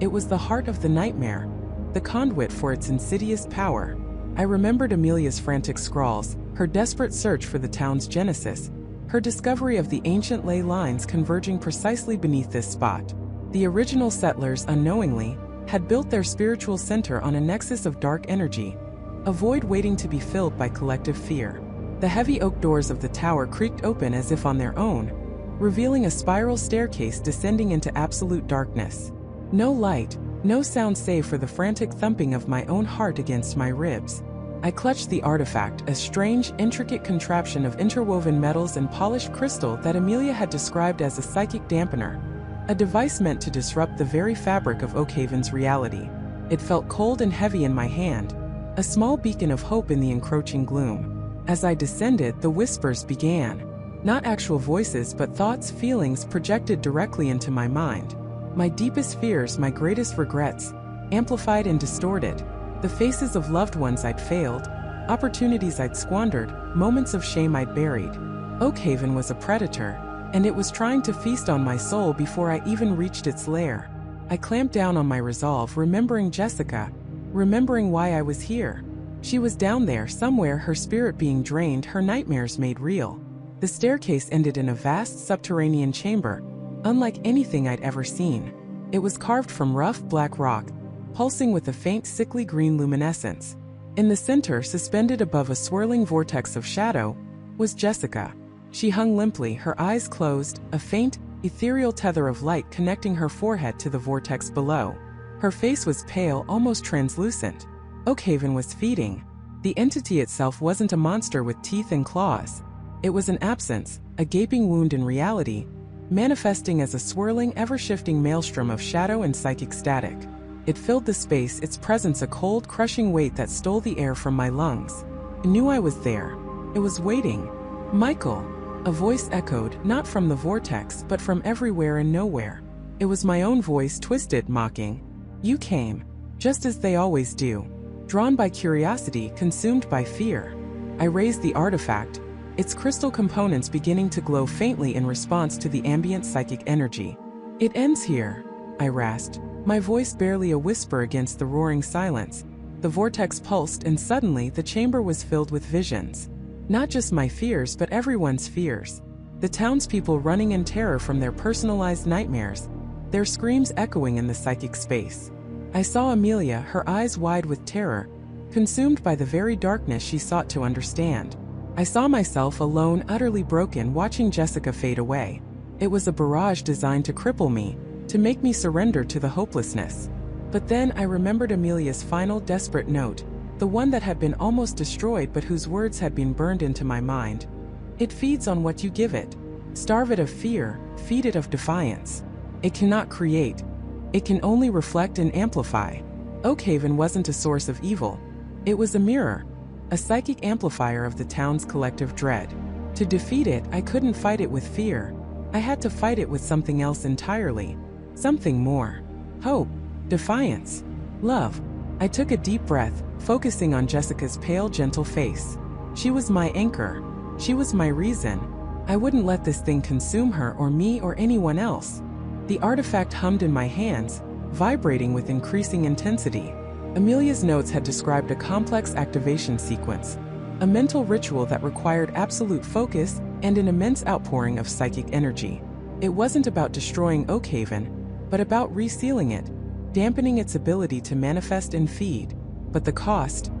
It was the heart of the nightmare, the conduit for its insidious power. I remembered Amelia's frantic scrawls, her desperate search for the town's genesis, her discovery of the ancient ley lines converging precisely beneath this spot. The original settlers, unknowingly, had built their spiritual center on a nexus of dark energy, a void waiting to be filled by collective fear. The heavy oak doors of the tower creaked open as if on their own, revealing a spiral staircase descending into absolute darkness. No light, no sound save for the frantic thumping of my own heart against my ribs. I clutched the artifact, a strange, intricate contraption of interwoven metals and polished crystal that Amelia had described as a psychic dampener, a device meant to disrupt the very fabric of Oakhaven's reality. It felt cold and heavy in my hand, a small beacon of hope in the encroaching gloom. As I descended, the whispers began. Not actual voices but thoughts, feelings projected directly into my mind. My deepest fears, my greatest regrets, amplified and distorted. The faces of loved ones I'd failed, opportunities I'd squandered, moments of shame I'd buried. Oakhaven was a predator, and it was trying to feast on my soul before I even reached its lair. I clamped down on my resolve, remembering Jessica, remembering why I was here. She was down there somewhere, her spirit being drained, her nightmares made real. The staircase ended in a vast subterranean chamber, unlike anything I'd ever seen. It was carved from rough black rock, pulsing with a faint sickly green luminescence. In the center, suspended above a swirling vortex of shadow, was Jessica. She hung limply, her eyes closed, a faint, ethereal tether of light connecting her forehead to the vortex below. Her face was pale, almost translucent. Oakhaven was feeding. The entity itself wasn't a monster with teeth and claws. It was an absence, a gaping wound in reality, manifesting as a swirling, ever-shifting maelstrom of shadow and psychic static. It filled the space, its presence a cold, crushing weight that stole the air from my lungs. I knew I was there. It was waiting. Michael. A voice echoed, not from the vortex, but from everywhere and nowhere. It was my own voice, twisted, mocking. You came. Just as they always do. Drawn by curiosity, consumed by fear. I raised the artifact, its crystal components beginning to glow faintly in response to the ambient psychic energy. It ends here, I rasped, my voice barely a whisper against the roaring silence. The vortex pulsed, and suddenly the chamber was filled with visions. Not just my fears, but everyone's fears. The townspeople running in terror from their personalized nightmares, their screams echoing in the psychic space. I saw Amelia, her eyes wide with terror, consumed by the very darkness she sought to understand. I saw myself alone, utterly broken, watching Jessica fade away. It was a barrage designed to cripple me, to make me surrender to the hopelessness. But then I remembered Amelia's final desperate note, the one that had been almost destroyed but whose words had been burned into my mind. It feeds on what you give it. Starve it of fear, feed it of defiance. It cannot create. It can only reflect and amplify. Oakhaven wasn't a source of evil. It was a mirror, a psychic amplifier of the town's collective dread. To defeat it, I couldn't fight it with fear. I had to fight it with something else entirely. Something more. Hope, defiance, love. I took a deep breath, focusing on Jessica's pale, gentle face. She was my anchor. She was my reason. I wouldn't let this thing consume her or me or anyone else. The artifact hummed in my hands, vibrating with increasing intensity. Amelia's notes had described a complex activation sequence, a mental ritual that required absolute focus and an immense outpouring of psychic energy. It wasn't about destroying Oakhaven, but about resealing it, dampening its ability to manifest and feed. But the cost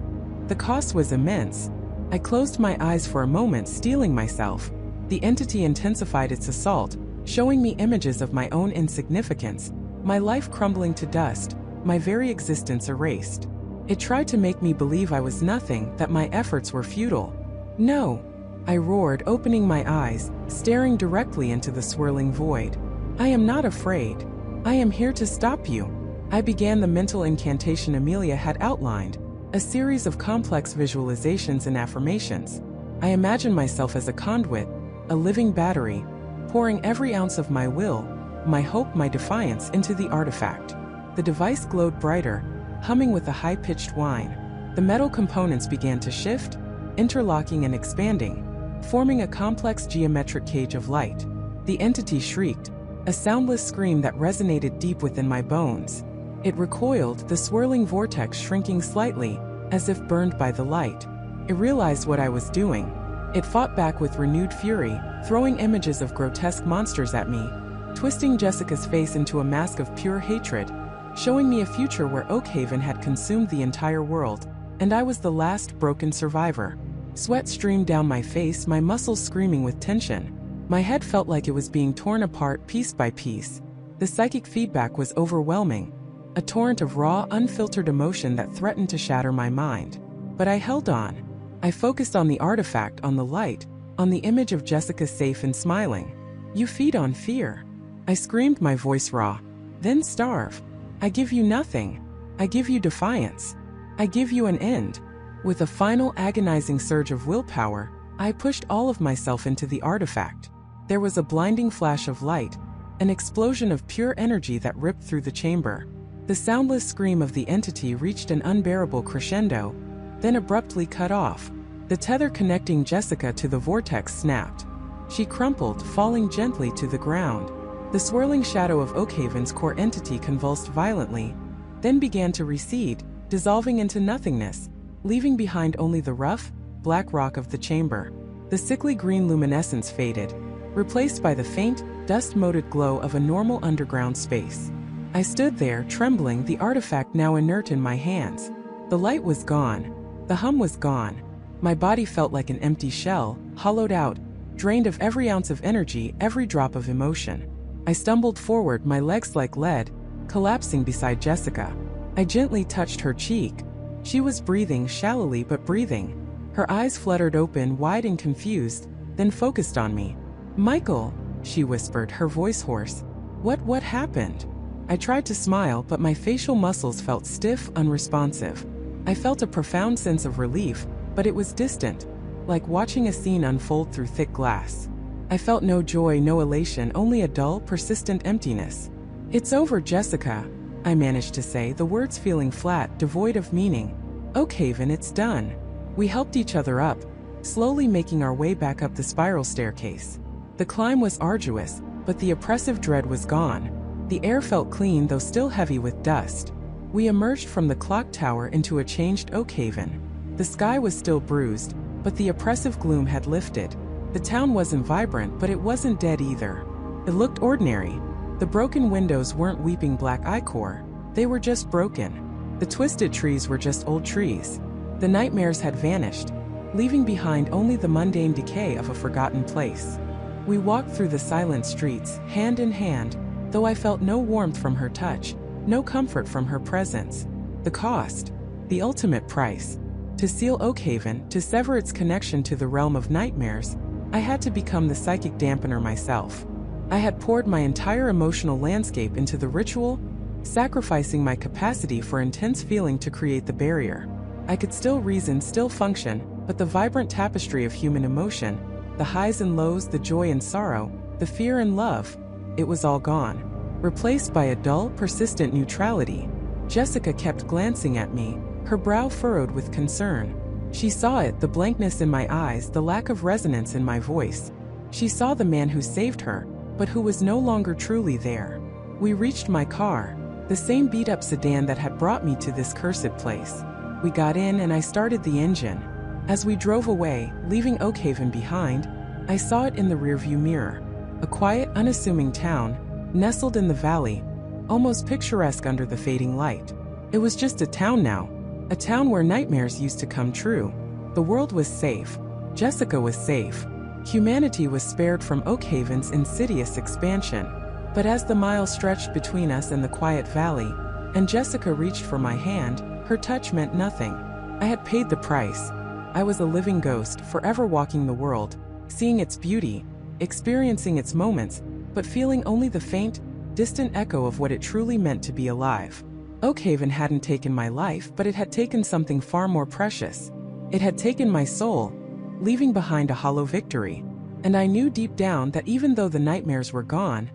was immense. I closed my eyes for a moment, steeling myself. The entity intensified its assault, showing me images of my own insignificance, my life crumbling to dust, my very existence erased. It tried to make me believe I was nothing, that my efforts were futile. No, I roared, opening my eyes, staring directly into the swirling void. I am not afraid. I am here to stop you. I began the mental incantation Amelia had outlined, a series of complex visualizations and affirmations. I imagined myself as a conduit, a living battery, pouring every ounce of my will, my hope, my defiance into the artifact. The device glowed brighter, humming with a high-pitched whine. The metal components began to shift, interlocking and expanding, forming a complex geometric cage of light. The entity shrieked, a soundless scream that resonated deep within my bones. It recoiled, the swirling vortex shrinking slightly, as if burned by the light. It realized what I was doing. It fought back with renewed fury, throwing images of grotesque monsters at me, twisting Jessica's face into a mask of pure hatred, showing me a future where Oakhaven had consumed the entire world, and I was the last broken survivor. Sweat streamed down my face, my muscles screaming with tension. My head felt like it was being torn apart piece by piece. The psychic feedback was overwhelming, a torrent of raw, unfiltered emotion that threatened to shatter my mind. But I held on. I focused on the artifact, on the light, on the image of Jessica safe and smiling. You feed on fear. I screamed, my voice raw. Then starve. I give you nothing. I give you defiance. I give you an end. With a final agonizing surge of willpower, I pushed all of myself into the artifact. There was a blinding flash of light, an explosion of pure energy that ripped through the chamber. The soundless scream of the entity reached an unbearable crescendo, then abruptly cut off. The tether connecting Jessica to the vortex snapped. She crumpled, falling gently to the ground. The swirling shadow of Oakhaven's core entity convulsed violently, then began to recede, dissolving into nothingness, leaving behind only the rough, black rock of the chamber. The sickly green luminescence faded, replaced by the faint, dust-moted glow of a normal underground space. I stood there, trembling, the artifact now inert in my hands. The light was gone. The hum was gone. My body felt like an empty shell, hollowed out, drained of every ounce of energy, every drop of emotion. I stumbled forward, my legs like lead, collapsing beside Jessica. I gently touched her cheek. She was breathing, shallowly but breathing. Her eyes fluttered open, wide and confused, then focused on me. "Michael," she whispered, her voice hoarse. What happened?" I tried to smile, but my facial muscles felt stiff, unresponsive. I felt a profound sense of relief, but it was distant, like watching a scene unfold through thick glass. I felt no joy, no elation, only a dull, persistent emptiness. "It's over, Jessica," I managed to say, the words feeling flat, devoid of meaning. "Oakhaven, it's done." We helped each other up, slowly making our way back up the spiral staircase. The climb was arduous, but the oppressive dread was gone. The air felt clean, though still heavy with dust. We emerged from the clock tower into a changed Oakhaven. The sky was still bruised, but the oppressive gloom had lifted. The town wasn't vibrant, but it wasn't dead either. It looked ordinary. The broken windows weren't weeping black ichor, they were just broken. The twisted trees were just old trees. The nightmares had vanished, leaving behind only the mundane decay of a forgotten place. We walked through the silent streets, hand in hand, though I felt no warmth from her touch, no comfort from her presence. The cost, the ultimate price. To seal Oakhaven, to sever its connection to the realm of nightmares, I had to become the psychic dampener myself. I had poured my entire emotional landscape into the ritual, sacrificing my capacity for intense feeling to create the barrier. I could still reason, still function, but the vibrant tapestry of human emotion, the highs and lows, the joy and sorrow, the fear and love, it was all gone. Replaced by a dull, persistent neutrality. Jessica kept glancing at me, her brow furrowed with concern. She saw it, the blankness in my eyes, the lack of resonance in my voice. She saw the man who saved her, but who was no longer truly there. We reached my car, the same beat-up sedan that had brought me to this cursed place. We got in and I started the engine. As we drove away, leaving Oakhaven behind, I saw it in the rearview mirror. A quiet, unassuming town, nestled in the valley, almost picturesque under the fading light. It was just a town now, a town where nightmares used to come true. The world was safe. Jessica was safe. Humanity was spared from Oakhaven's insidious expansion. But as the miles stretched between us and the quiet valley, and Jessica reached for my hand, her touch meant nothing. I had paid the price. I was a living ghost, forever walking the world, seeing its beauty, experiencing its moments, but feeling only the faint, distant echo of what it truly meant to be alive. Oakhaven hadn't taken my life, but it had taken something far more precious. It had taken my soul, leaving behind a hollow victory. And I knew deep down that even though the nightmares were gone,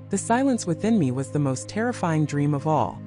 the silence within me was the most terrifying dream of all.